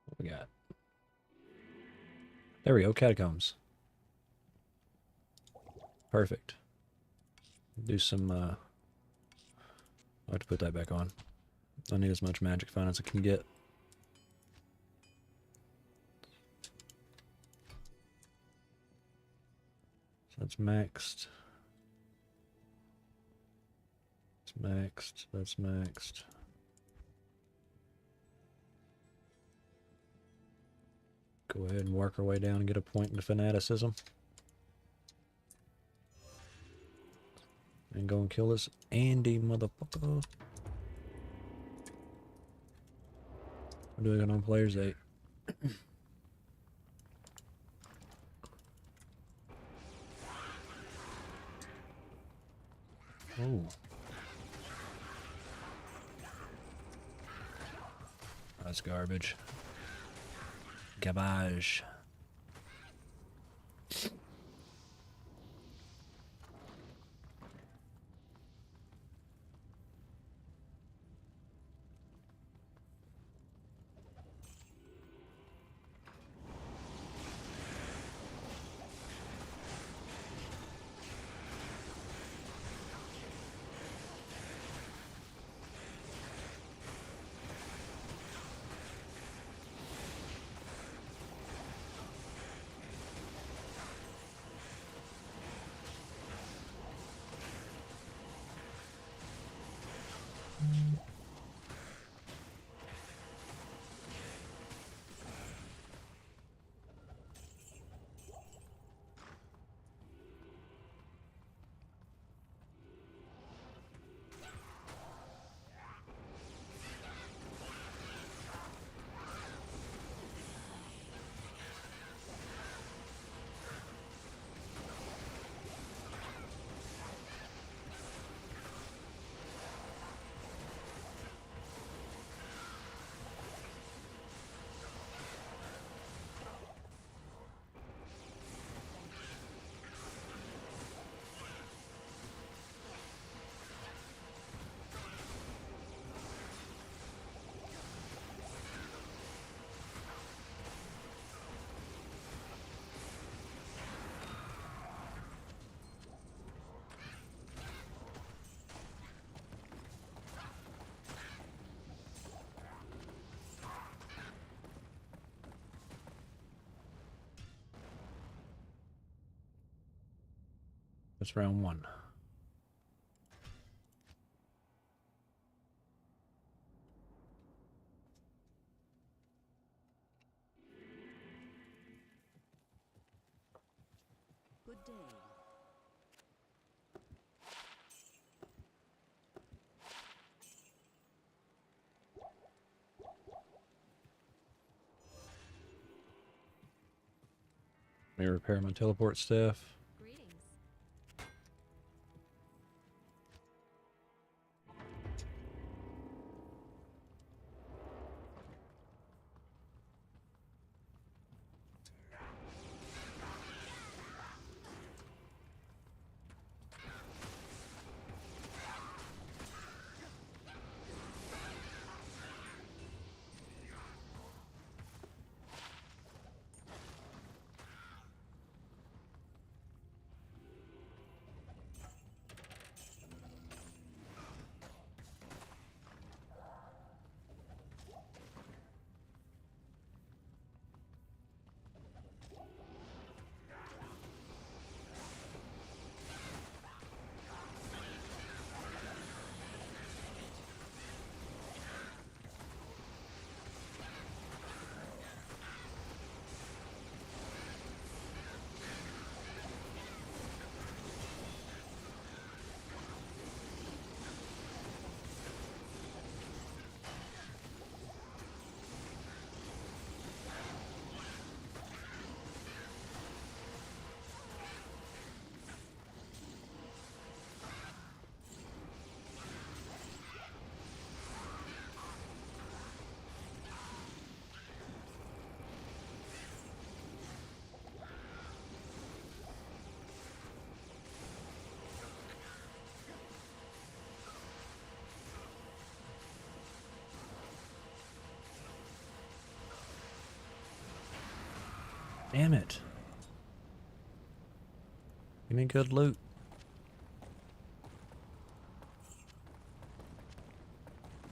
What we got? There we go, catacombs. Perfect. Do some, I'll have to put that back on. I need as much magic fine as I can get. So that's maxed. It's maxed. That's maxed. Go ahead and work our way down and get a point into fanaticism. And go and kill this Andy motherfucker. What do we got on players 8? Oh. That's garbage. Garbage. That's round 1. me repair my teleport stuff. Greetings. Damn it. Give me good loot.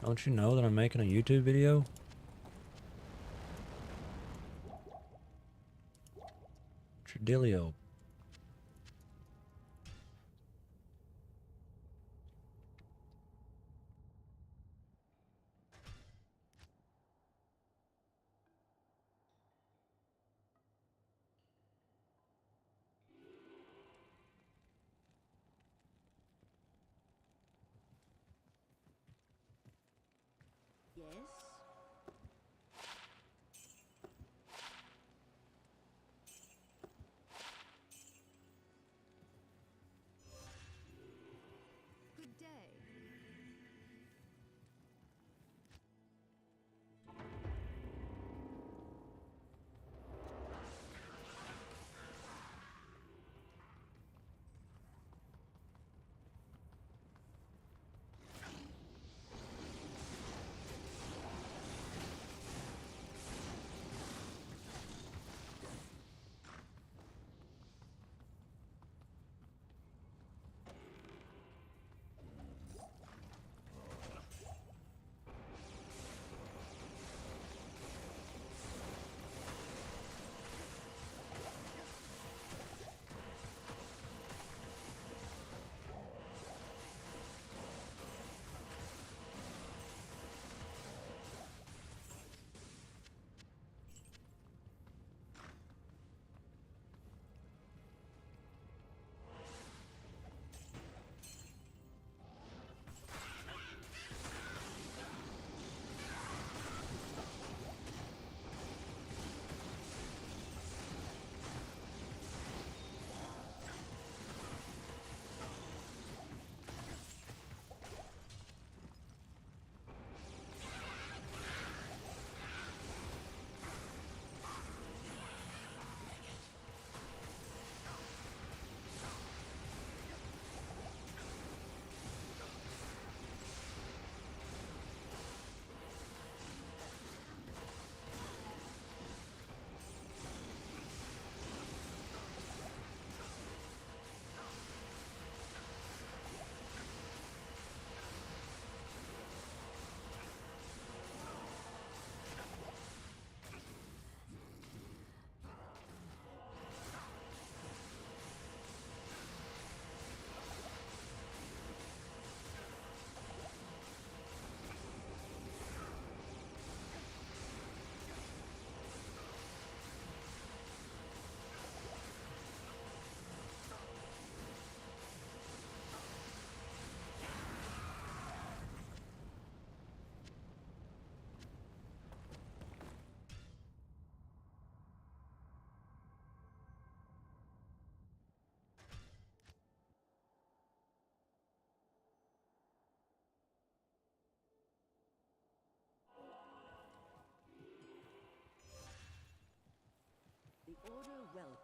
Don't you know that I'm making a YouTube video? What's your dealio? Yes? Good day.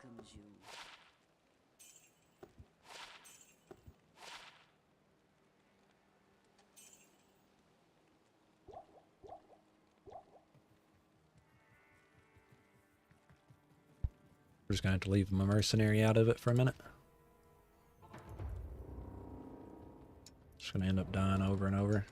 welcomes you. We're just gonna have to leave my mercenary out of it for a minute. Just gonna end up dying over and over.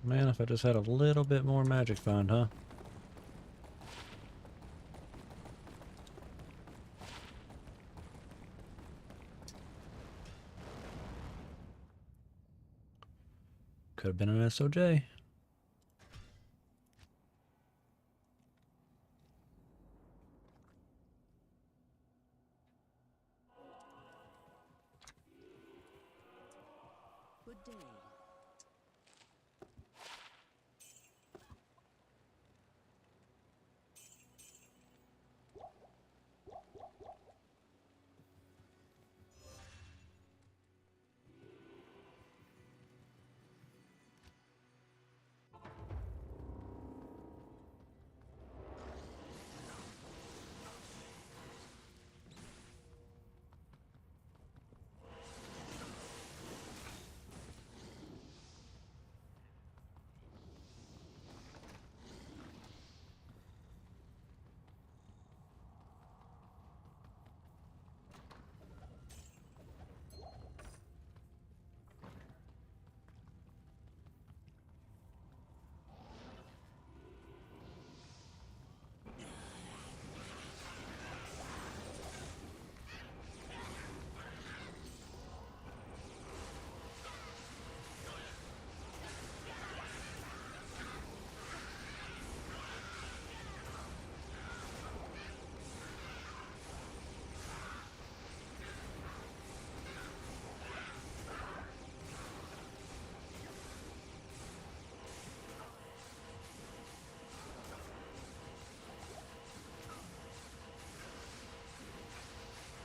Man, if I just had a little bit more magic fund, huh? Could have been an SOJ. Good day.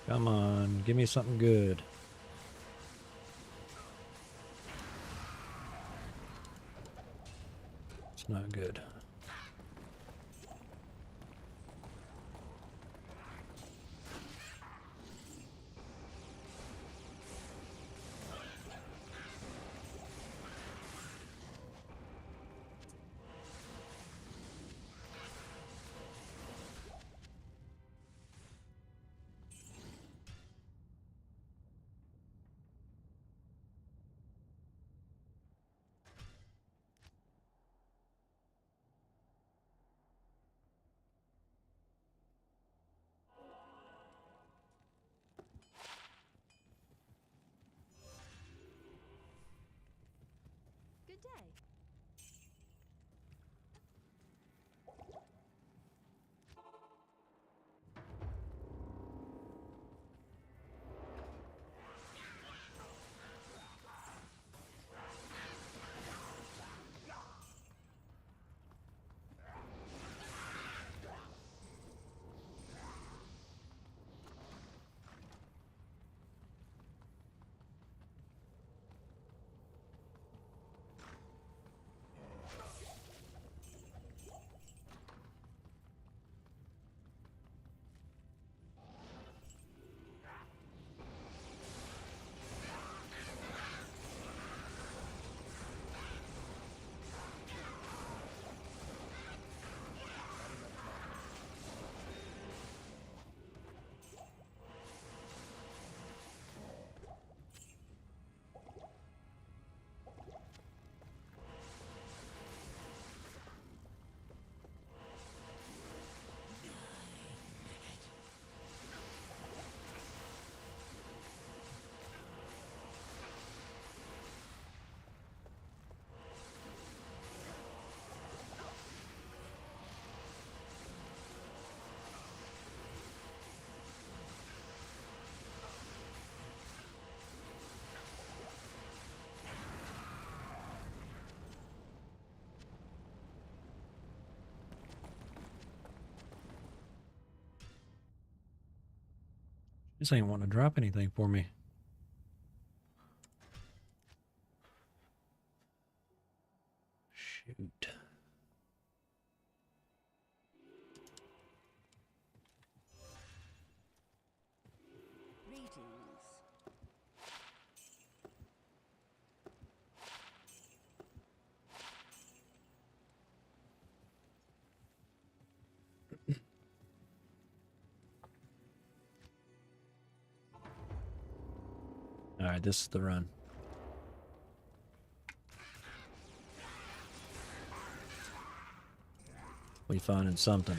Come on, give me something good. It's not good. This ain't wanting to drop anything for me. Shoot. Greetings. All right, this is the run. We finding something.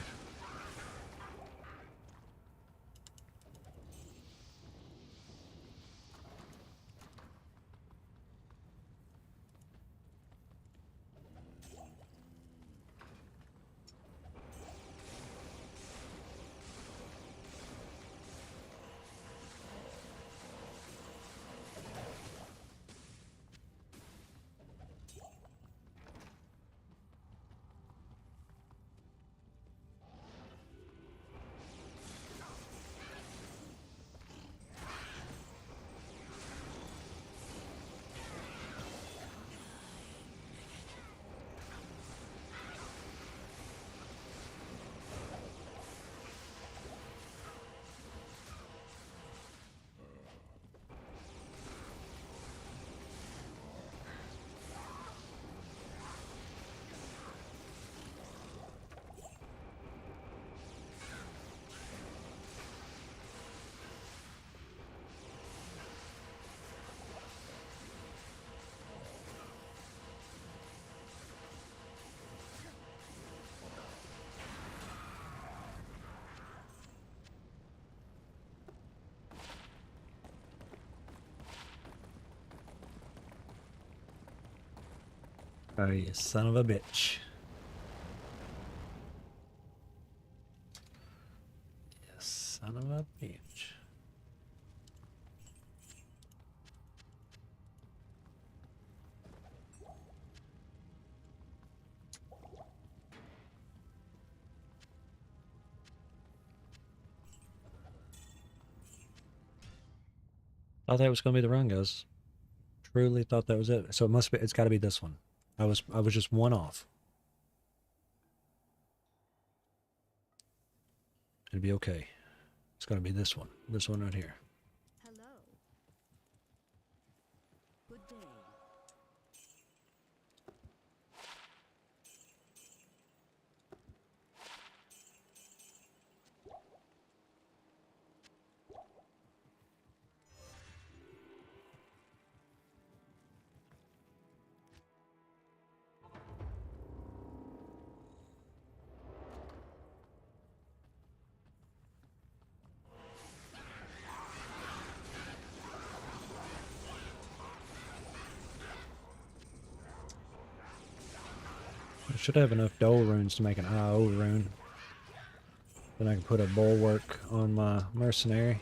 Oh, you son of a bitch. You son of a bitch. Thought that was gonna be the run, guys. Truly thought that was it. So it must be. It's got to be this one. I was just one off. It'd be okay. It's got to be this one. This one right here. Hello. Good day. I should have enough Dole runes to make an IO rune. Then I can put a bulwark on my mercenary.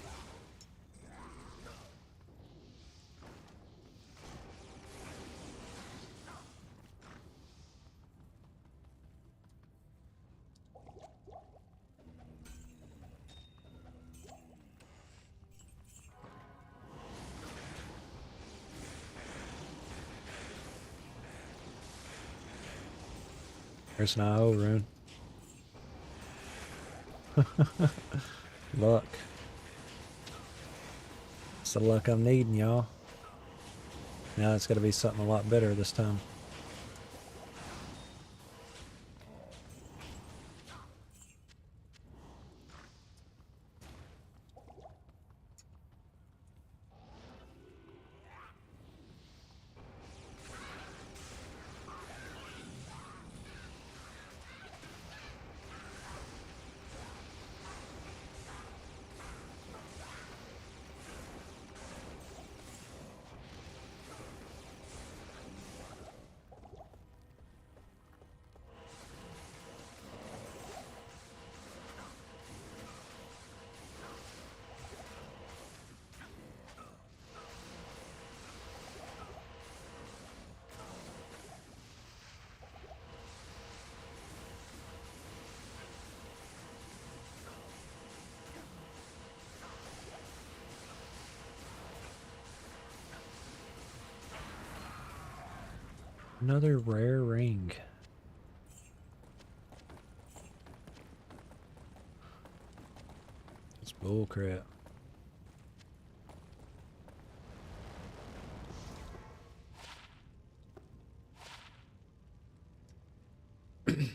There's an IO rune. Luck. It's the luck I'm needing, y'all. Now it's got to be something a lot better this time. Another rare ring. It's bull crap. It's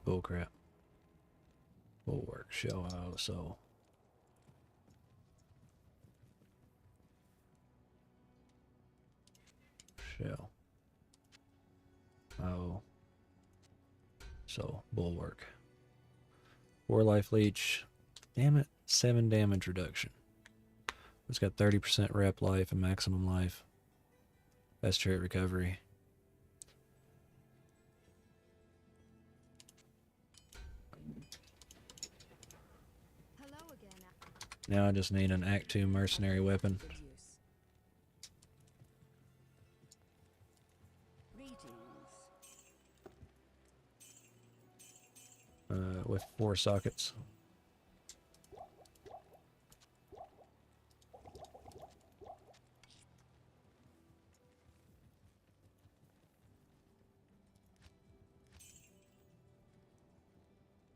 bull crap. Bulwark, shell out, so. Shell. Oh. So, bulwark. 4 life leech. Damn it. 7 damage reduction. It's got 30% rep life and maximum life. Best trait recovery. Hello again. Now I just need an Act 2 mercenary weapon. Good use. Greetings. With 4 sockets.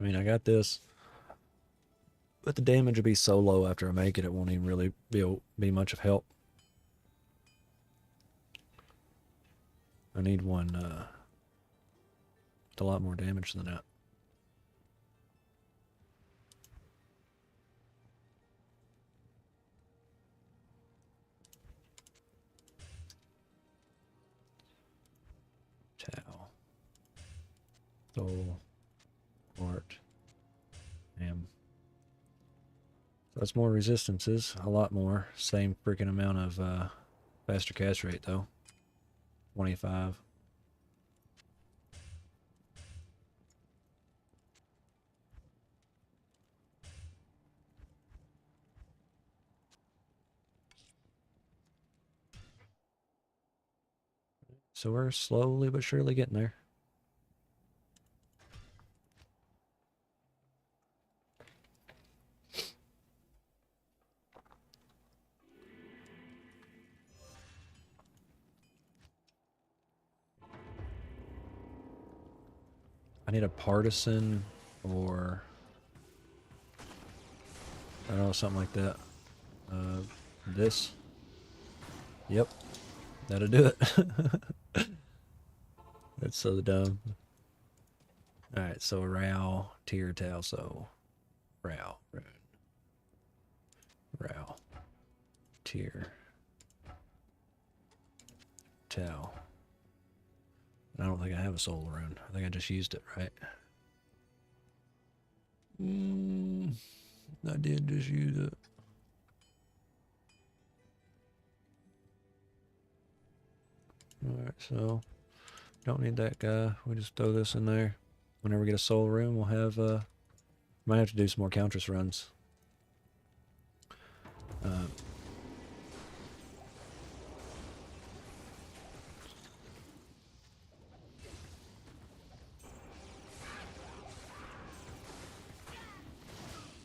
I mean, I got this, but the damage will be so low after I make it, it won't even really be much of help. I need one with a lot more damage than that. Tau. Soul. Art. Damn. So that's more resistances. A lot more. Same freaking amount of faster cast rate though. 25. So we're slowly but surely getting there. I need a partisan or I don't know, something like that. This. Yep. That'll do it. That's so dumb. Alright, so Rao, tier Tau, so Rao, tier Tau. I don't think I have a soul rune. I think I just used it, right? I did just use it. Alright, so don't need that guy. We just throw this in there. Whenever we get a soul rune, we'll have might have to do some more Countress runs.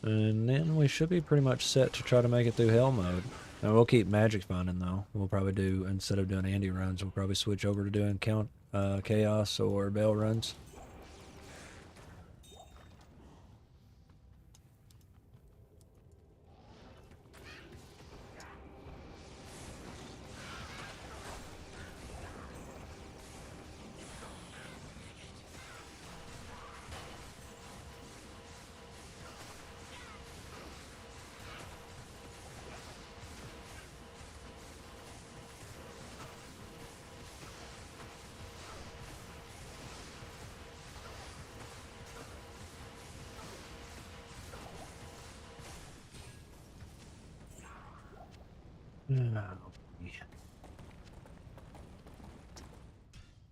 And then we should be pretty much set to try to make it through Hell mode. Now we'll keep magic finding though. We'll probably do, instead of doing Andy runs, we'll probably switch over to doing Chaos or Bell runs.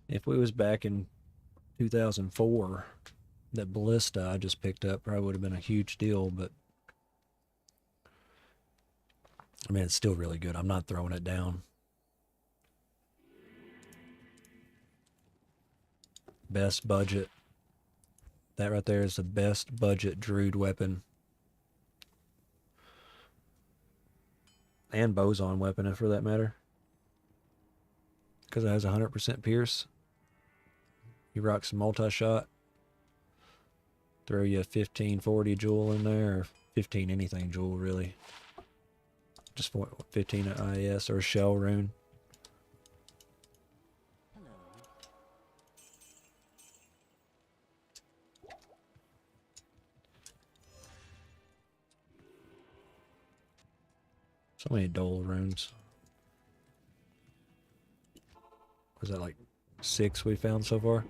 If we was back in 2004, that ballista I just picked up probably would have been a huge deal, but I mean, it's still really good. I'm not throwing it down. Best budget. That right there is the best budget druid weapon. And boson weapon, for that matter. because it has 100% pierce. You rock some multi-shot. Throw you a 1540 jewel in there, or 15 anything jewel really. Just 15 at IS or a shell rune. So many dole runes. Was that like 6 we found so far?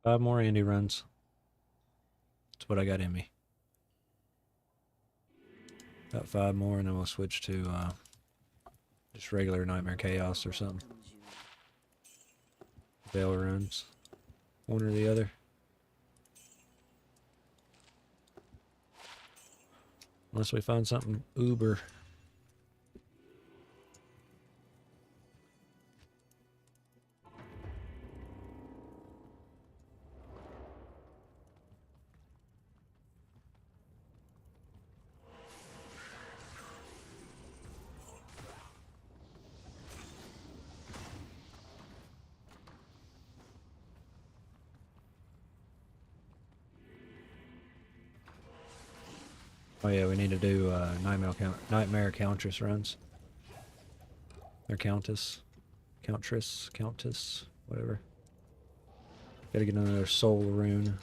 Five more Andy runs. That's what I got in me. Got 5 more, and then we'll switch to just regular Nightmare Chaos or something. Veil runs. One or the other. Unless we find something uber. Oh yeah, we need to do Nightmare Countess runs. Or Countess. Countess, whatever. Gotta get another soul rune.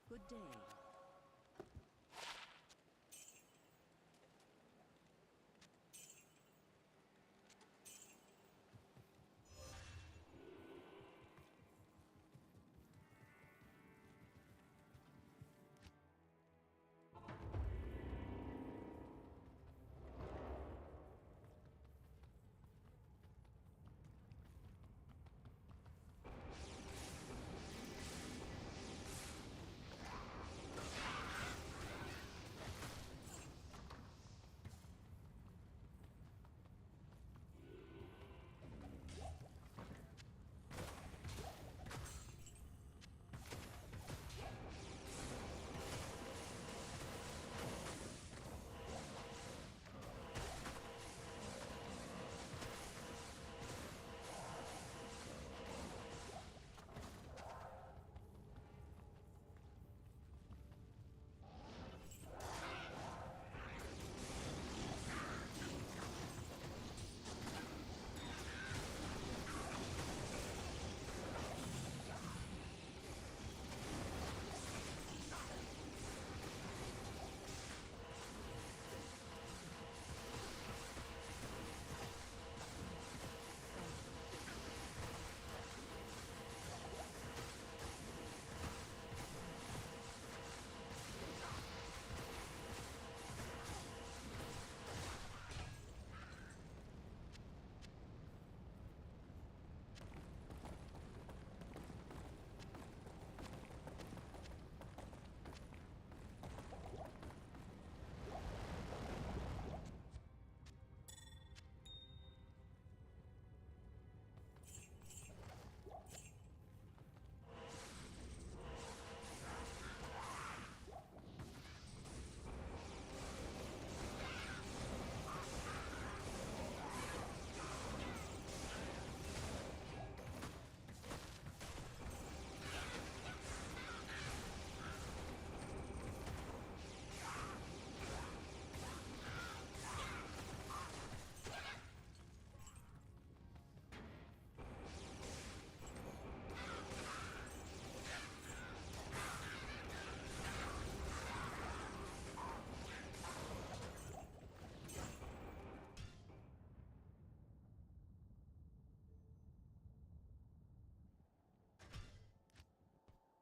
Good day.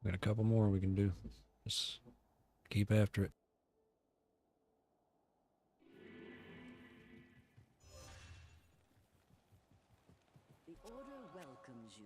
We got a couple more we can do. Just keep after it. The Order welcomes you.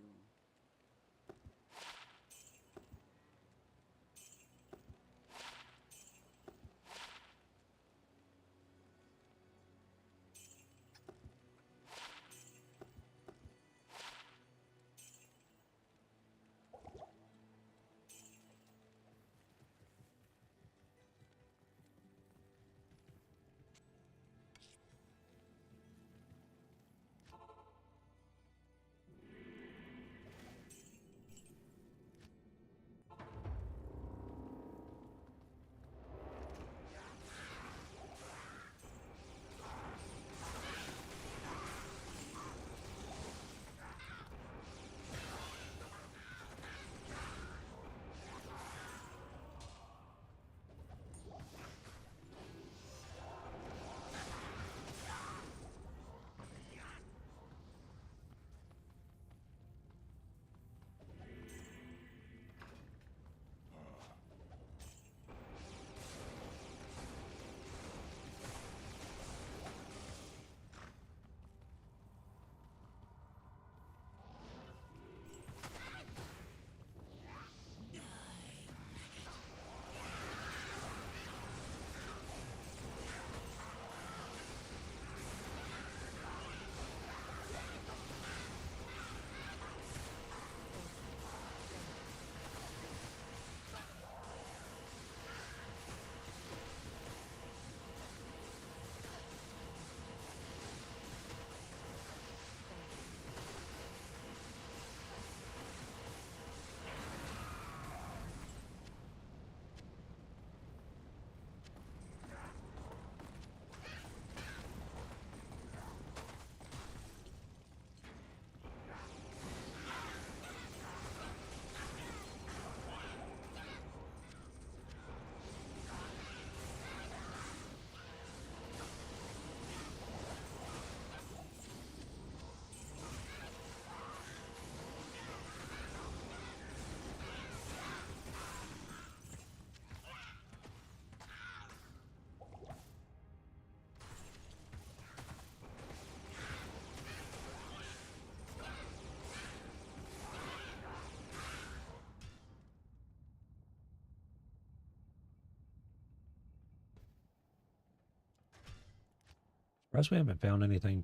Surprised we haven't found anything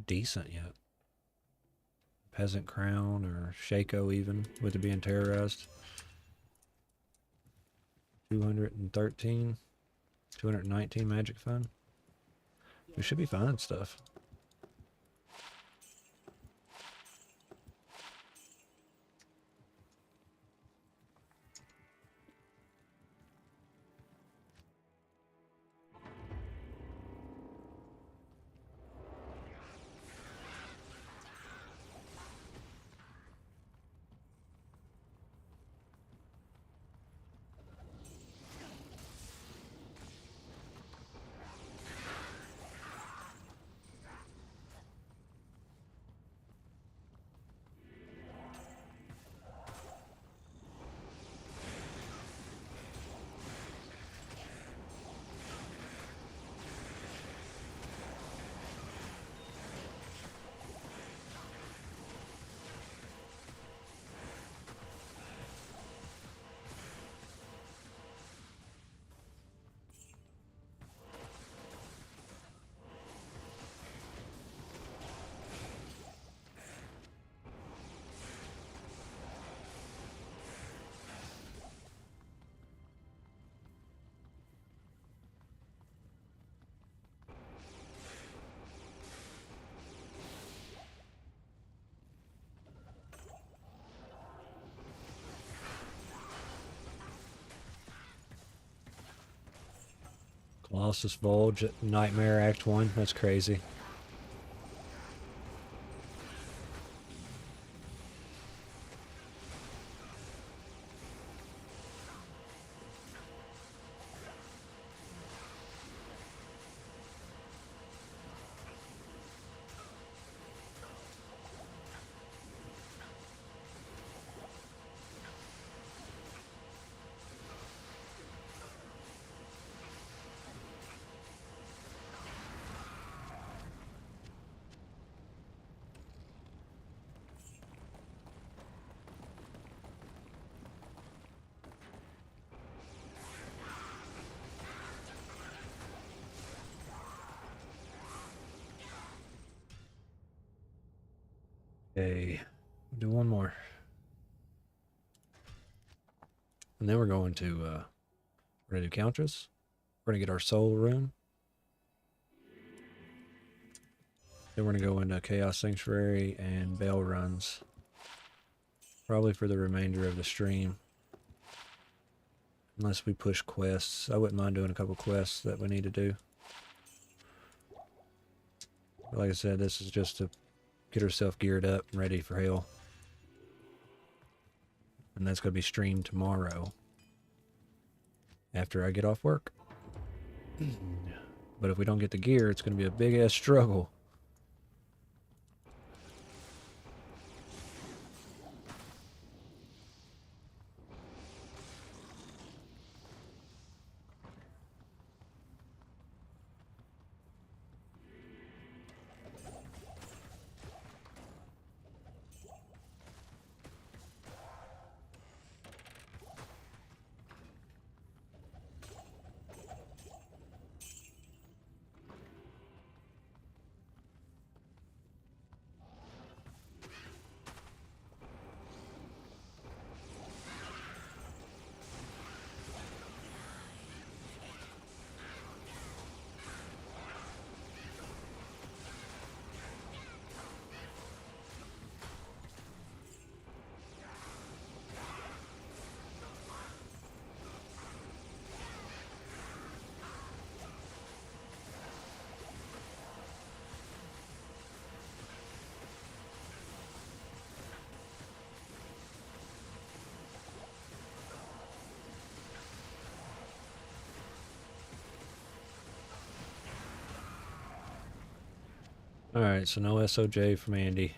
decent yet. Peasant Crown or Shaco even, with it being terrorized. 213, 219 magic fund. We should be finding stuff. Colossus Bulge at Nightmare Act 1. That's crazy. Okay, do one more. And then we're going to, we're going to do Countess. We're going to get our soul rune. Then we're going to go into Chaos Sanctuary and Bell runs. Probably for the remainder of the stream. Unless we push quests. I wouldn't mind doing a couple quests that we need to do. But like I said, this is just to get herself geared up and ready for hell. And that's going to be streamed tomorrow. After I get off work. But if we don't get the gear, it's going to be a big ass struggle. Alright, so no SOJ from Andy.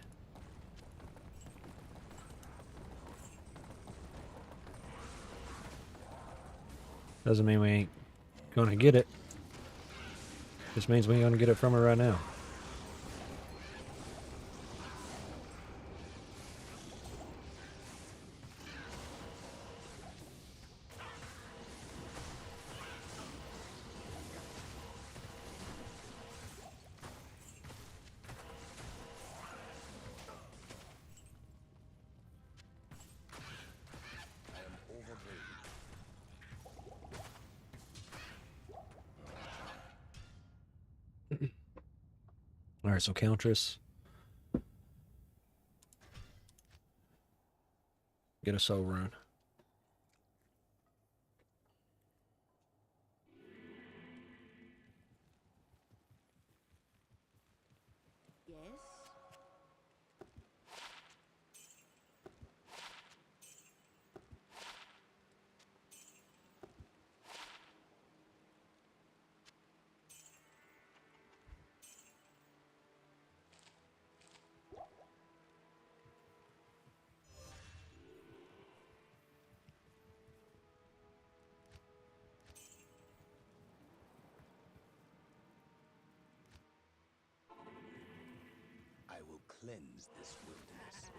Doesn't mean we ain't gonna get it. Just means we ain't gonna get it from her right now. I am overburdened. Alright, so Countess. Get a soul rune. Yes? I will cleanse this wilderness.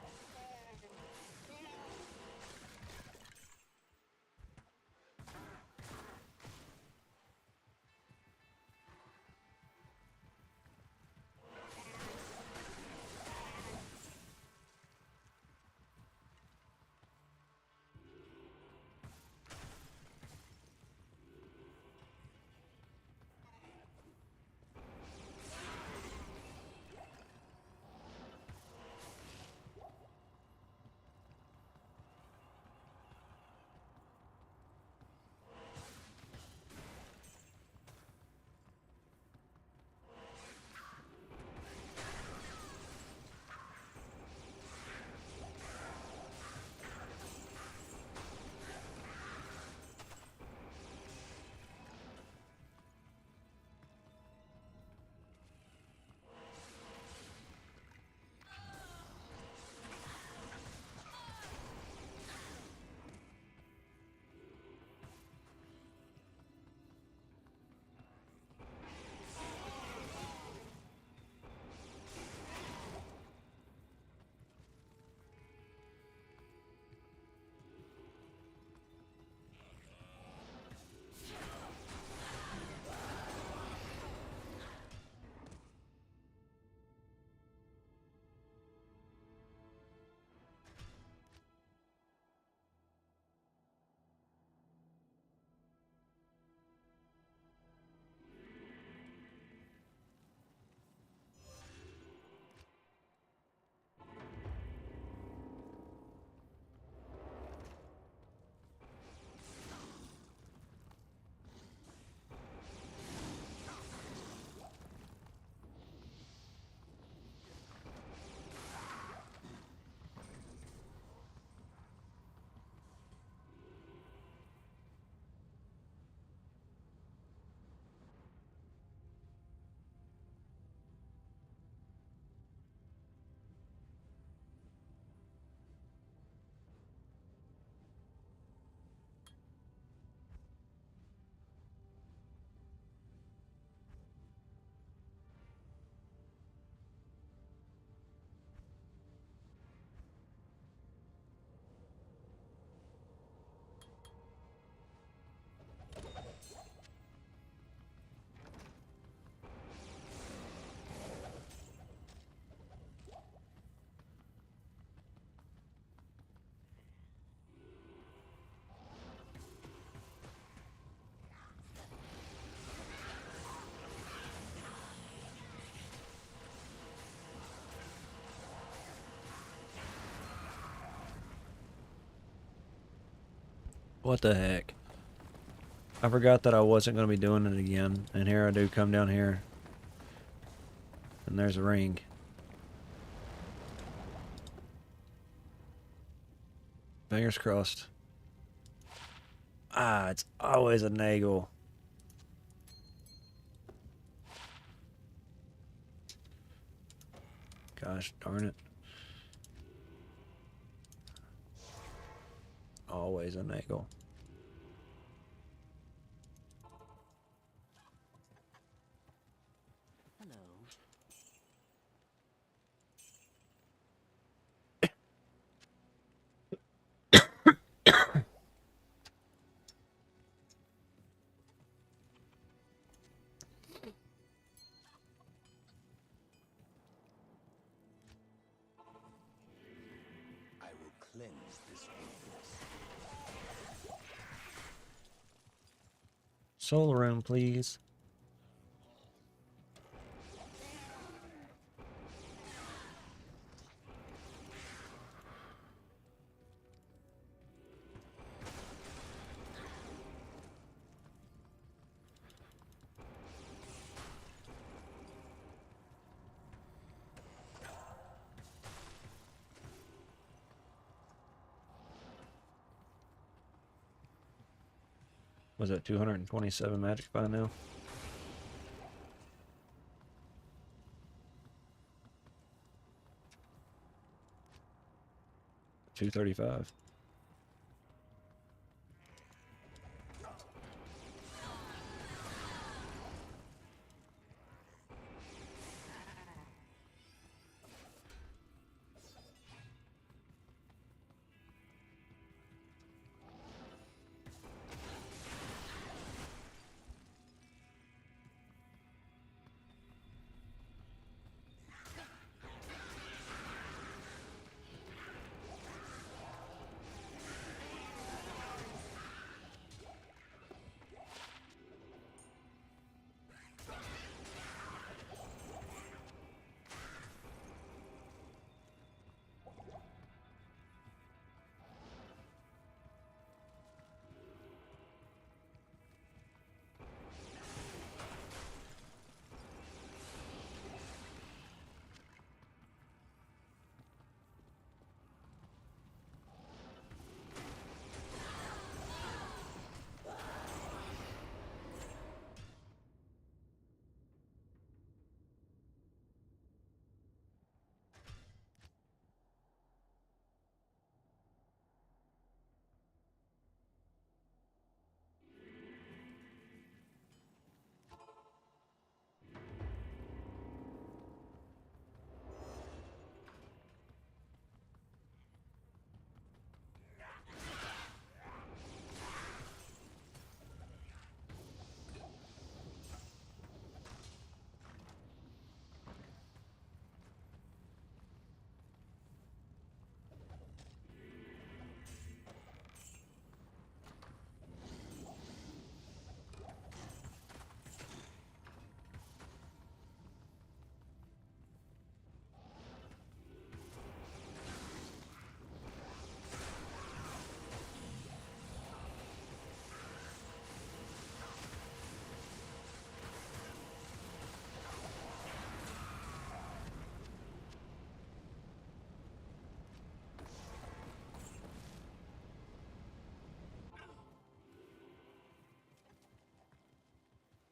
What the heck? I forgot that I wasn't going to be doing it again. And here I do come down here. And there's a ring. Fingers crossed. Ah, it's always a nagel. Gosh darn it. Always a nagel. Hello. I will cleanse this weakness. Soul room, please. Was it 227 magic by now? 235.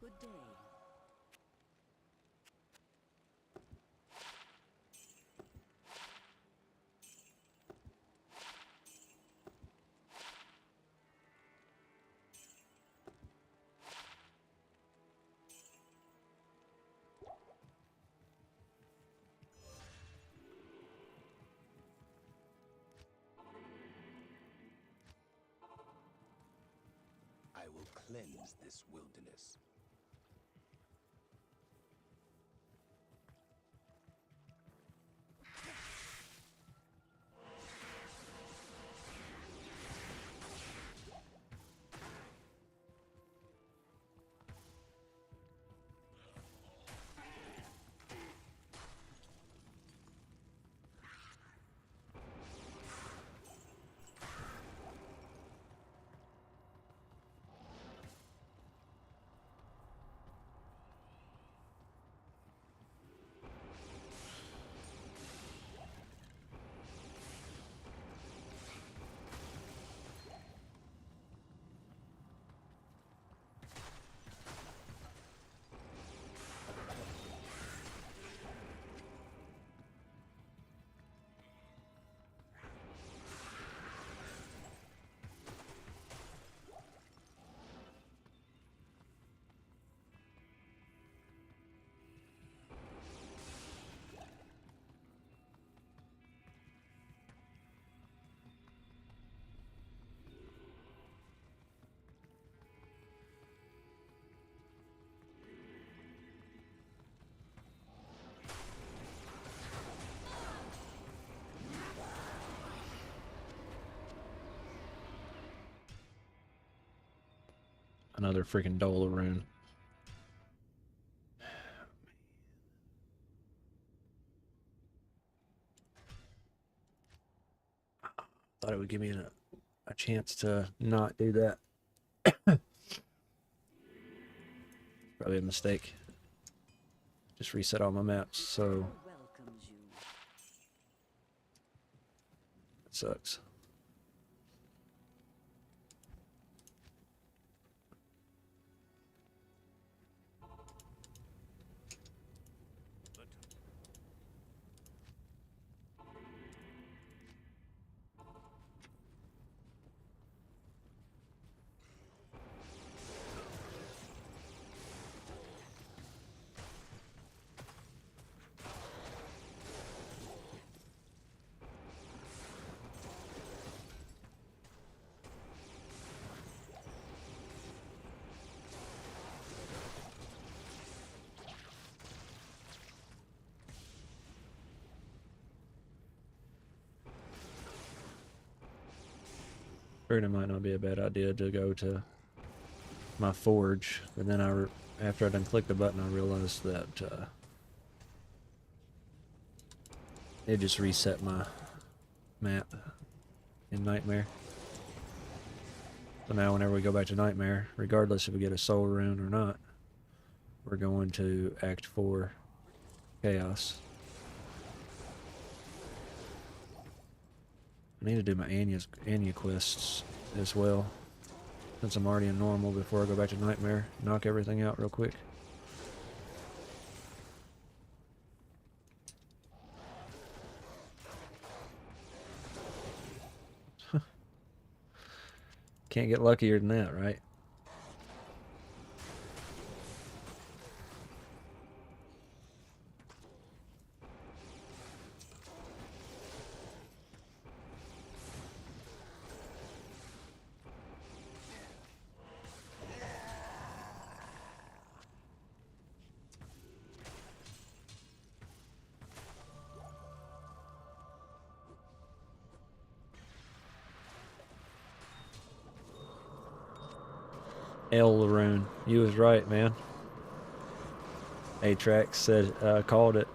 Good day. I will cleanse this wilderness. another freaking Dola rune. Thought it would give me a chance to not do that. Probably a mistake. Just reset all my maps, so Welcomes you. it sucks. Figured it might not be a bad idea to go to my forge, but then after I done clicked the button, I realized that it just reset my map in Nightmare. So now whenever we go back to Nightmare, regardless if we get a soul rune or not, we're going to Act 4 Chaos. I need to do my Anya quests as well, since I'm already in normal before I go back to Nightmare. Knock everything out real quick. Can't get luckier than that, right? Rune, you was right, man. Atrax said, called it.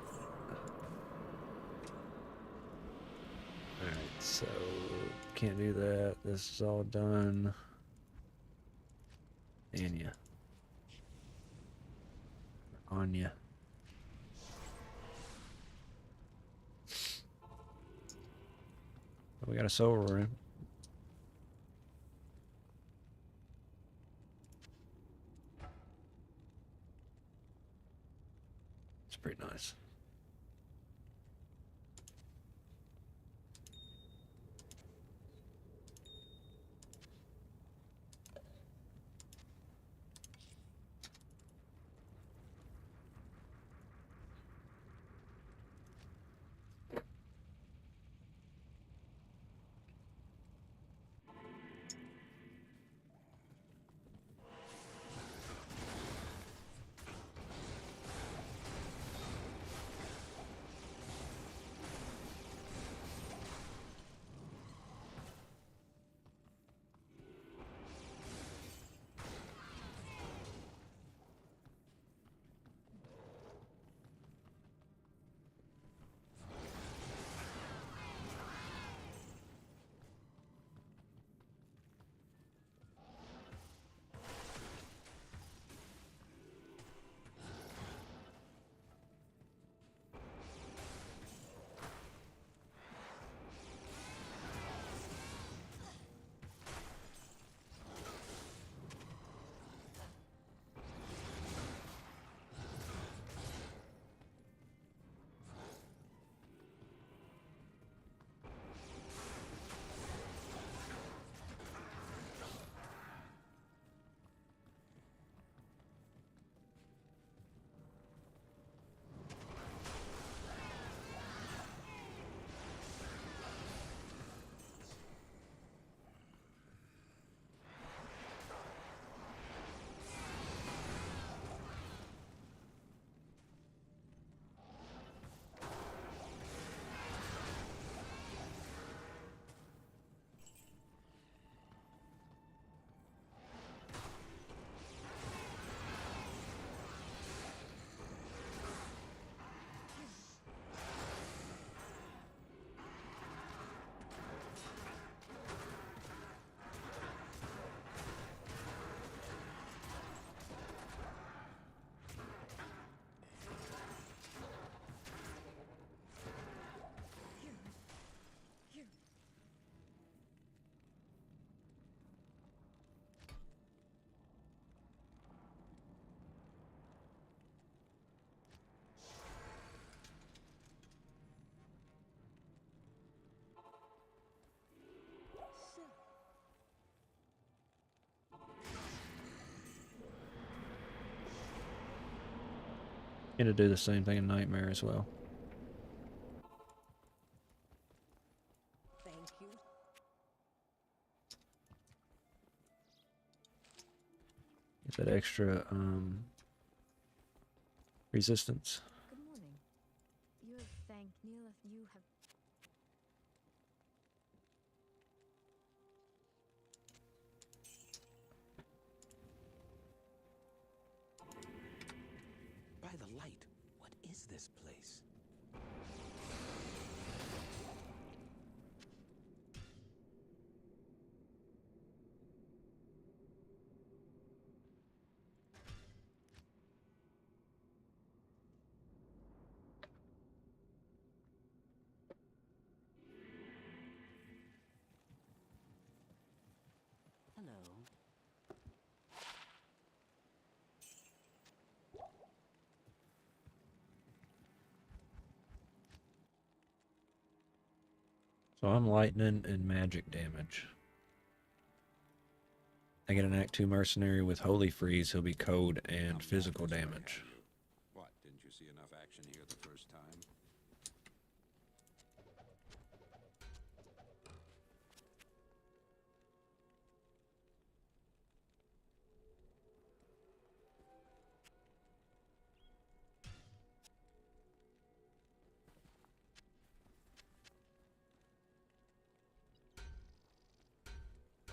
Alright, so can't do that. This is all done. Anya. Anya. We got a soul rune. It's pretty nice. It'll do the same thing in Nightmare as well. Thank you. Get that extra resistance. Good morning. You have thanked Neil if you have. By the light, what is this place? Hello. So I'm lightning and magic damage. I get an Act 2 mercenary with Holy Freeze, he'll be code and physical damage. What, didn't you see enough action here the first time?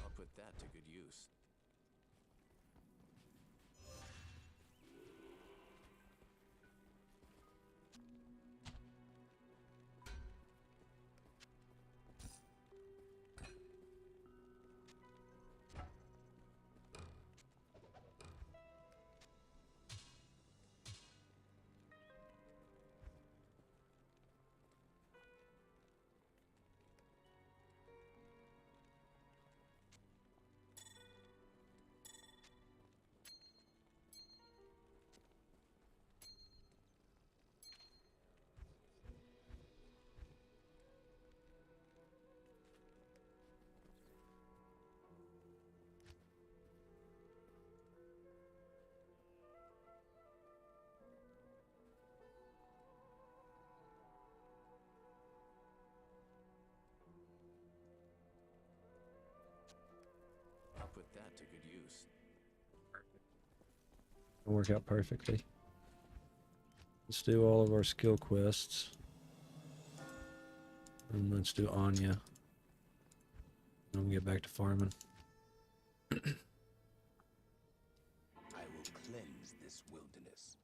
I'll put that to good use. I'll put that to good use. It'll work out perfectly. Let's do all of our skill quests. And let's do Anya. And we'll get back to farming. I will cleanse this wilderness.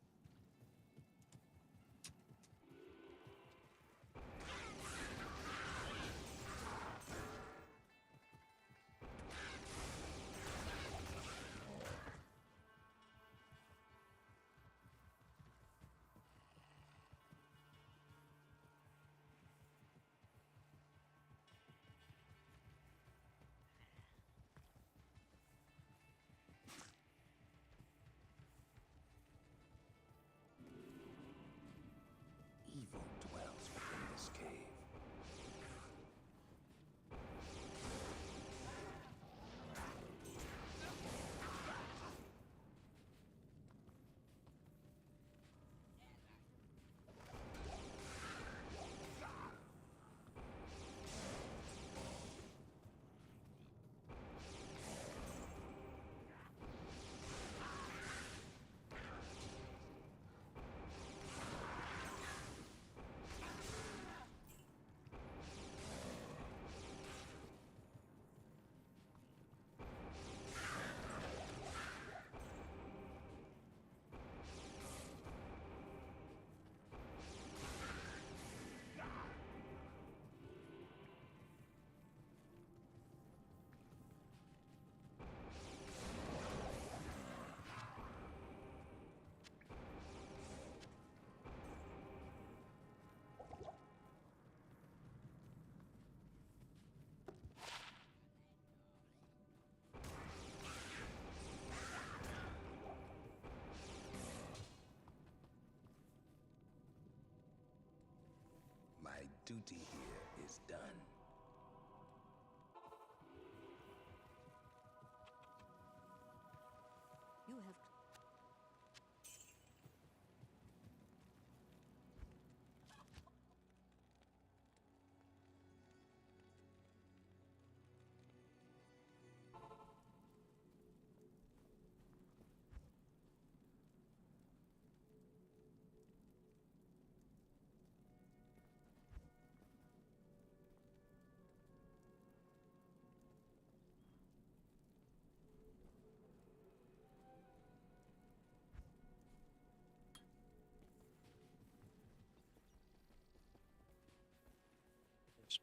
Evil dwells within this cave. My duty here is done. You have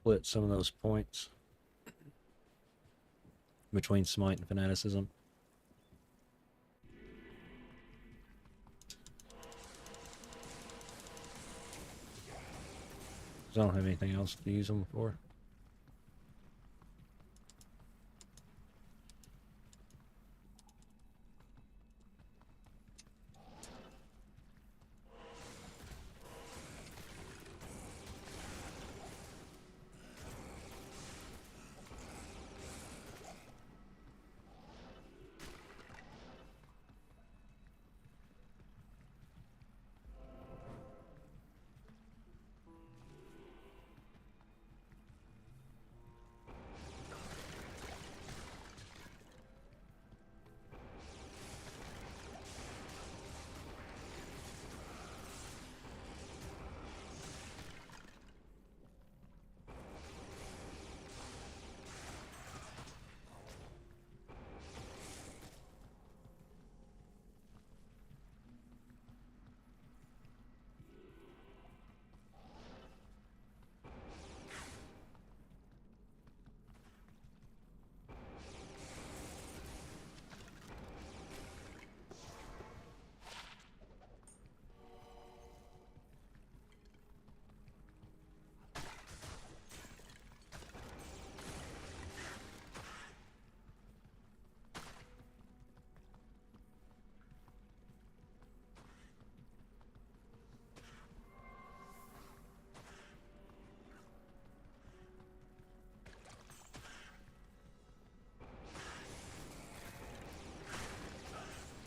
split some of those points between smite and fanaticism. 'Cause I don't have anything else to use them for.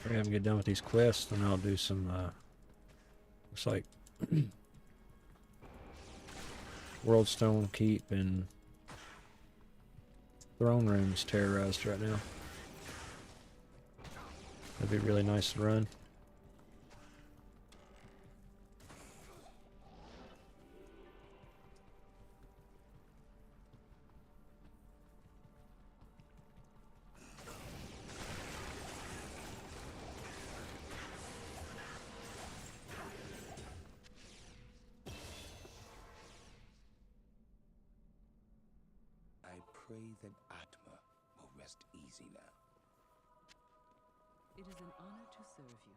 Hurry up and get done with these quests, and I'll do some, looks like World Stone Keep and Throne Room's terrorized right now. That'd be really nice to run. I pray that Atma will rest easy now. It is an honor to serve you.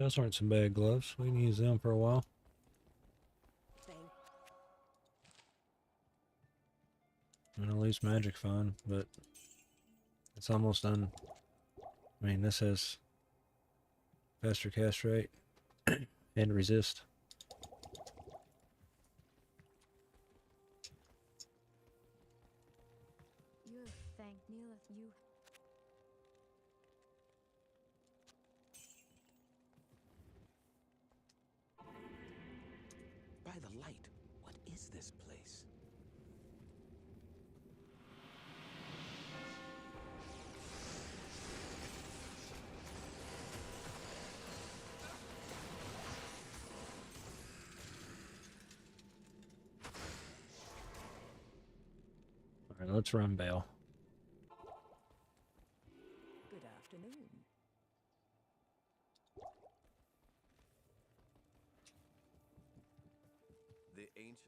Those aren't some bad gloves. We can use them for a while. Thank And at least magic fine, but it's almost done. I mean, this has faster cast rate and resist. You have thanked kneeleth you. By the light, what is this place? Alright, let's run Bale. Good afternoon. The ancient.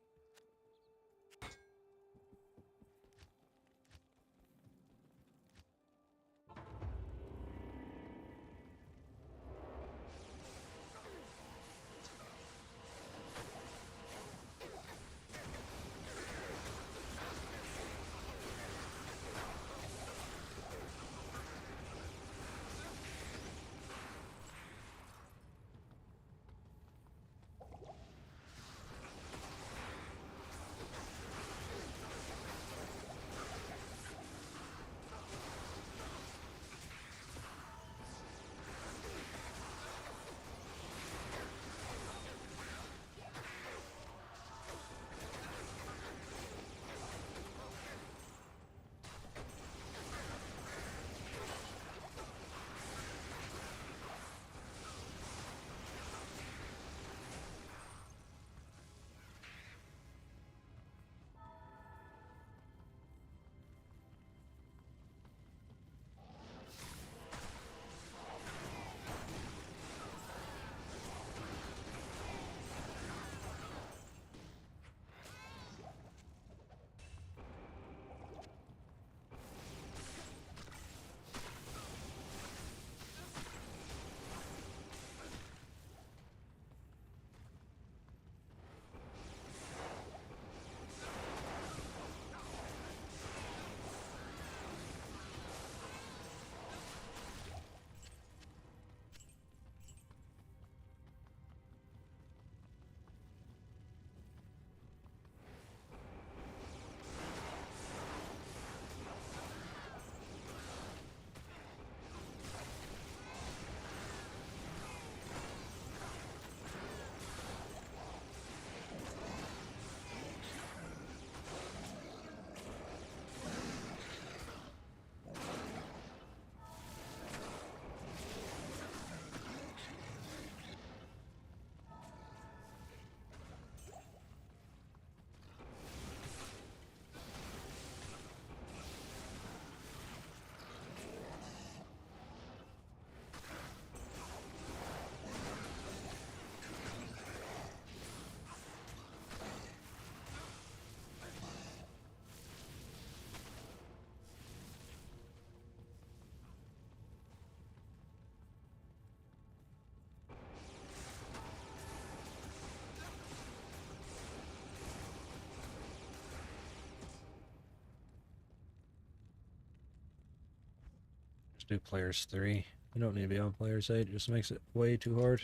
Let's do players 3. We don't need to be on players 8. It just makes it way too hard.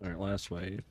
All right, last wave.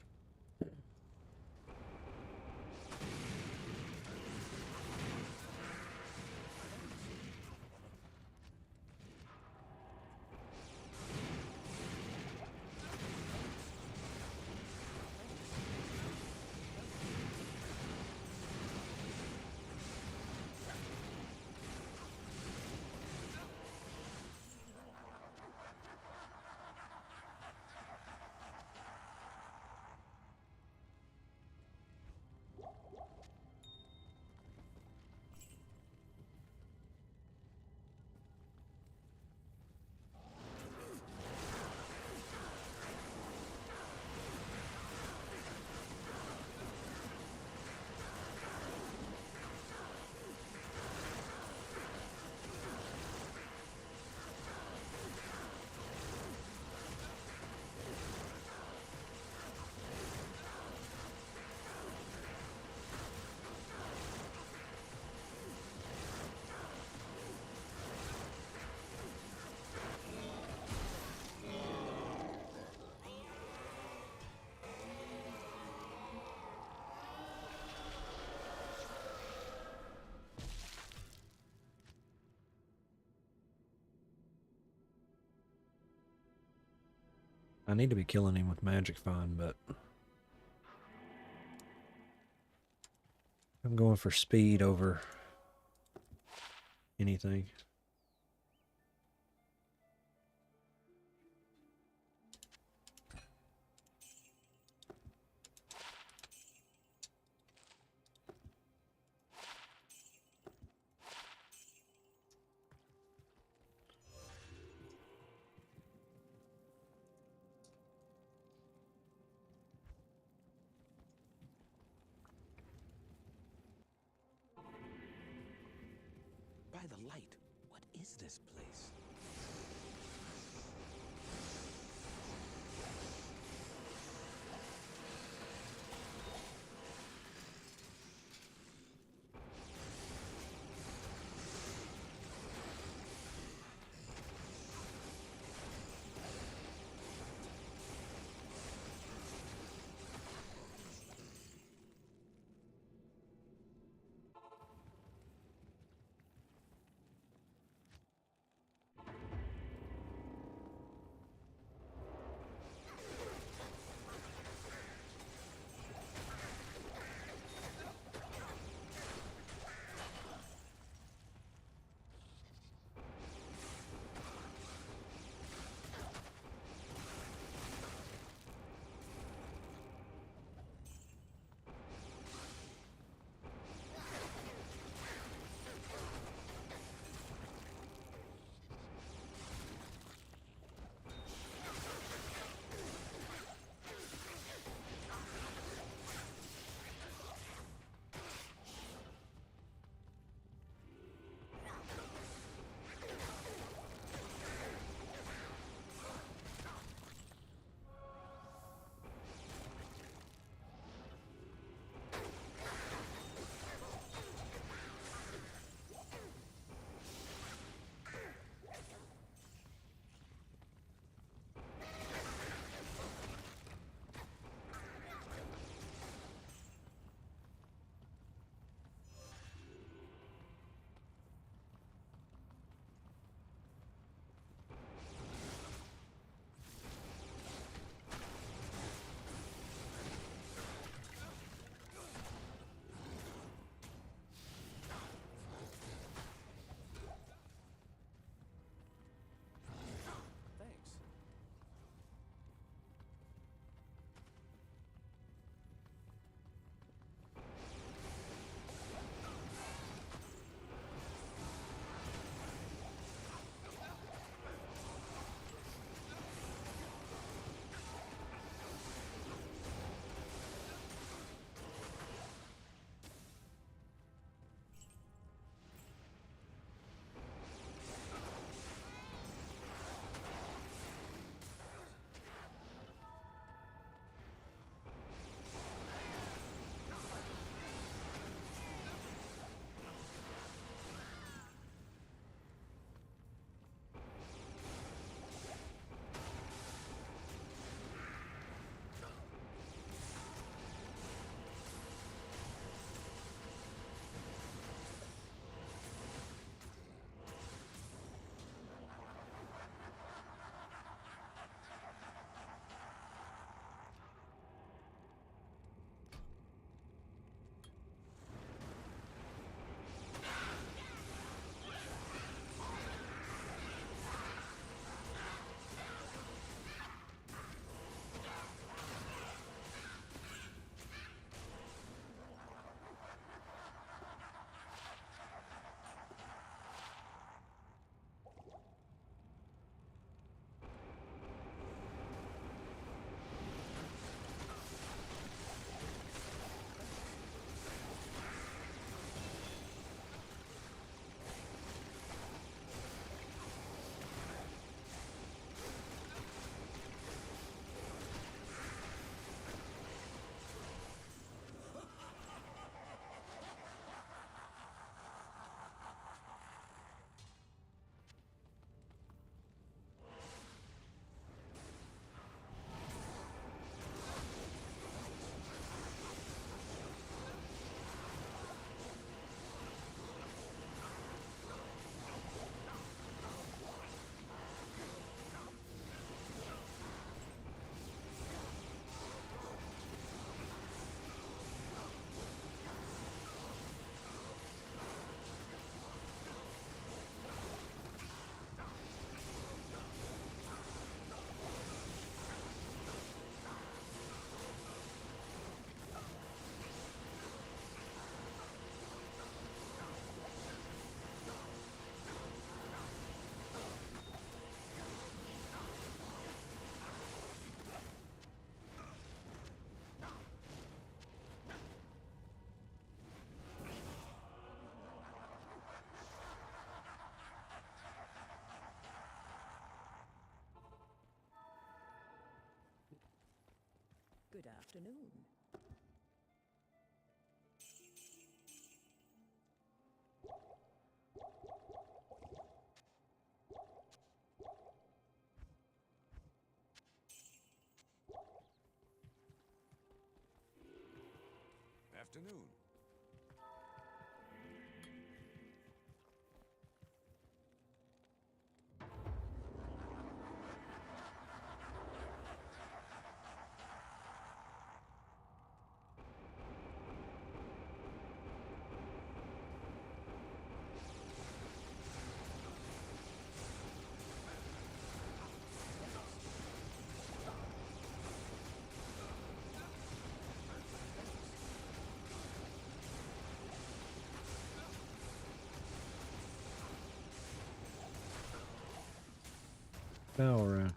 I need to be killing him with magic fine, but I'm going for speed over anything. By the light, what is this place? Good afternoon. Afternoon. Power round.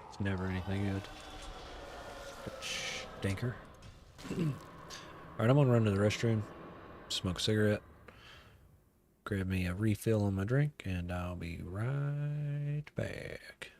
It's never anything good. Stinker. Alright, I'm gonna run to the restroom, smoke a cigarette, grab me a refill on my drink, and I'll be right back.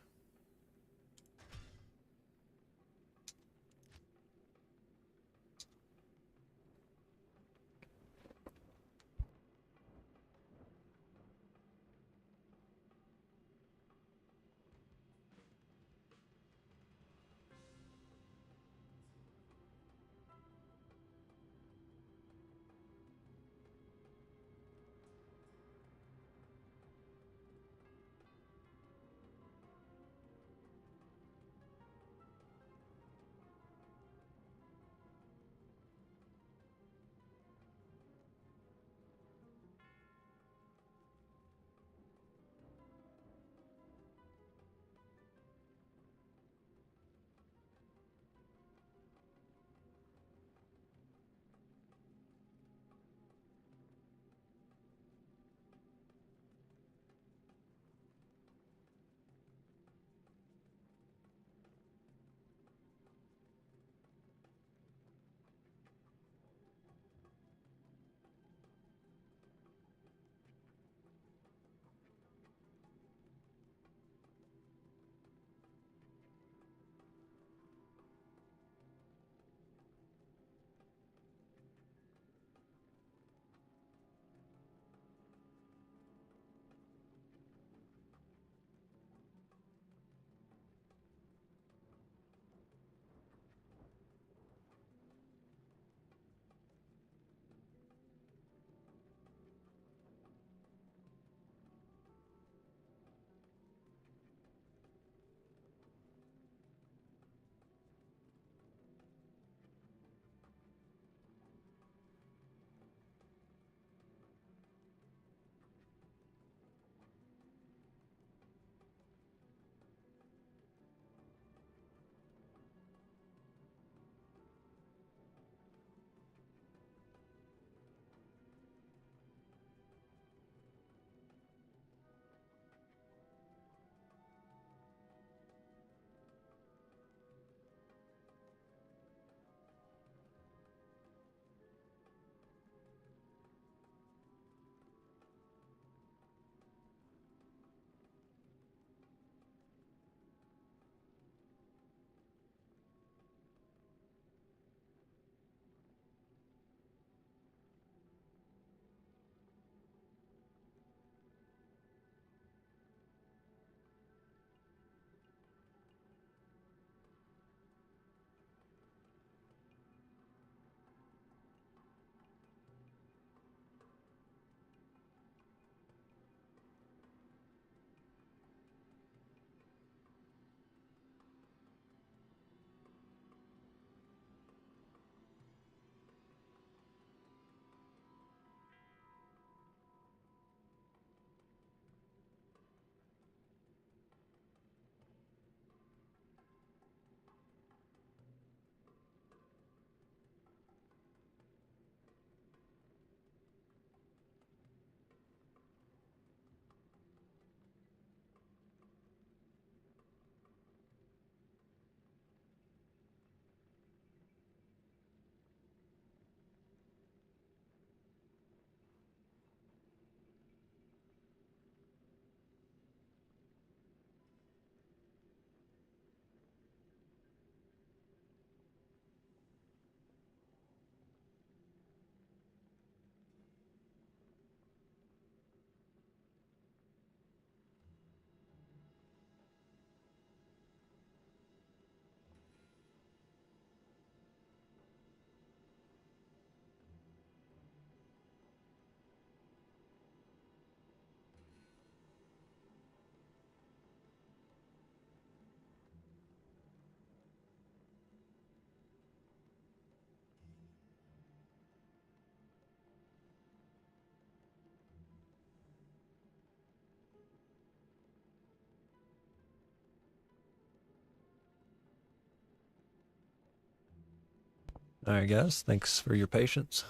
All right, guys. Thanks for your patience.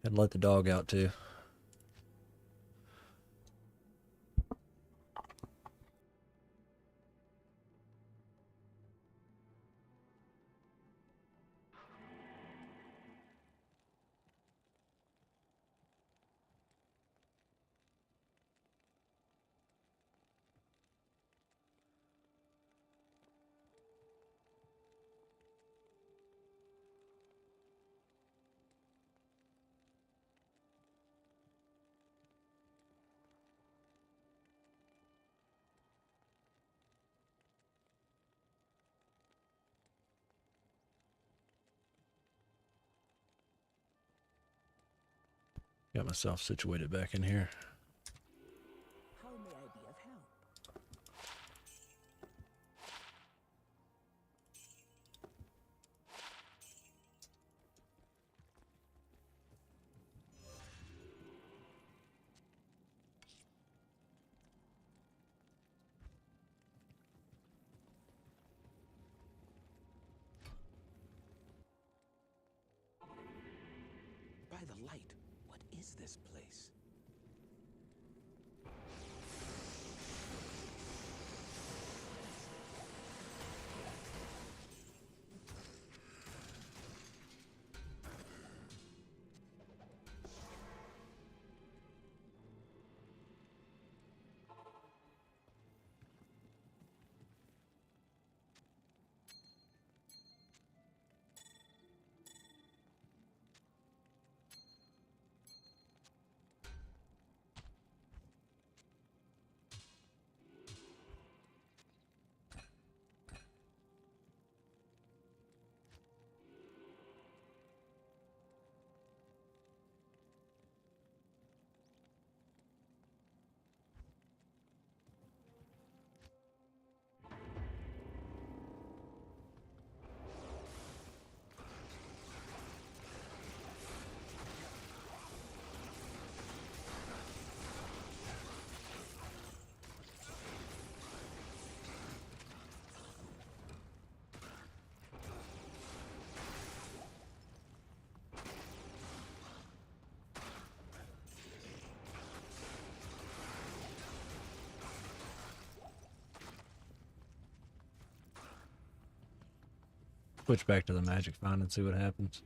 And let the dog out too. Got myself situated back in here. How may I be of help? By the light, what is this place? Switch back to the magic fountain and see what happens.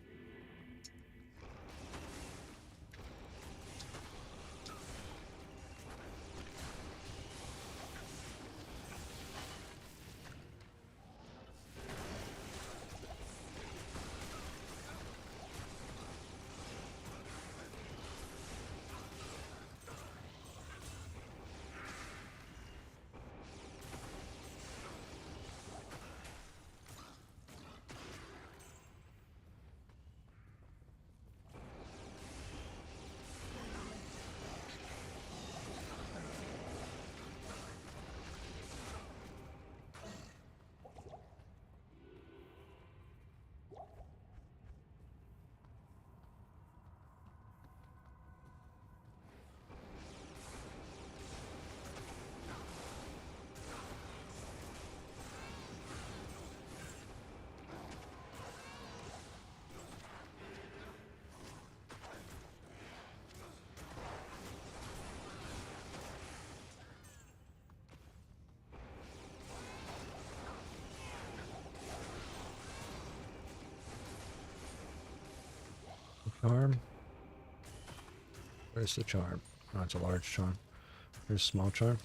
Charm. Where's the charm? Oh, it's a large charm. There's a small charm.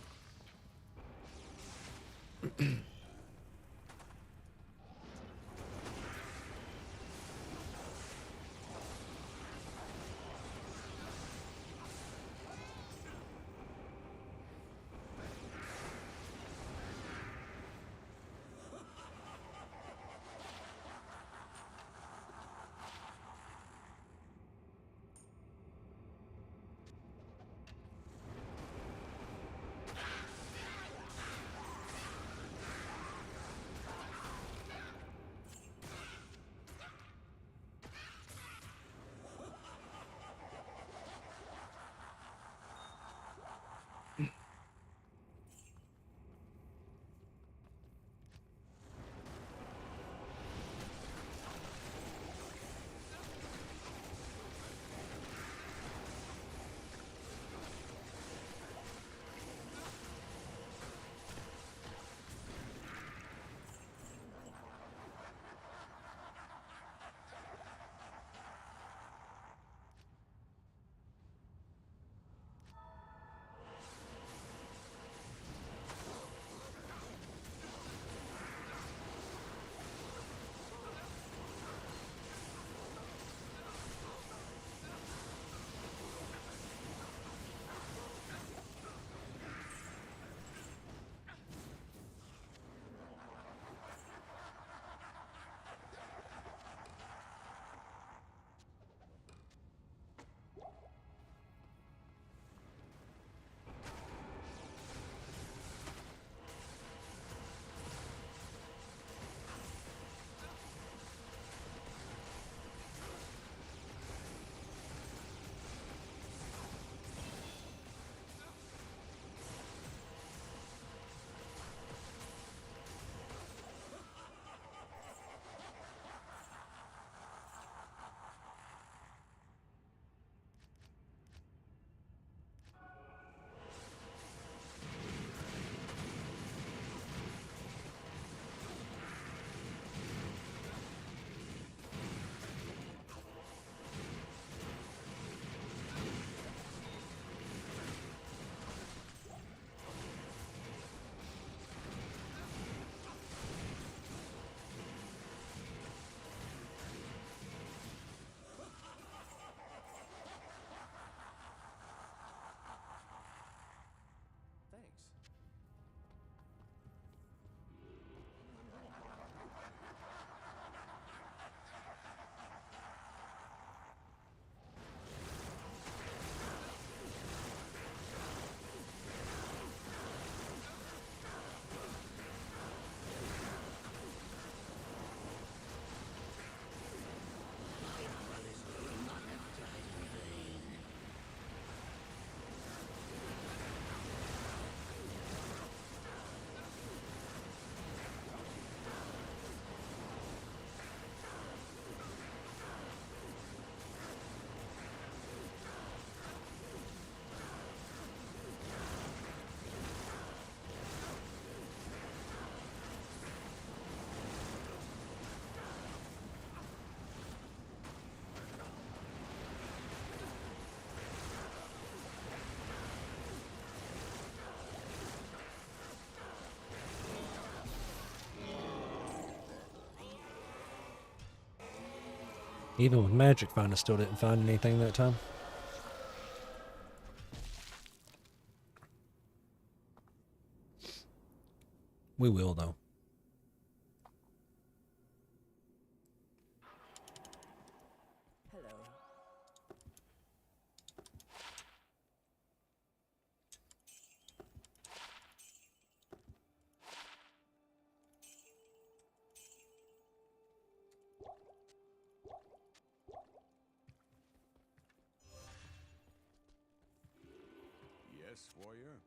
Even with magic find, I still didn't find anything that time. We will, though. Hello. Yes, warrior.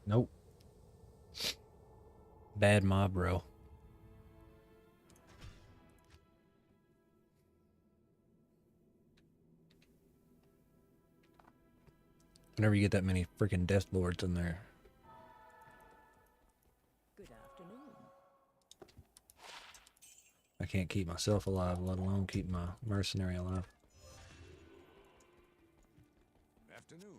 Nope. Bad mob, bro. Whenever you get that many freaking Death Lords in there. Good afternoon. I can't keep myself alive, let alone keep my mercenary alive. Afternoon.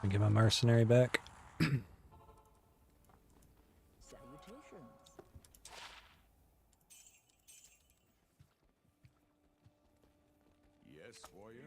I get my mercenary back. Salutations. Yes, warrior.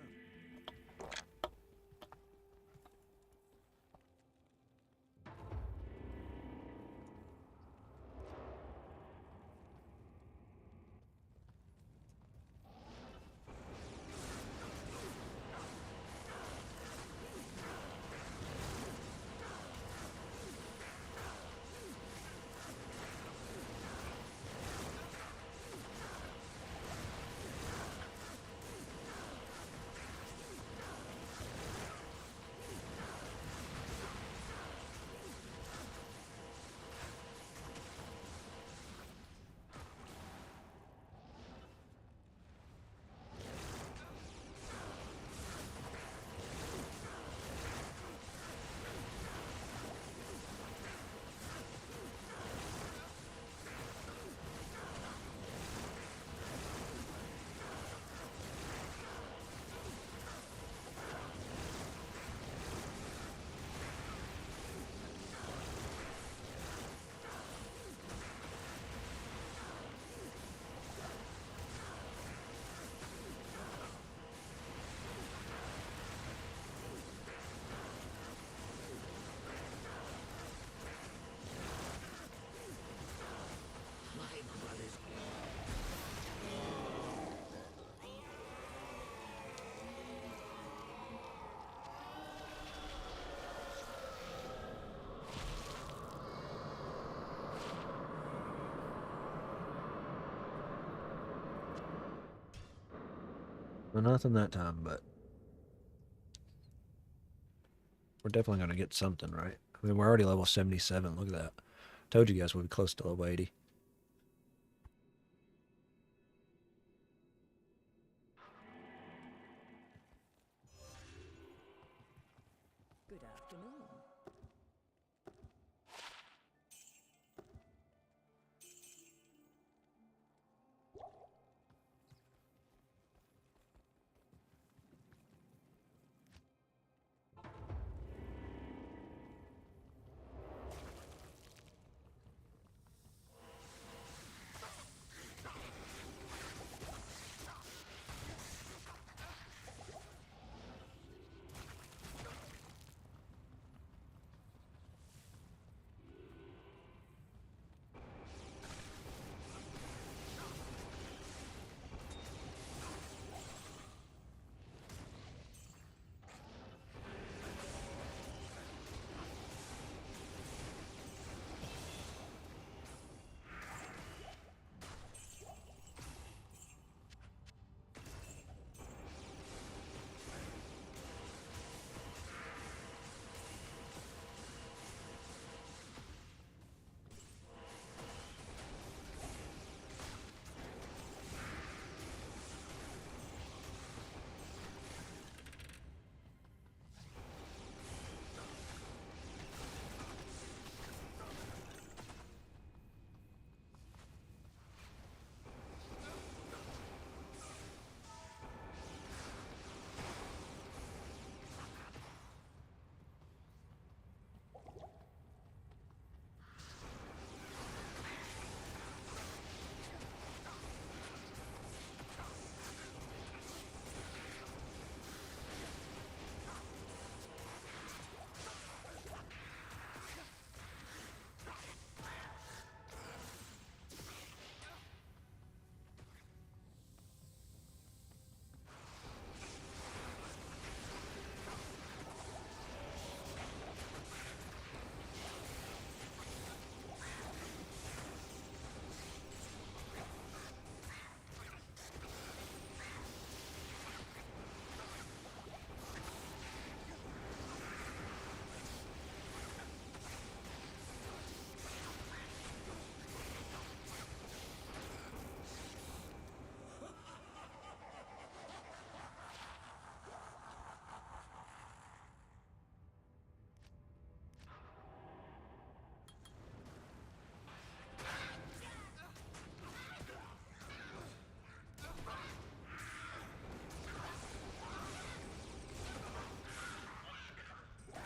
Well, nothing that time, but we're definitely going to get something, right? I mean, we're already level 77. Look at that. Told you guys we'd be close to level 80. Good afternoon.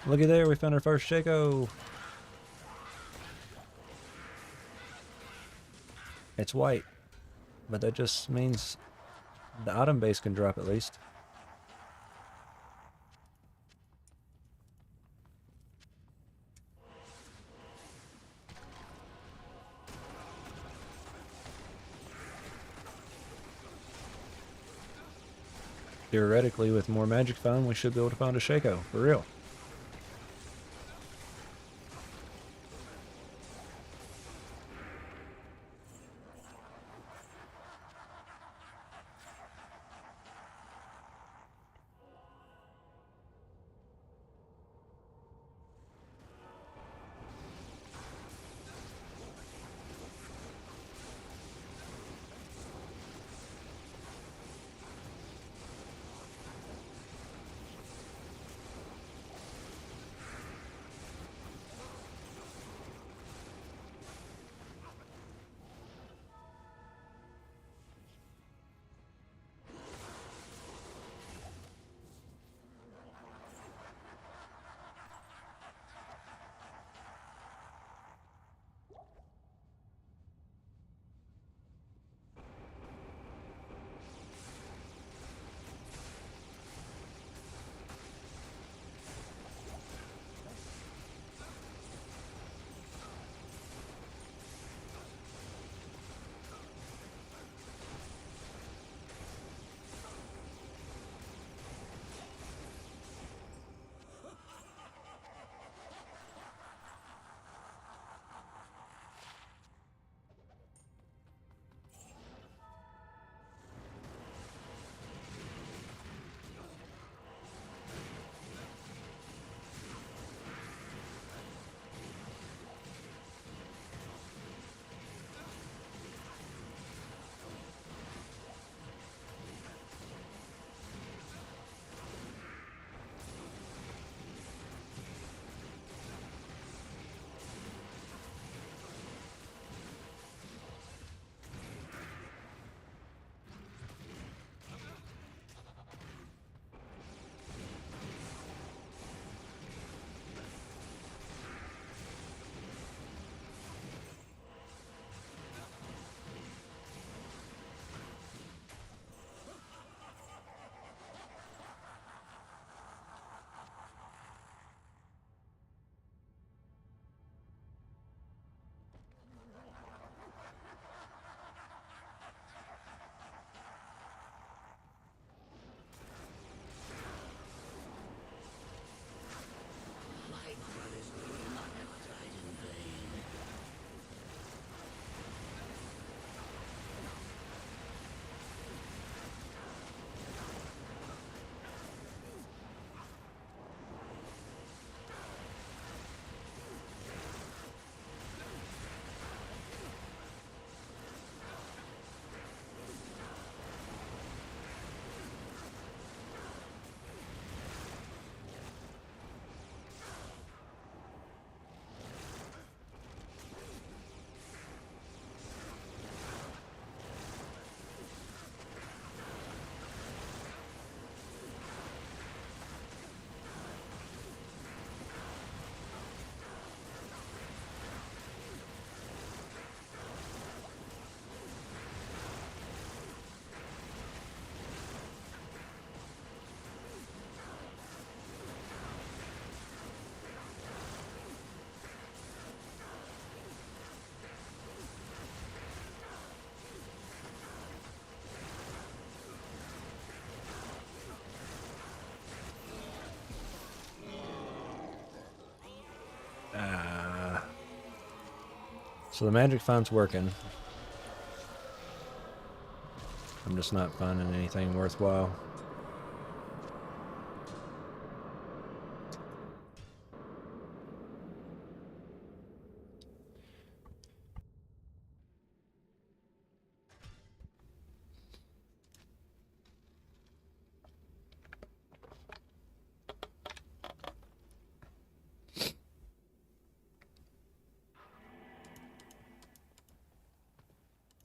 Looky there, we found our first Shaco. It's white, but that just means the item base can drop at least. Theoretically, with more magic found, we should be able to find a Shaco, for real. So the magic font's working. I'm just not finding anything worthwhile.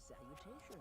Salutations.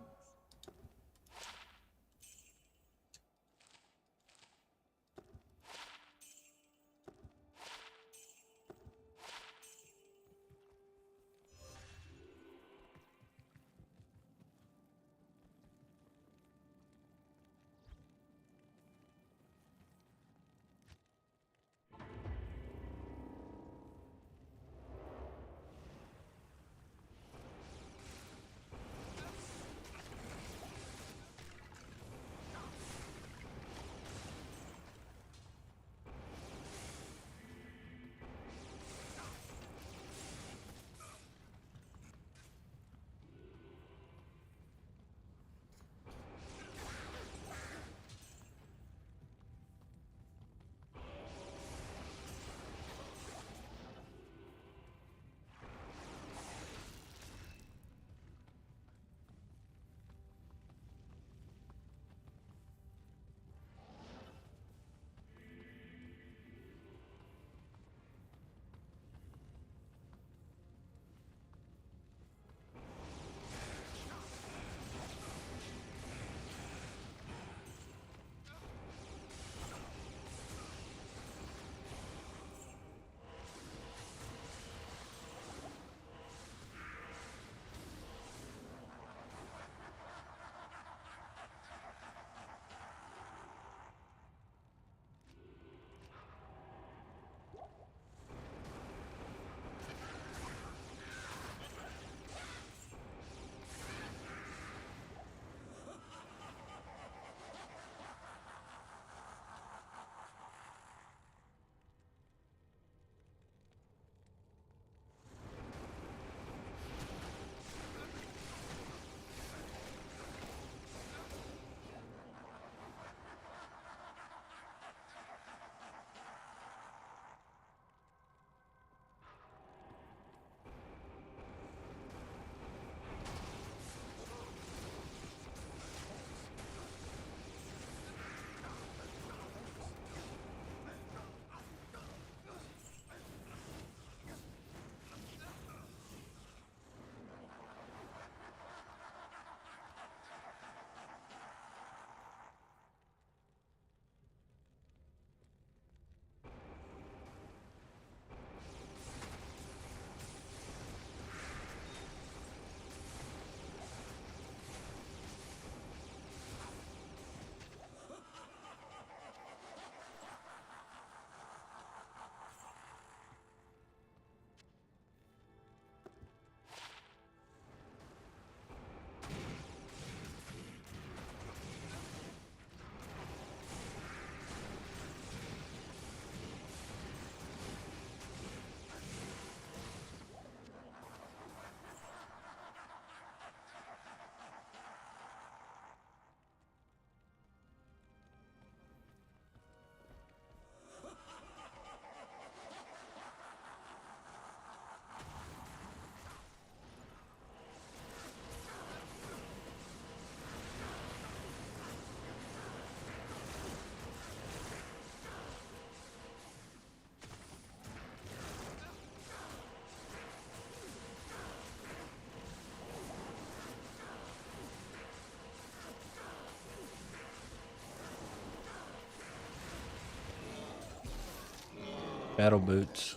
Battle boots.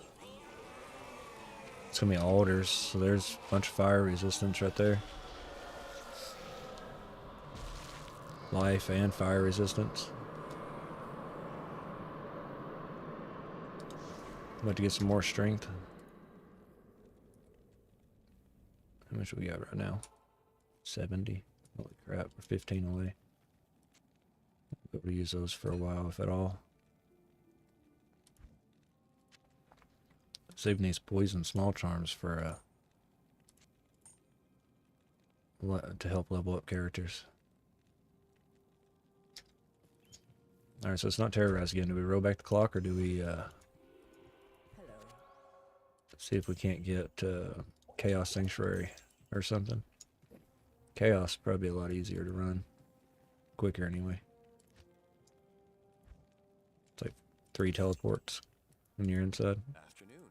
It's gonna be altars, so there's a bunch of fire resistance right there. Life and fire resistance. I'm about to get some more strength. How much we got right now? 70. Holy crap, we're 15 away. We'll be able to use those for a while, if at all. Saving these poison small charms for to help level up characters. Alright, so it's not terrorize again. Do we roll back the clock, or do we Hello. see if we can't get Chaos Sanctuary or something? Chaos is probably a lot easier to run. Quicker anyway. It's like 3 teleports when you're inside. Afternoon.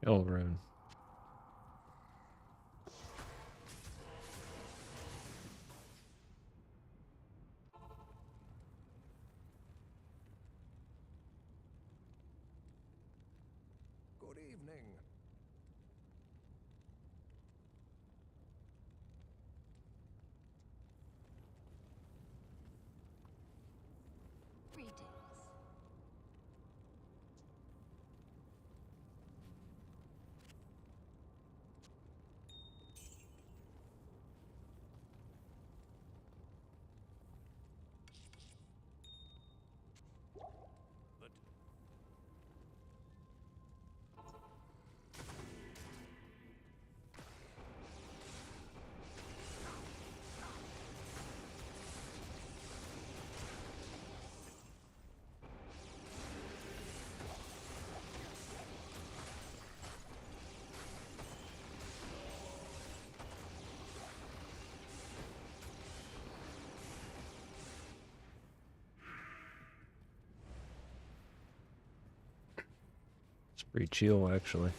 Elrune. Good evening. Greetings. Pretty chill, actually.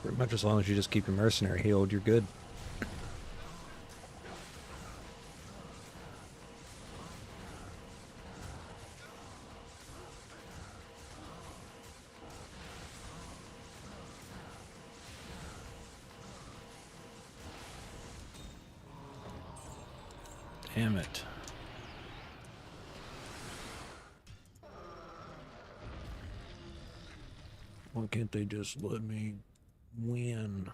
Pretty much as long as you just keep your mercenary healed, you're good. Damn it. Why can't they just let me win?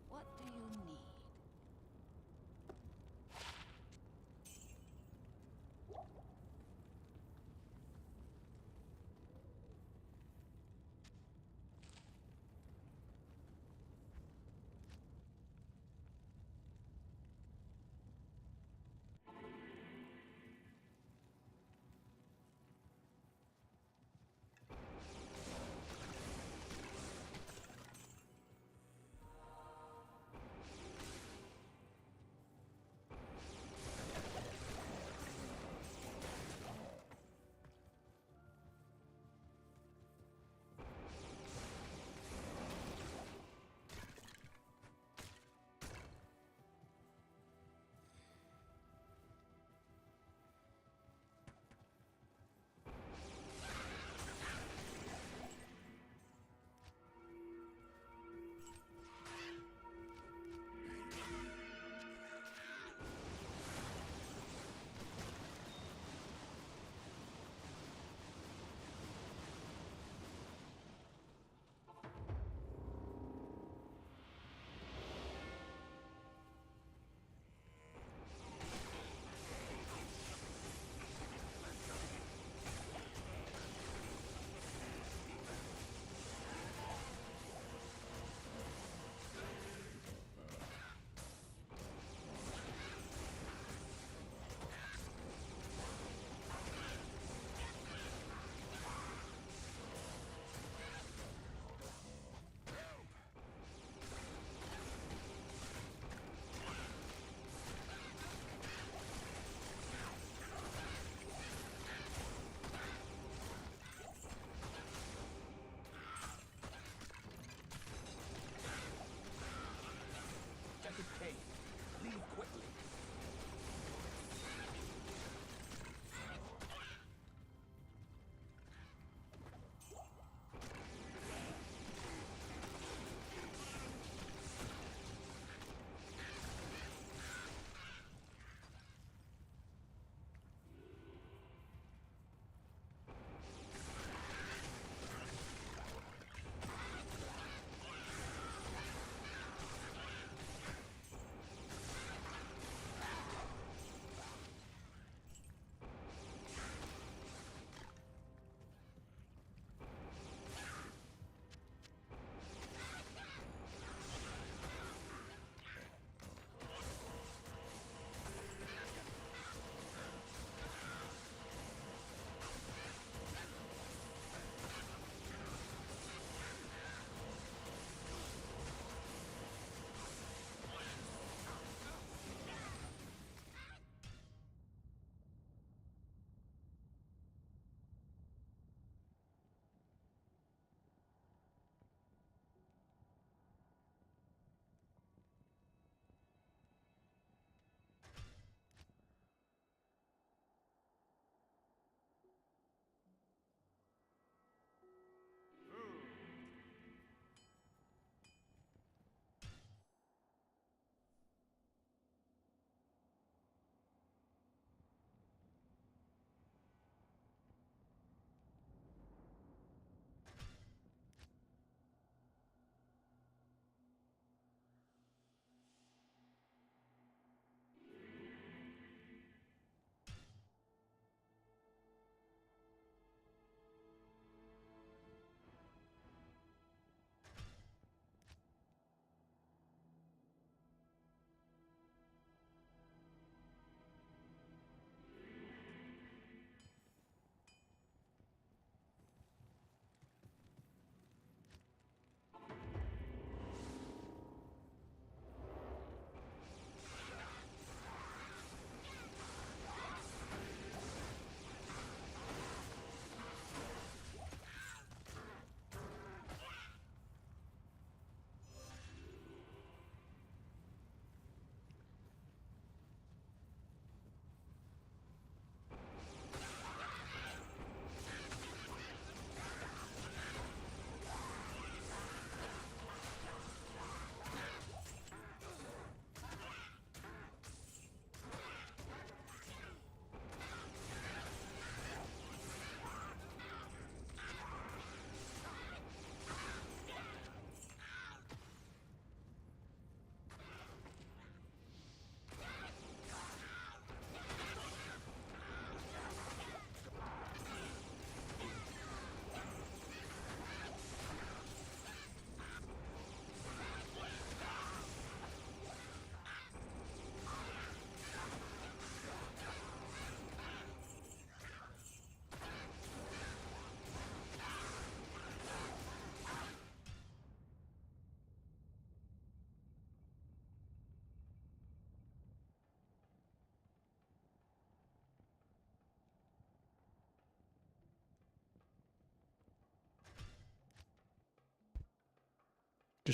What do you need?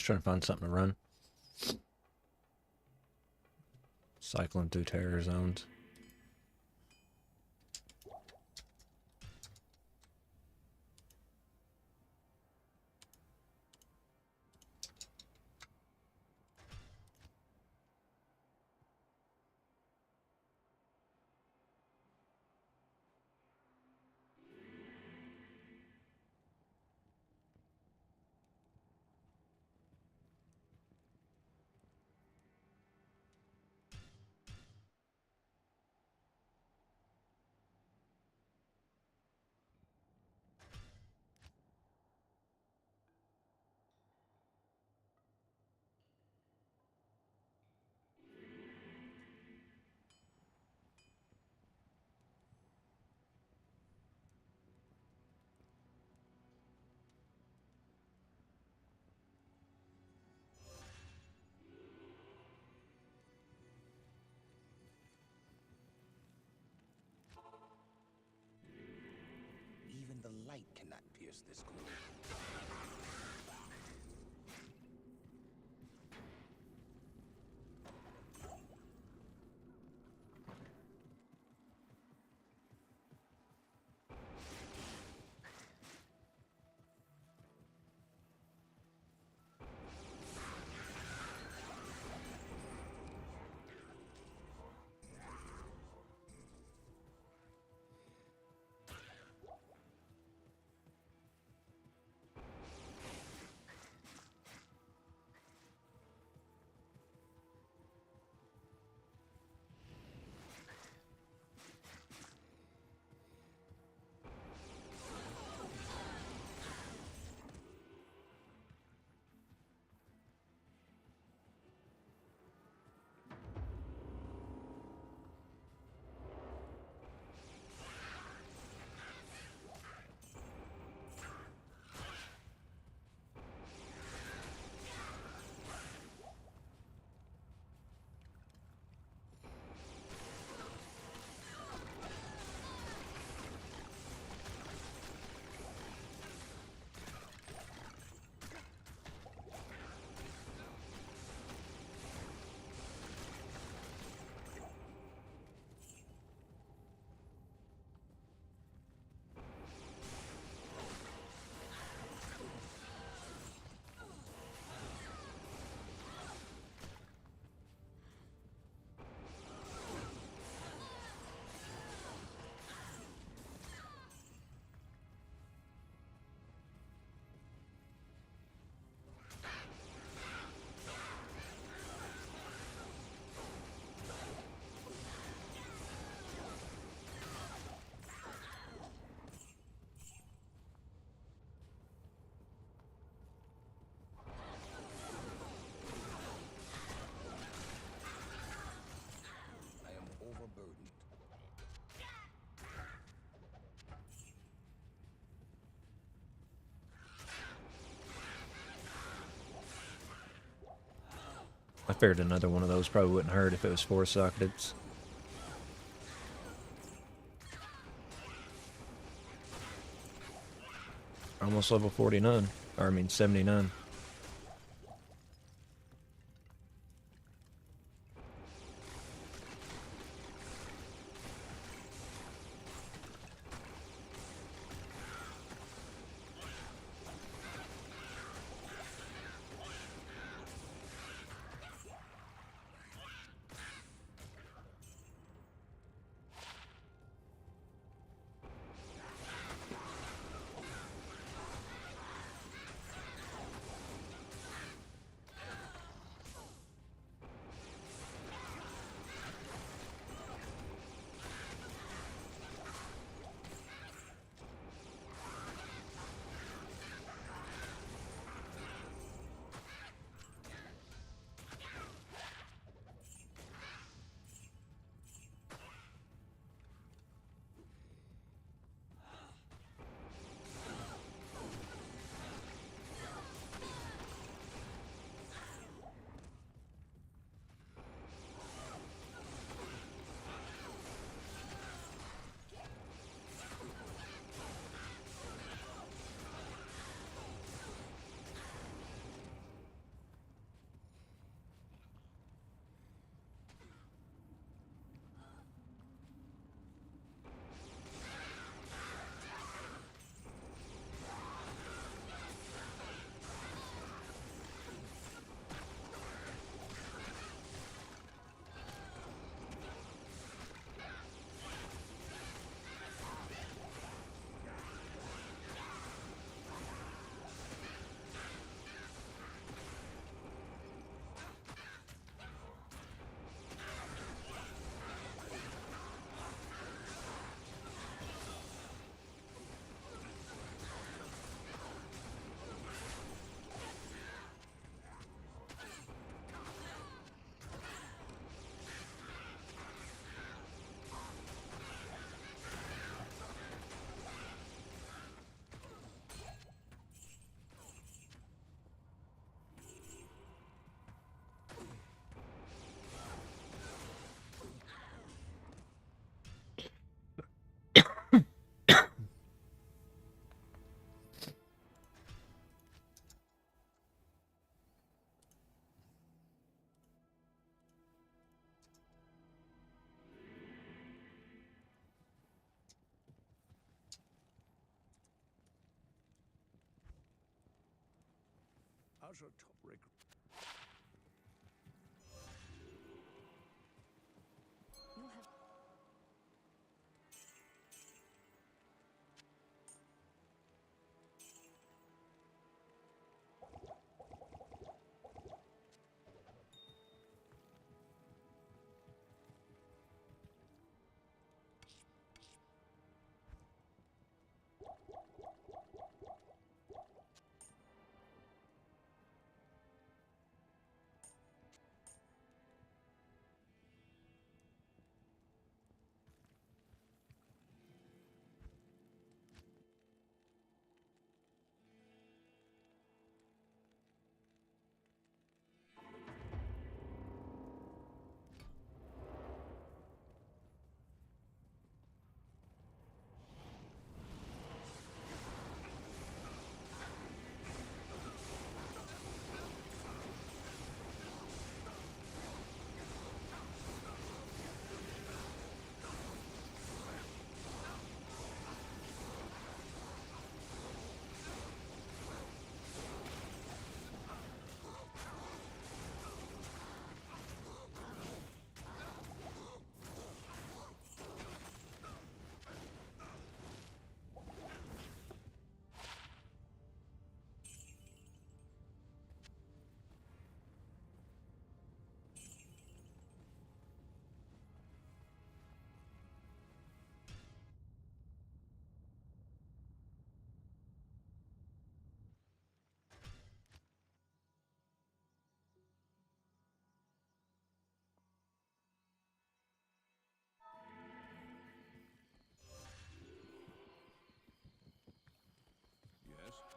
Just trying to find something to run. Cycling through terror zones. Even the light cannot pierce this gloom. I am overburdened. I figured another one of those probably wouldn't hurt if it was 4 sockets. Almost level 49. Or I mean 79. outer top rig. You'll have Yes?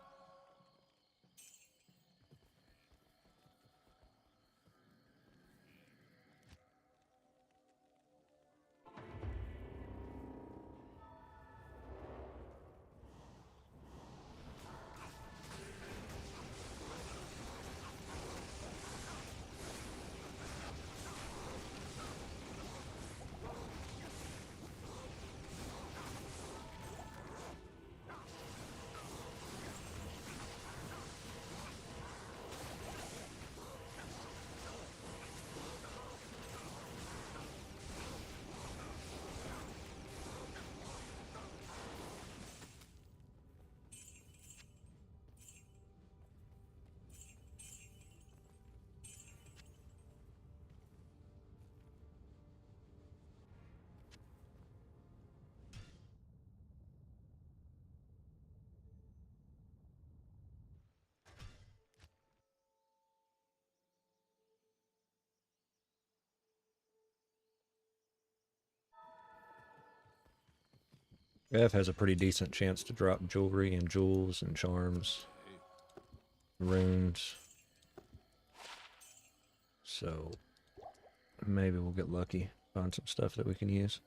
Rev has a pretty decent chance to drop jewelry and jewels and charms, runes. So maybe we'll get lucky, find some stuff that we can use.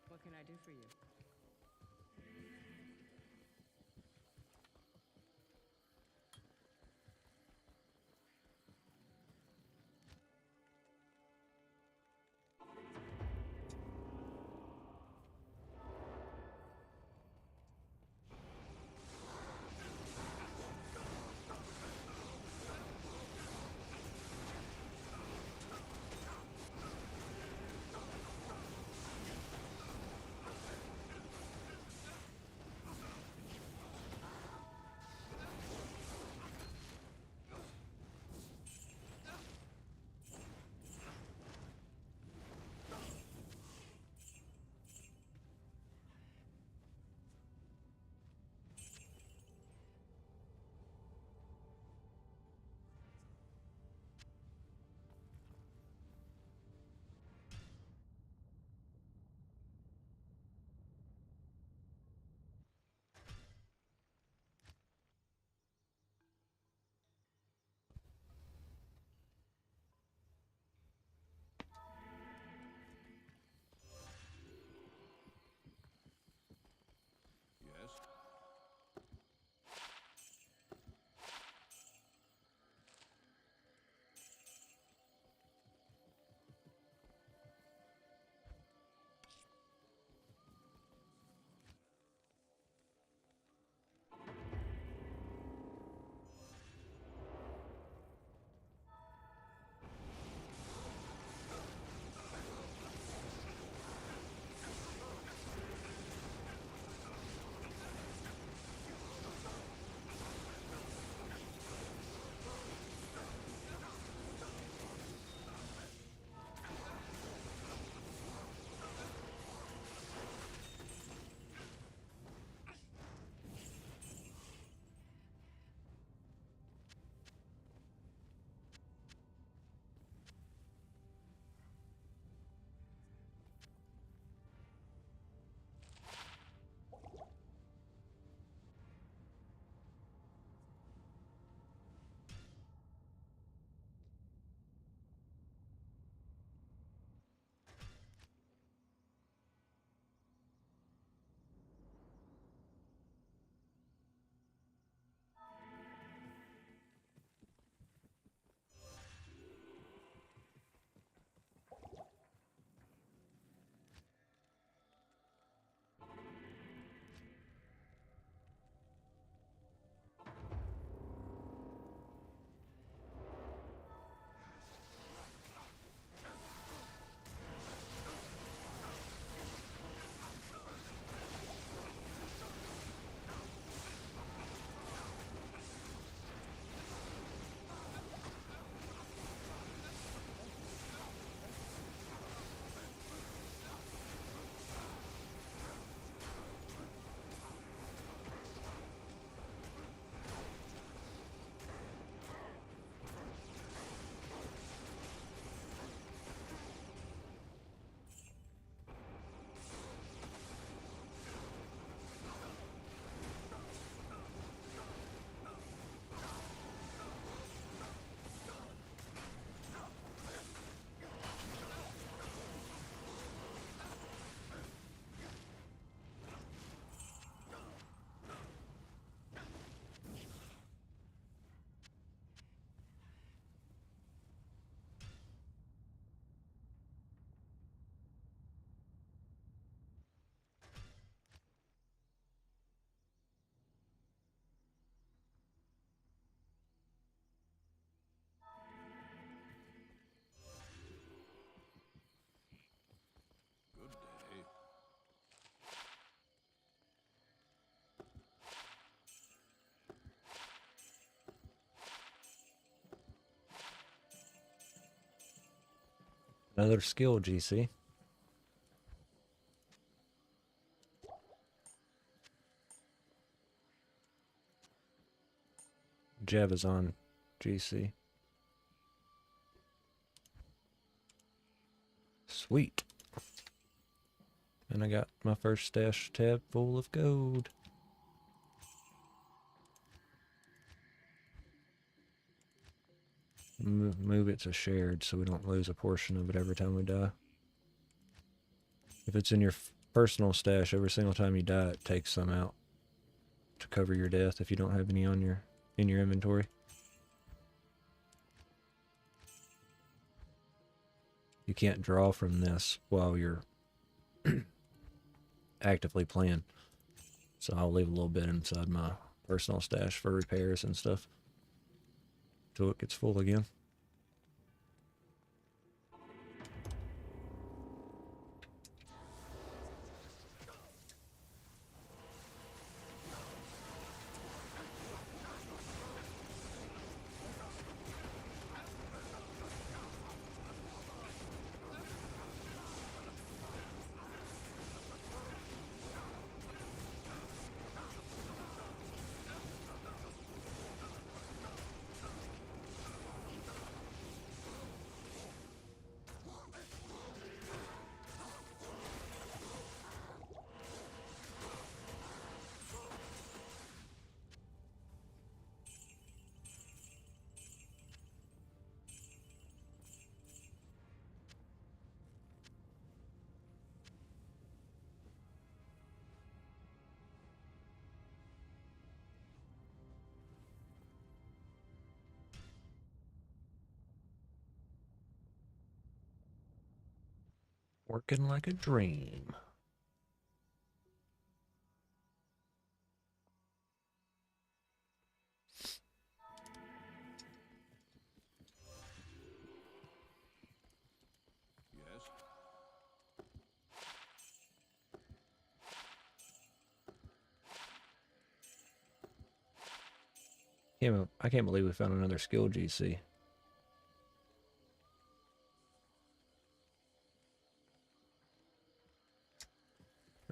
What can I do for you? Another skill, GC. Java's on GC. Sweet. And I got my first stash tab full of gold. Move it to shared so we don't lose a portion of it every time we die. If it's in your personal stash, every single time you die, it takes some out to cover your death if you don't have any on in your inventory. You can't draw from this while you're actively playing. So I'll leave a little bit inside my personal stash for repairs and stuff till it gets full again. Working like a dream. Yes? I can't believe we found another skill, GC.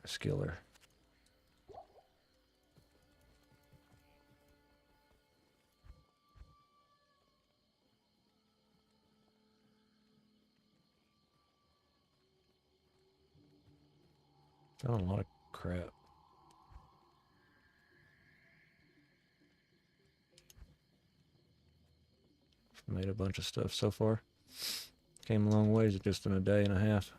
A skiller. Found a lot of crap. Made a bunch of stuff so far. Came a long ways just in a day and a half.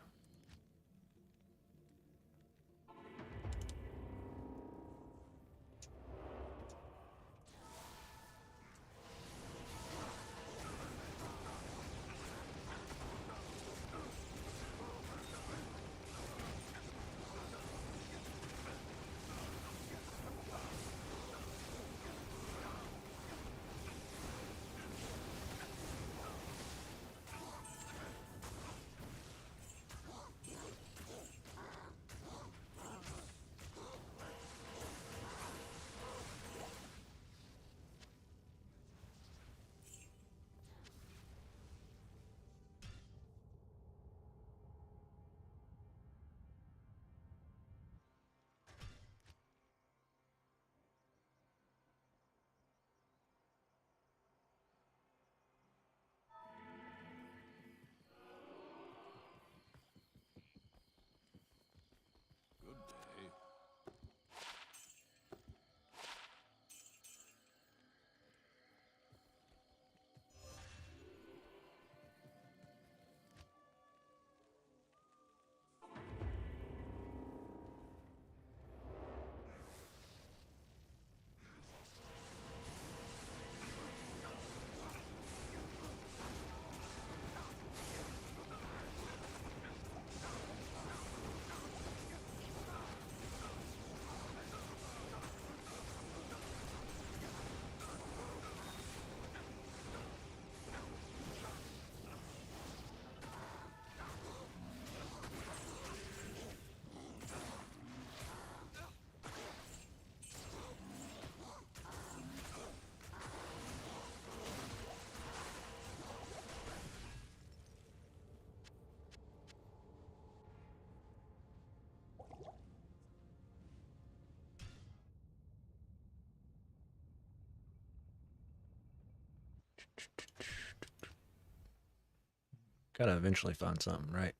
Gotta eventually find something, right?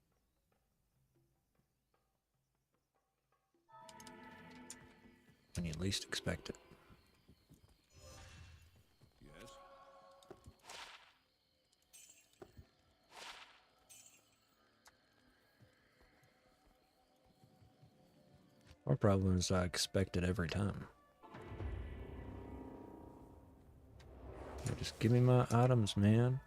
When you least expect it. Yes? Our problem is I expect it every time. Yeah, just give me my items, man.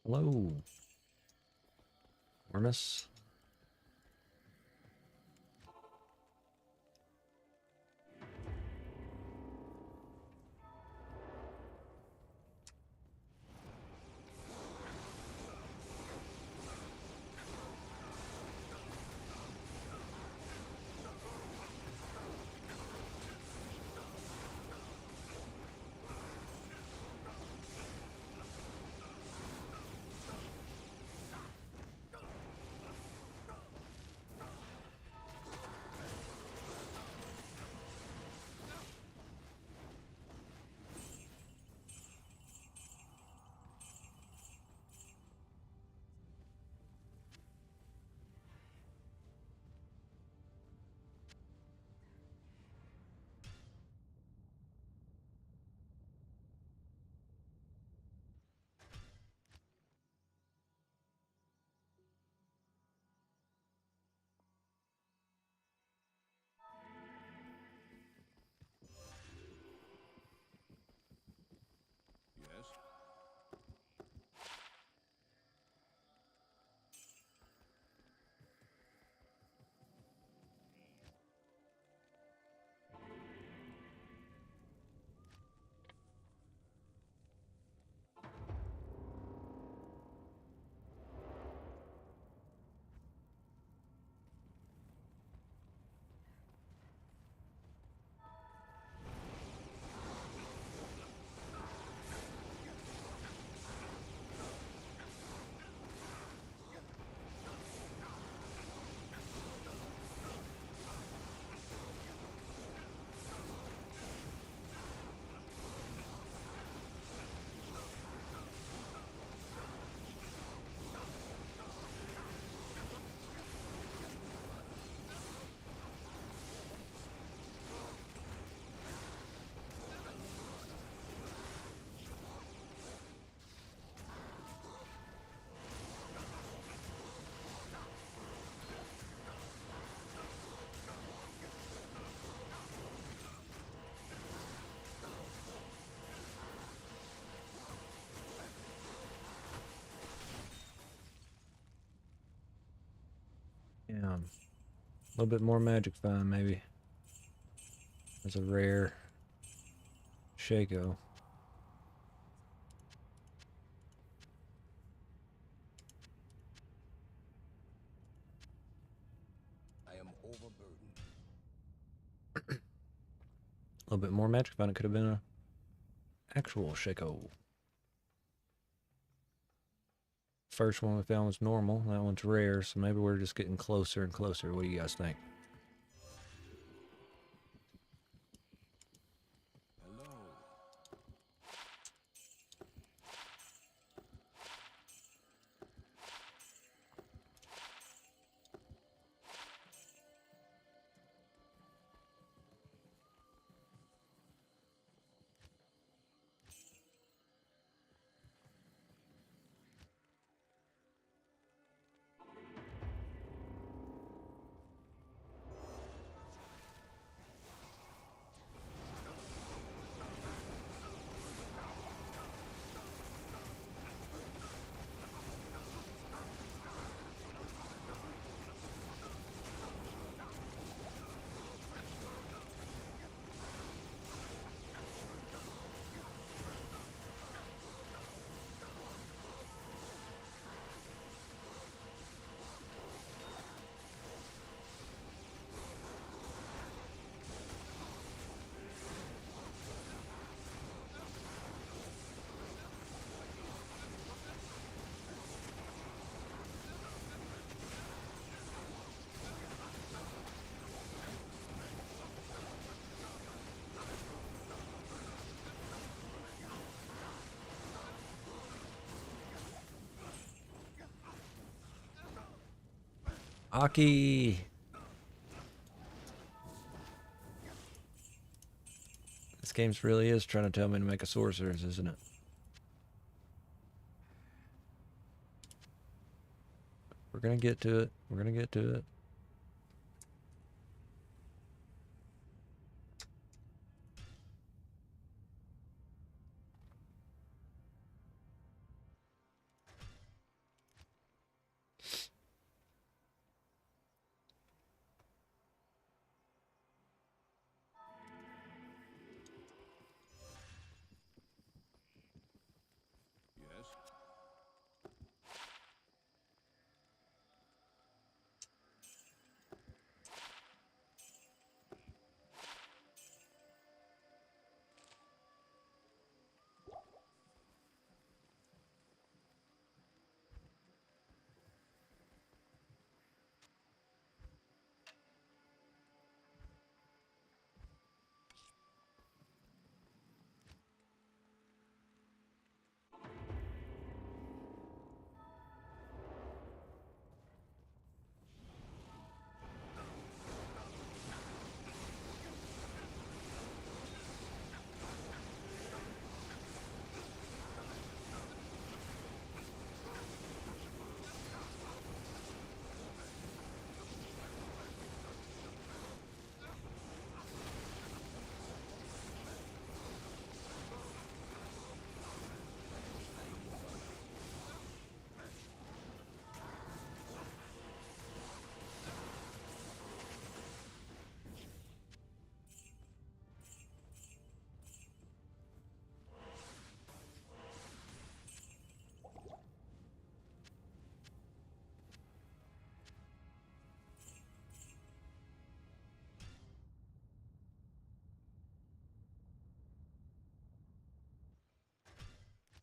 Hello. Hello. Ormus. Yes? Yeah. A little bit more magic find, maybe. As a rare Shaco. I am overburdened. A little bit more magic find. It could have been a actual Shaco. First one we found was normal. That one's rare, so maybe we're just getting closer and closer. What do you guys think? Hello. Aki! This game really is trying to tell me to make a sorceress, isn't it? We're gonna get to it. We're gonna get to it. Yes?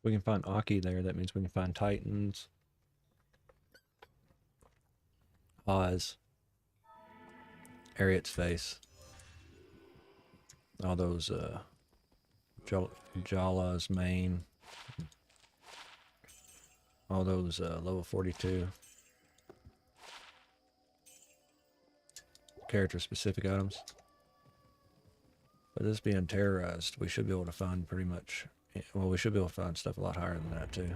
We can find Aki there. That means we can find Titans. Oz. Ariet's face. All those, Jala's main. All those, level 42. Character-specific items. But this being terrorized, we should be able to find pretty much... Well, we should be able to find stuff a lot higher than that, too.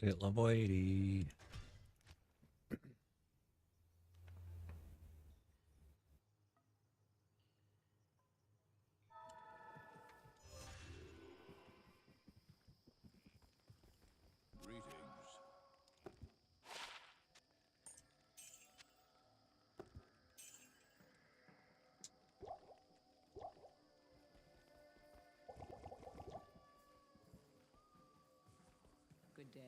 To hit level 80. Greetings. Good day.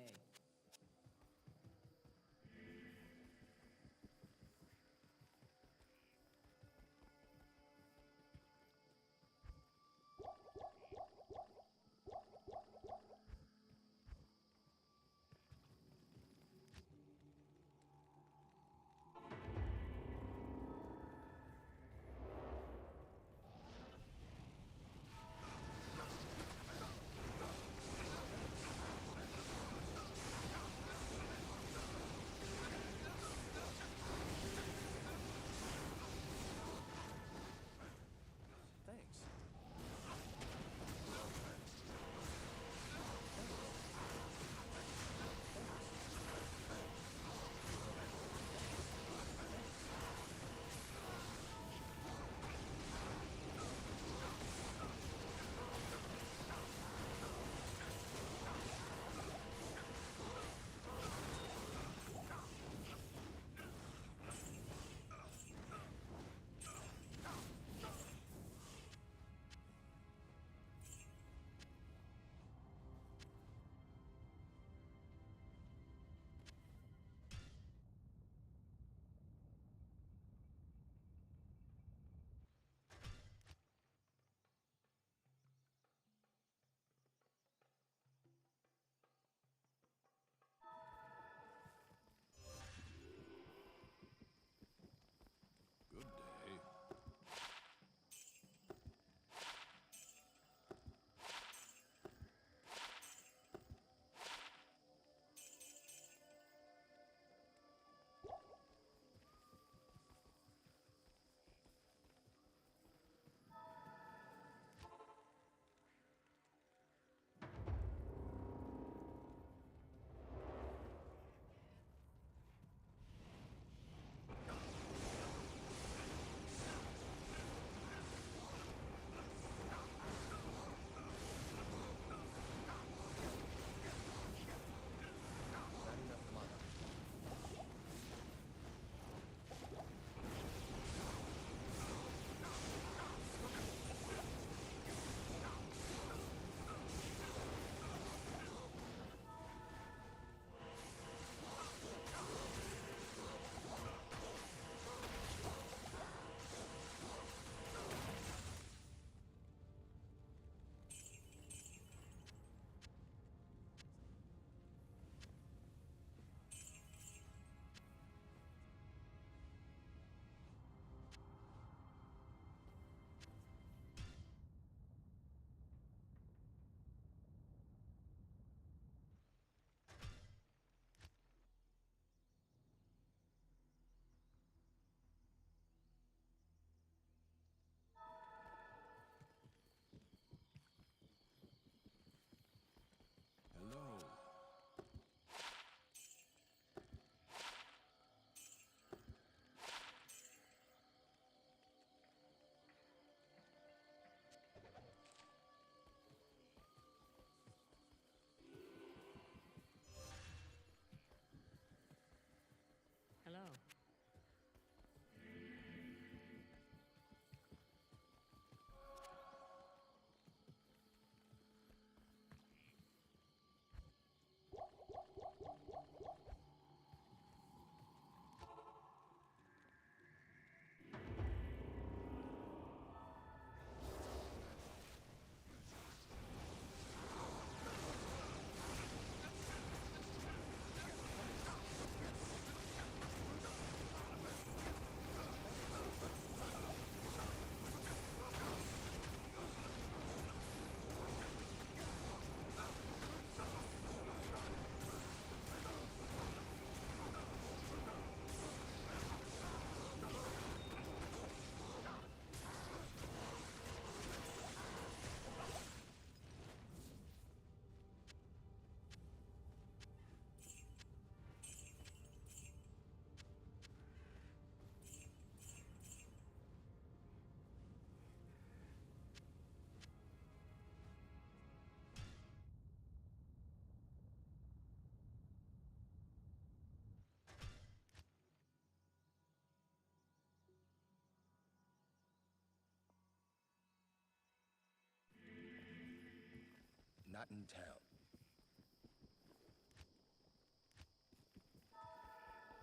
forgotten town.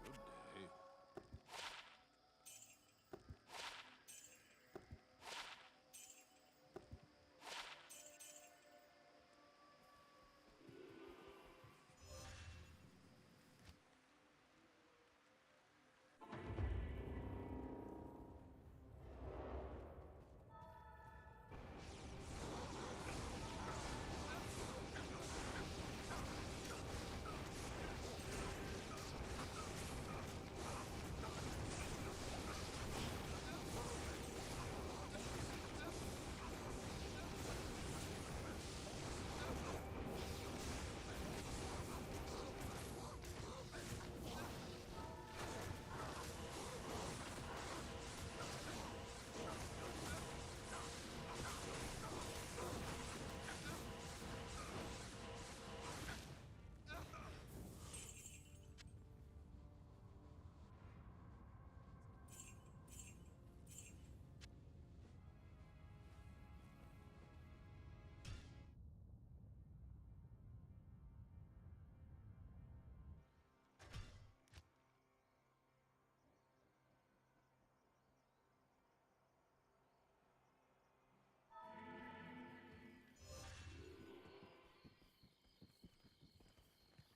Good day.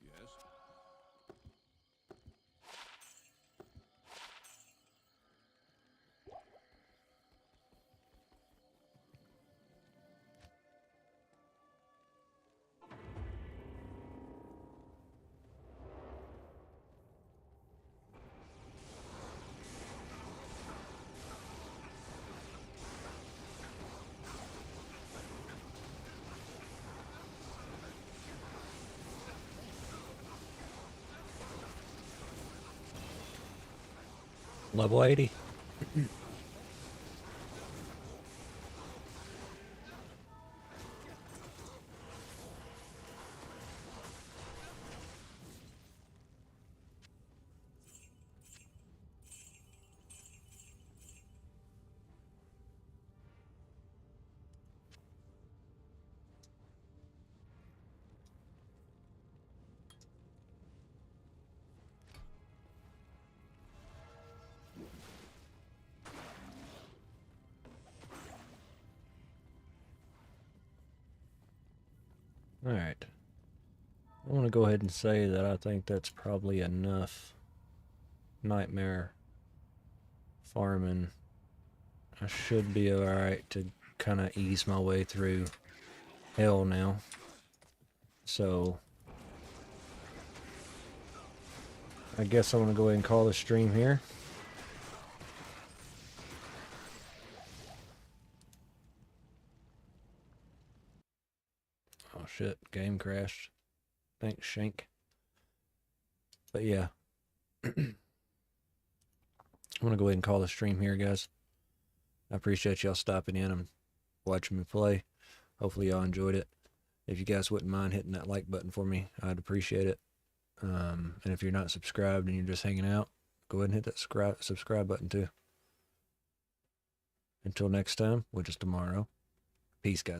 Yes? Level 80. All right. I want to go ahead and say that I think that's probably enough nightmare farming. I should be alright to kind of ease my way through hell now. So, I guess I'm going to go ahead and call the stream here. Oh shit, game crashed. Thanks, Shank. But yeah. I'm going to go ahead and call the stream here, guys. I appreciate y'all stopping in and watching me play. Hopefully y'all enjoyed it. If you guys wouldn't mind hitting that like button for me, I'd appreciate it. And if you're not subscribed and you're just hanging out, go ahead and hit that subscribe button too. Until next time, which is tomorrow. Peace, guys.